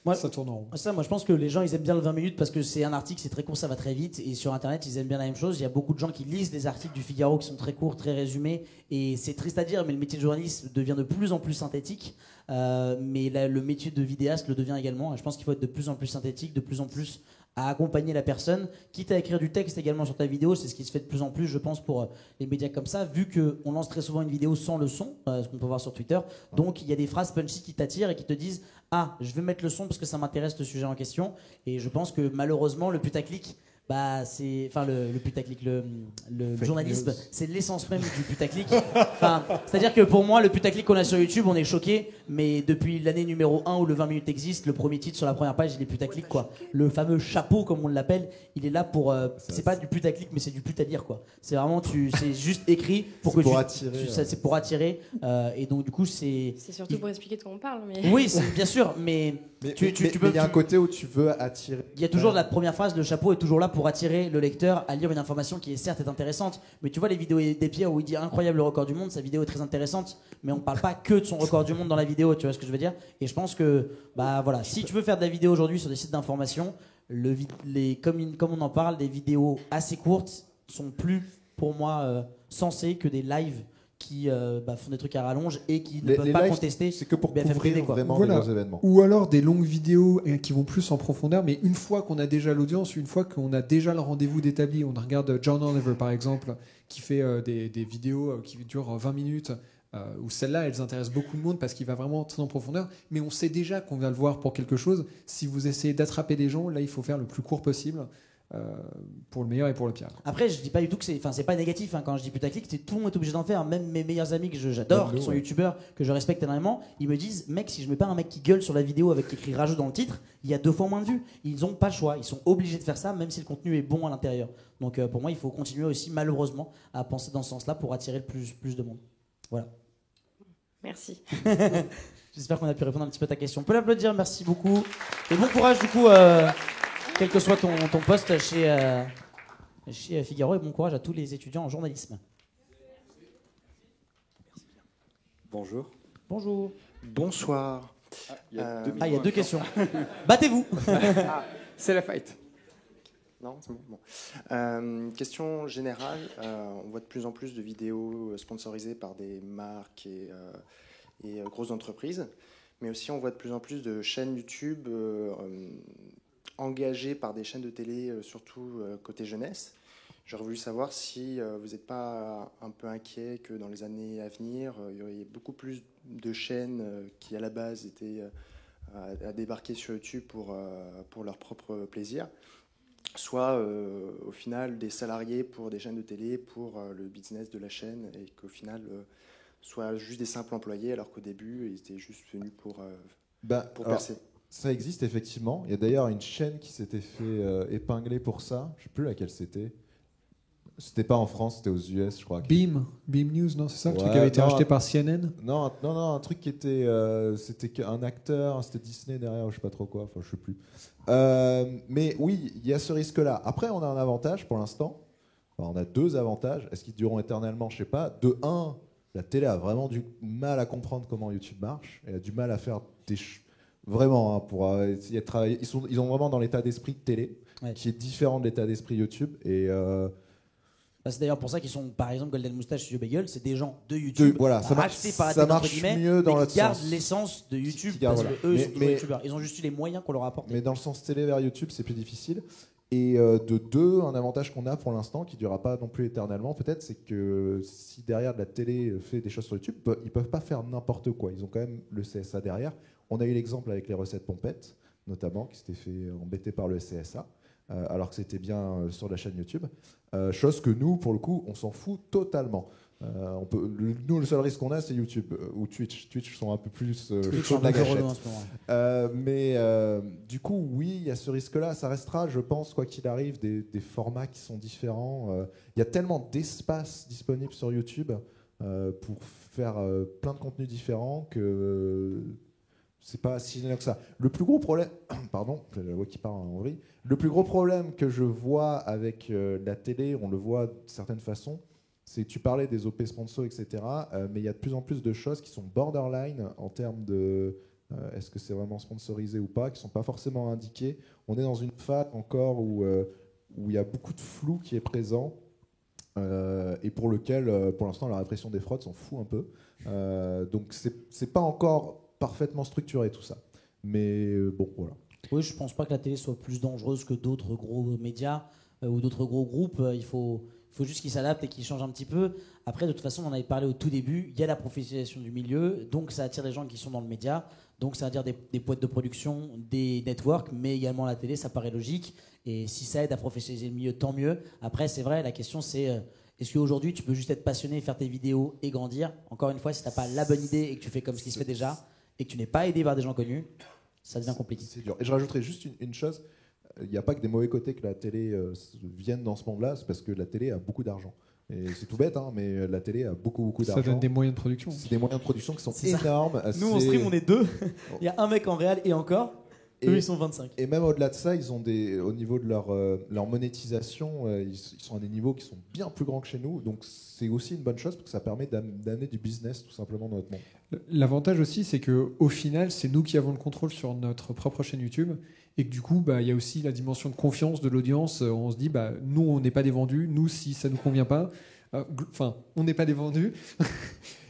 A: moi, ça tourne en rond. Moi, je pense que les gens ils aiment bien le 20 minutes parce que c'est un article, c'est très court, ça va très vite. Et sur Internet, ils aiment bien la même chose. Il y a beaucoup de gens qui lisent des articles du Figaro qui sont très courts, très résumés. Et c'est triste à dire, mais le métier de journaliste devient de plus en plus synthétique. Mais le métier de vidéaste le devient également. Et je pense qu'il faut être de plus en plus synthétique, de plus en plus à accompagner la personne, quitte à écrire du texte également sur ta vidéo. C'est ce qui se fait de plus en plus, je pense, pour les médias comme ça, vu qu'on lance très souvent une vidéo sans le son, ce qu'on peut voir sur Twitter. Donc il y a des phrases punchy qui t'attirent et qui te disent « Ah, je vais mettre le son parce que ça m'intéresse le sujet en question ». Et je pense que malheureusement, le putaclic, le putaclic, le journalisme, c'est l'essence même du putaclic. C'est-à-dire que pour moi, le putaclic qu'on a sur YouTube, on est choqué, mais depuis l'année numéro 1 où le 20 minutes existe, le premier titre sur la première page, il est putaclic, quoi. Le fameux chapeau, comme on l'appelle, il est là pour. C'est pas du putaclic, mais c'est du putadire, quoi. C'est vraiment, c'est juste écrit pour que c'est pour attirer. Et donc, du coup, c'est.
J: C'est surtout pour expliquer de quoi on parle. Mais...
A: Oui, bien sûr, mais
C: il y a un côté où tu veux attirer.
A: Il y a toujours la première phrase, le chapeau est toujours là pour attirer le lecteur à lire une information qui est certes intéressante, mais tu vois les vidéos d'Epierre où il dit incroyable record du monde, sa vidéo est très intéressante, mais on ne parle pas que de son record du monde dans la vidéo, tu vois ce que je veux dire? Et je pense que voilà, si tu veux faire de la vidéo aujourd'hui sur des sites d'information, comme on en parle, des vidéos assez courtes sont plus pour moi sensées que des lives qui font des trucs à rallonge et qui ne peuvent pas contester.
C: C'est que pour
A: BFM
C: couvrir
A: TV, quoi.
C: vraiment les gros événements.
D: Ou alors des longues vidéos qui vont plus en profondeur, mais une fois qu'on a déjà l'audience, une fois qu'on a déjà le rendez-vous d'établi, on regarde John Oliver par exemple, qui fait des vidéos qui durent 20 minutes, où celles-là, elles intéressent beaucoup de monde parce qu'il va vraiment très en profondeur, mais on sait déjà qu'on va le voir pour quelque chose. Si vous essayez d'attraper des gens, là, il faut faire le plus court possible. Pour le meilleur et pour le pire.
A: Après, je dis pas du tout que c'est pas négatif quand je dis putaclic, tout le monde est obligé d'en faire. Même mes meilleurs amis que j'adore, qui sont youtubeurs, que je respecte énormément, ils me disent mec, si je mets pas un mec qui gueule sur la vidéo avec écrit rajout dans le titre, il y a 2 fois moins de vues. Ils ont pas le choix, ils sont obligés de faire ça, même si le contenu est bon à l'intérieur. Donc pour moi, il faut continuer aussi malheureusement à penser dans ce sens-là pour attirer le plus de monde. Voilà.
J: Merci.
A: J'espère qu'on a pu répondre un petit peu à ta question. On peut l'applaudir, merci beaucoup. Et bon courage du coup. Quel que soit ton poste chez Figaro, et bon courage à tous les étudiants en journalisme.
K: Bonjour.
A: Bonjour.
K: Bonsoir.
A: Il y a 2 questions. Battez-vous.
K: C'est la fight. Non, c'est bon. Question générale. On voit de plus en plus de vidéos sponsorisées par des marques et grosses entreprises, mais aussi on voit de plus en plus de chaînes YouTube engagées par des chaînes de télé, surtout côté jeunesse. J'aurais voulu savoir si vous n'êtes pas un peu inquiet que dans les années à venir, il y aurait beaucoup plus de chaînes qui à la base étaient à débarquer sur YouTube pour leur propre plaisir, soit au final des salariés pour des chaînes de télé, pour le business de la chaîne, et qu'au final soit juste des simples employés alors qu'au début ils étaient juste venus pour percer.
C: Ça existe effectivement. Il y a d'ailleurs une chaîne qui s'était fait épingler pour ça. Je ne sais plus laquelle c'était. C'était pas en France, c'était aux US, je crois.
D: Beam News, non, c'est ça, le truc qui avait été racheté par CNN.
C: Non, un truc qui était, c'était un acteur, c'était Disney derrière, je sais pas trop quoi, enfin je sais plus. Mais oui, il y a ce risque-là. Après, on a un avantage pour l'instant. Enfin, on a 2 avantages. Est-ce qu'ils dureront éternellement? Je sais pas. De 1, la télé a vraiment du mal à comprendre comment YouTube marche. Elle a du mal à faire des vraiment pour essayer de travailler. Ils ont vraiment dans l'état d'esprit de télé, qui est différent de l'état d'esprit YouTube. Et
A: c'est d'ailleurs pour ça qu'ils sont, par exemple, Golden Moustache, Studio Bagel, c'est des gens de YouTube,
C: voilà, ça marche mieux dans l'autre sens.
A: Ils gardent l'essence de YouTube parce qu'eux sont toujours youtubeurs. Ils ont juste eu les moyens qu'on leur a apportés.
C: Mais dans le sens télé vers YouTube, c'est plus difficile. Et de 2, un avantage qu'on a pour l'instant, qui ne durera pas non plus éternellement, peut-être, c'est que si derrière de la télé fait des choses sur YouTube, ils ne peuvent pas faire n'importe quoi. Ils ont quand même le CSA derrière. On a eu l'exemple avec les recettes pompettes, notamment, qui s'étaient fait embêter par le CSA. Alors que c'était bien sur la chaîne YouTube. Chose que nous, pour le coup, on s'en fout totalement. Nous, le seul risque qu'on a, c'est YouTube ou Twitch. Twitch sont un peu plus chaud de la gâchette. Mais du coup, oui, il y a ce risque-là. Ça restera, je pense, quoi qu'il arrive, des formats qui sont différents. Il y a tellement d'espace disponible sur YouTube pour faire plein de contenus différents que c'est pas si génial que ça. Le plus gros problème, pardon, la voix qui part en vrille. Le plus gros problème que je vois avec la télé, on le voit de certaines façons, c'est que tu parlais des OP sponsors, etc. Mais il y a de plus en plus de choses qui sont borderline en termes de est-ce que c'est vraiment sponsorisé ou pas, qui ne sont pas forcément indiquées. On est dans une phase encore où il y a beaucoup de flou qui est présent et pour lequel, pour l'instant, la répression des fraudes s'en fout un peu. Donc c'est pas encore parfaitement structuré tout ça. Mais bon, voilà.
A: Oui, je pense pas que la télé soit plus dangereuse que d'autres gros médias ou d'autres gros groupes. Il faut juste qu'ils s'adaptent et qu'ils changent un petit peu. Après, de toute façon, on en avait parlé au tout début, il y a la professionnalisation du milieu, donc ça attire des gens qui sont dans le média, donc ça attire des boîtes de production, des networks, mais également la télé, ça paraît logique. Et si ça aide à professionnaliser le milieu, tant mieux. Après, c'est vrai, la question c'est... Est-ce qu'aujourd'hui, tu peux juste être passionné, faire tes vidéos et grandir? Encore une fois, si tu n'as pas la bonne idée et que tu fais comme ce qui se fait déjà, et que tu n'es pas aidé par des gens connus, ça devient compliqué.
C: C'est dur. Et je rajouterais juste une chose. Il n'y a pas que des mauvais côtés que la télé vienne dans ce monde-là, c'est parce que la télé a beaucoup d'argent. Et c'est tout bête, hein, mais la télé a beaucoup d'argent.
D: Ça donne des moyens de production.
C: C'est des moyens de production qui sont énormes.
A: Nous, on stream, on est 2. Il y a un mec en réel et encore. Eux, ils sont 25.
C: Et même au-delà de ça, ils ont au niveau de leur monétisation, ils sont à des niveaux qui sont bien plus grands que chez nous. Donc c'est aussi une bonne chose parce que ça permet d'amener du business tout simplement dans notre monde.
D: L'avantage aussi, c'est qu'au final, c'est nous qui avons le contrôle sur notre propre chaîne YouTube. Et que du coup, il y a aussi la dimension de confiance de l'audience. On se dit, nous, on n'est pas des vendus. Nous, si ça ne nous convient pas, on n'est pas des vendus.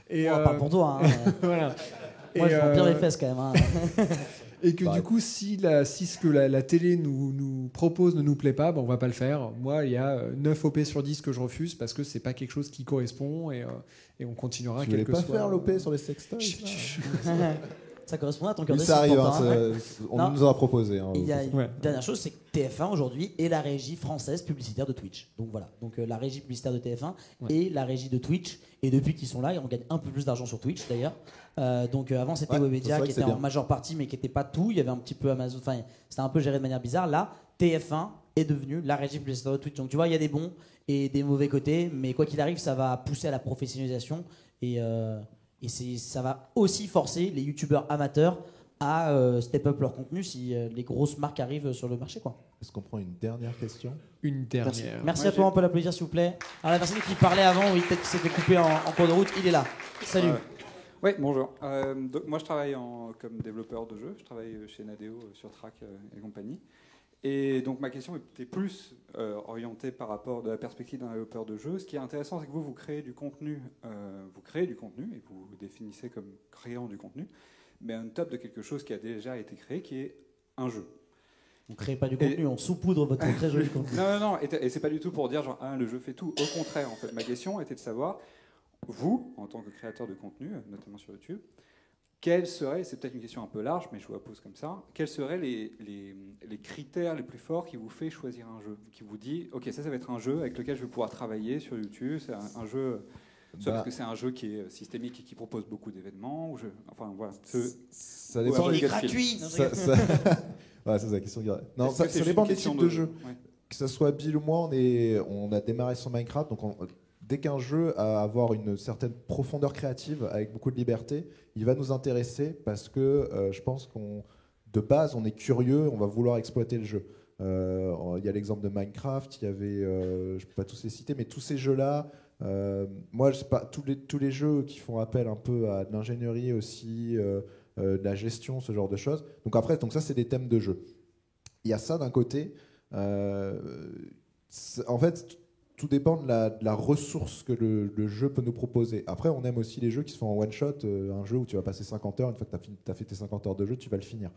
A: Et pas pour toi. Hein.
D: Voilà.
A: Moi, je vends bien les fesses quand même. Hein.
D: Et que du coup, si ce que la télé nous propose ne nous plaît pas, on va pas le faire. Moi, il y a 9 OP sur 10 que je refuse parce que c'est pas quelque chose qui correspond et on continuera.
C: Tu voulais pas faire l'OP sur les sextoys?
A: Ça correspond à ton cœur de
C: ça arrive, on nous en a proposé. Hein,
A: il y a une dernière chose, c'est que TF1 aujourd'hui est la régie française publicitaire de Twitch. Donc voilà, la régie publicitaire de TF1 et la régie de Twitch. Et depuis qu'ils sont là, on gagne un peu plus d'argent sur Twitch d'ailleurs. Donc avant c'était Webedia qui était en majeure partie, mais qui n'était pas tout. Il y avait un petit peu Amazon. Enfin, c'était un peu géré de manière bizarre. Là, TF1 est devenu la régie publicitaire de Twitch. Donc tu vois, il y a des bons et des mauvais côtés, mais quoi qu'il arrive, ça va pousser à la professionnalisation et ça va aussi forcer les youtubeurs amateurs à step up leur contenu si les grosses marques arrivent sur le marché, quoi.
C: Est-ce qu'on prend une dernière question?
D: Une dernière.
A: Merci à toi, on peut l'applaudir s'il vous plaît. Alors la personne qui parlait avant, oui, peut-être qu'il s'était coupé en cours de route, il est là. Salut.
L: Oui, bonjour. Donc, moi je travaille comme développeur de jeux, je travaille chez Nadeo sur Track et compagnie. Et donc ma question était plus orientée par rapport de la perspective d'un développeur de jeu. Ce qui est intéressant, c'est que vous créez du contenu, et vous vous définissez comme créant du contenu, mais on top de quelque chose qui a déjà été créé, qui est un jeu.
A: On ne crée pas du contenu, on saupoudre votre très joli contenu.
L: Non, et c'est pas du tout pour dire genre le jeu fait tout. Au contraire, en fait, ma question était de savoir, vous, en tant que créateur de contenu, notamment sur YouTube, quels seraient, c'est peut-être une question un peu large, mais je vous la pose comme ça, quels seraient les critères les plus forts qui vous fait choisir un jeu, qui vous dit, ok, ça va être un jeu avec lequel je vais pouvoir travailler sur YouTube, c'est un jeu, soit parce que c'est un jeu qui est systémique et qui propose beaucoup d'événements, enfin voilà.
C: Ça dépend
A: du gratuit.
C: Ouais, c'est la question. Non, ça dépend du type de jeu. Ouais. Que ce soit Bill ou moi, on a démarré sur Minecraft, donc dès qu'un jeu a avoir une certaine profondeur créative avec beaucoup de liberté, il va nous intéresser parce que je pense de base, on est curieux, on va vouloir exploiter le jeu. Il y a l'exemple de Minecraft, il y avait, je ne peux pas tous les citer, mais tous ces jeux-là, moi, je sais pas, tous les jeux qui font appel un peu à de l'ingénierie aussi, de la gestion, ce genre de choses. Donc après, ça, c'est des thèmes de jeu. Il y a ça d'un côté. En fait, tout dépend de la ressource que le jeu peut nous proposer. Après, on aime aussi les jeux qui se font en one-shot, un jeu où tu vas passer 50 heures, une fois que tu as fait tes 50 heures de jeu, tu vas le finir.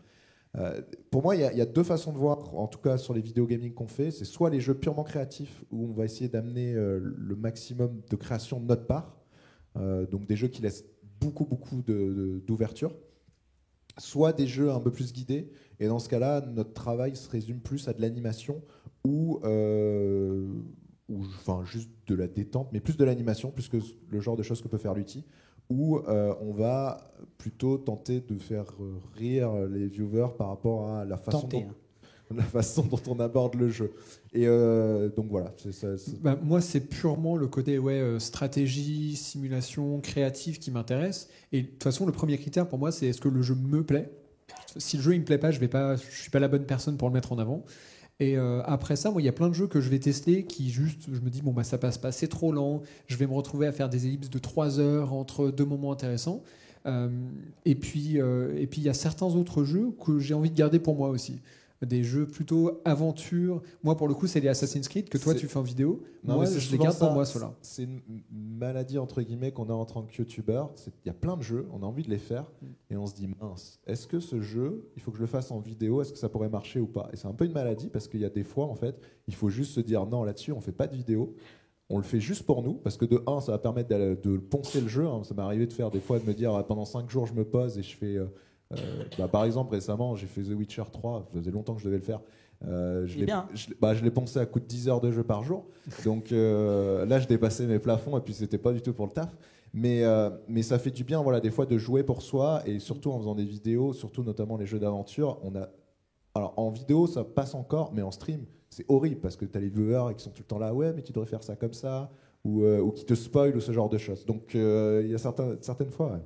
C: Pour moi, il y a deux façons de voir, en tout cas sur les vidéos gaming qu'on fait. C'est soit les jeux purement créatifs, où on va essayer d'amener le maximum de création de notre part, donc des jeux qui laissent beaucoup d'ouverture, soit des jeux un peu plus guidés, et dans ce cas-là, notre travail se résume plus à de l'animation ou juste de la détente, mais plus de l'animation, plus que le genre de choses que peut faire l'outil, où on va plutôt tenter de faire rire les viewers par rapport à la façon dont on aborde le jeu. Et donc voilà.
D: Moi, c'est purement le côté stratégie, simulation, créatif qui m'intéresse. Et de toute façon, le premier critère pour moi, c'est est-ce que le jeu me plaît. Si le jeu ne me plaît pas, je suis pas la bonne personne pour le mettre en avant. Et après ça, moi, il y a plein de jeux que je vais tester qui juste, je me dis, ça passe pas, c'est trop lent, je vais me retrouver à faire des ellipses de 3 heures entre deux moments intéressants. Et puis, il y a certains autres jeux que j'ai envie de garder pour moi aussi. des jeux plutôt aventure. Moi, pour le coup, c'est les Assassin's Creed que toi, tu fais en vidéo.
C: Non,
D: moi,
C: mais
D: je les garde pour moi, ceux-là.
C: C'est une maladie, entre guillemets, qu'on a en tant que youtubeur. Il y a plein de jeux, on a envie de les faire, et on se dit, mince, est-ce que ce jeu, il faut que je le fasse en vidéo, est-ce que ça pourrait marcher ou pas? Et c'est un peu une maladie, parce qu'il y a des fois, en fait, il faut juste se dire, non, là-dessus, on fait pas de vidéo. On le fait juste pour nous, parce que de 1, ça va permettre de poncer le jeu. Hein. Ça m'est arrivé de faire des fois, de me dire, pendant 5 jours, je me pose et je fais... par exemple, récemment, j'ai fait The Witcher 3, ça faisait longtemps que je devais le faire. Je l'ai poncé à coup de 10 heures de jeu par jour. Donc là, je dépassais mes plafonds et puis c'était pas du tout pour le taf. Mais ça fait du bien, voilà, des fois de jouer pour soi et surtout en faisant des vidéos, surtout notamment les jeux d'aventure. Alors en vidéo, ça passe encore, mais en stream, c'est horrible parce que tu as les viewers qui sont tout le temps là, ouais, mais tu devrais faire ça comme ça, ou qui te spoil ou ce genre de choses. Donc il y a certaines fois. Ouais.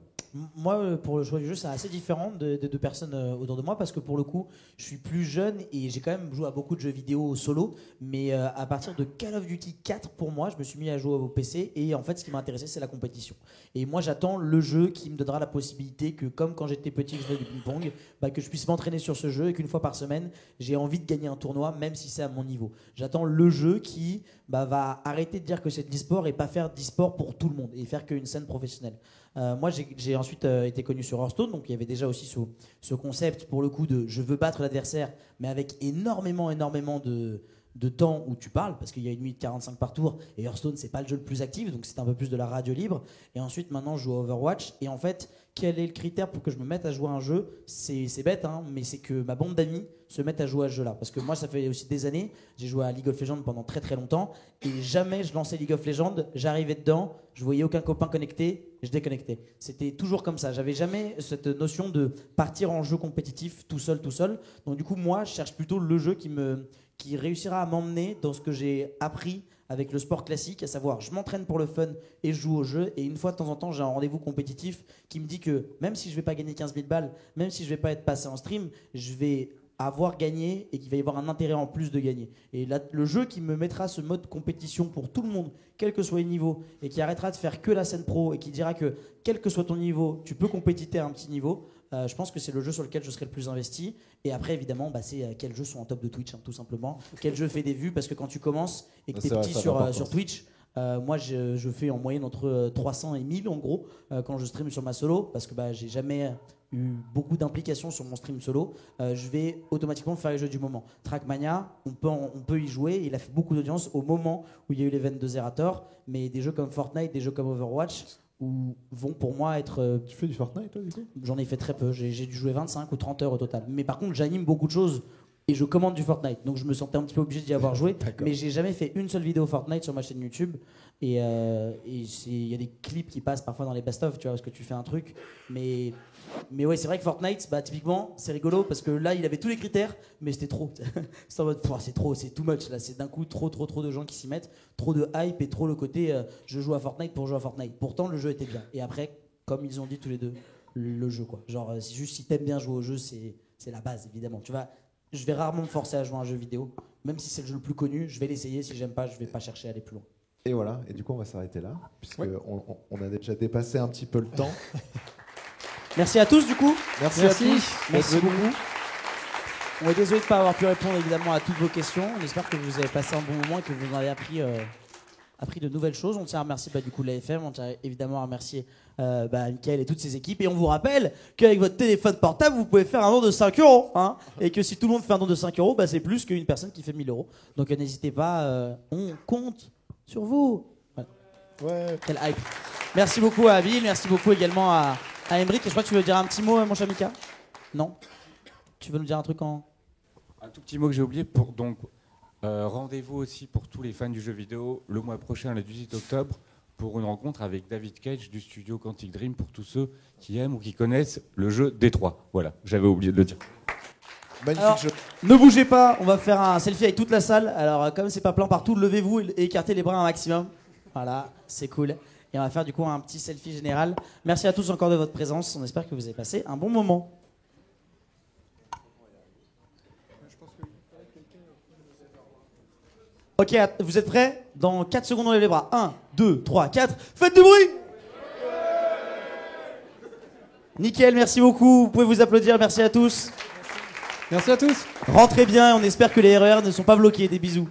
A: Moi, pour le choix du jeu, c'est assez différent des deux personnes autour de moi parce que pour le coup, je suis plus jeune et j'ai quand même joué à beaucoup de jeux vidéo solo. Mais à partir de Call of Duty 4, pour moi, je me suis mis à jouer au PC et en fait, ce qui m'a intéressé, c'est la compétition. Et moi, j'attends le jeu qui me donnera la possibilité que, comme quand j'étais petit, je faisais du ping-pong, que je puisse m'entraîner sur ce jeu et qu'une fois par semaine, j'ai envie de gagner un tournoi, même si c'est à mon niveau. J'attends le jeu qui va arrêter de dire que c'est de l'e-sport et pas faire d'e-sport pour tout le monde et faire qu'une scène professionnelle. Moi, j'ai ensuite été connu sur Hearthstone, donc il y avait déjà aussi ce concept, pour le coup, de je veux battre l'adversaire, mais avec énormément de temps où tu parles, parce qu'il y a 1 minute 45 par tour, et Hearthstone, c'est pas le jeu le plus actif, donc c'est un peu plus de la radio libre. Et ensuite, maintenant, je joue à Overwatch, et en fait, quel est le critère pour que je me mette à jouer à un jeu? C'est bête, hein, mais c'est que ma bande d'amis se mettent à jouer à ce jeu-là. Parce que moi, ça fait aussi des années, j'ai joué à League of Legends pendant très très longtemps, et jamais je lançais League of Legends, j'arrivais dedans, je voyais aucun copain connecté, je déconnectais. C'était toujours comme ça. J'avais jamais cette notion de partir en jeu compétitif tout seul. Donc du coup, moi, je cherche plutôt le jeu qui réussira à m'emmener dans ce que j'ai appris avec le sport classique, à savoir je m'entraîne pour le fun et je joue au jeu, et une fois de temps en temps j'ai un rendez-vous compétitif qui me dit que même si je vais pas gagner 15 000 balles, même si je vais pas être passé en stream, je vais avoir gagné et qu'il va y avoir un intérêt en plus de gagner. Et là, le jeu qui me mettra ce mode compétition pour tout le monde, quel que soit le niveau, et qui arrêtera de faire que la scène pro et qui dira que quel que soit ton niveau, tu peux compétiter à un petit niveau, je pense que c'est le jeu sur lequel je serai le plus investi. Et après, évidemment, c'est quels jeux sont en top de Twitch, hein, tout simplement. Quel jeu fait des vues, parce que quand tu commences et que tu es petit sur Twitch, moi je fais en moyenne entre 300 et 1000 en gros quand je stream sur ma solo, parce que j'ai jamais eu beaucoup d'implications sur mon stream solo. Je vais automatiquement faire les jeux du moment. Trackmania, on peut y jouer, il a fait beaucoup d'audience au moment où il y a eu l'event de Zerator, mais des jeux comme Fortnite, des jeux comme Overwatch vont pour moi être...
C: Tu fais du Fortnite toi du coup?
A: J'en ai fait très peu, j'ai dû jouer 25 ou 30 heures au total. Mais par contre j'anime beaucoup de choses et je commande du Fortnite, donc je me sentais un petit peu obligé d'y avoir joué. Mais j'ai jamais fait une seule vidéo Fortnite sur ma chaîne YouTube. Et il y a des clips qui passent parfois dans les best-of, tu vois, parce que tu fais un truc. Mais ouais, c'est vrai que Fortnite, typiquement, c'est rigolo parce que là, il avait tous les critères, mais c'était trop. C'est en mode, c'est trop, c'est too much. Là, c'est d'un coup trop de gens qui s'y mettent, trop de hype et trop le côté je joue à Fortnite pour jouer à Fortnite. Pourtant, le jeu était bien. Et après, comme ils ont dit tous les deux, le jeu, quoi. Genre, si t'aimes bien jouer au jeu, c'est la base, évidemment. Tu vois, je vais rarement me forcer à jouer à un jeu vidéo, même si c'est le jeu le plus connu. Je vais l'essayer. Si j'aime pas, je vais pas chercher à aller plus loin.
C: Et voilà, et du coup on va s'arrêter là, puisqu'on a déjà dépassé un petit peu le temps.
A: Merci à tous du coup.
C: Merci à tous.
A: Merci beaucoup. On est désolé de ne pas avoir pu répondre évidemment à toutes vos questions. On espère que vous avez passé un bon moment et que vous en avez appris de nouvelles choses. On tient à remercier du coup l'AFM, on tient évidemment à remercier Mickaël et toutes ses équipes. Et on vous rappelle qu'avec votre téléphone portable, vous pouvez faire un don de 5 €. Hein, et que si tout le monde fait un don de 5 €, c'est plus qu'une personne qui fait 1 000 €. Donc n'hésitez pas, on compte sur vous.
C: Ouais.
A: Quel hype. Merci beaucoup à Bill, merci beaucoup également à Emric. Et je crois que tu veux dire un petit mot, mon cher Mika? Non? Tu veux nous dire un truc en...
B: Un tout petit mot que j'ai oublié. Donc, rendez-vous aussi pour tous les fans du jeu vidéo le mois prochain, le 18 octobre, pour une rencontre avec David Cage du studio Quantic Dream, pour tous ceux qui aiment ou qui connaissent le jeu Détroit. Voilà, j'avais oublié de le dire.
A: Alors, ne bougez pas, on va faire un selfie avec toute la salle. Alors comme c'est pas plein partout, levez-vous et écartez les bras un maximum. Voilà, c'est cool. Et on va faire du coup un petit selfie général. Merci à tous encore de votre présence. On espère que vous avez passé un bon moment. Ok, vous êtes prêts? Dans 4 secondes, on lève les bras. 1, 2, 3, 4. Faites du bruit! Nickel, merci beaucoup. Vous pouvez vous applaudir. Merci à tous.
D: Merci à tous.
A: Rentrez bien, on espère que les RER ne sont pas bloqués. Des bisous.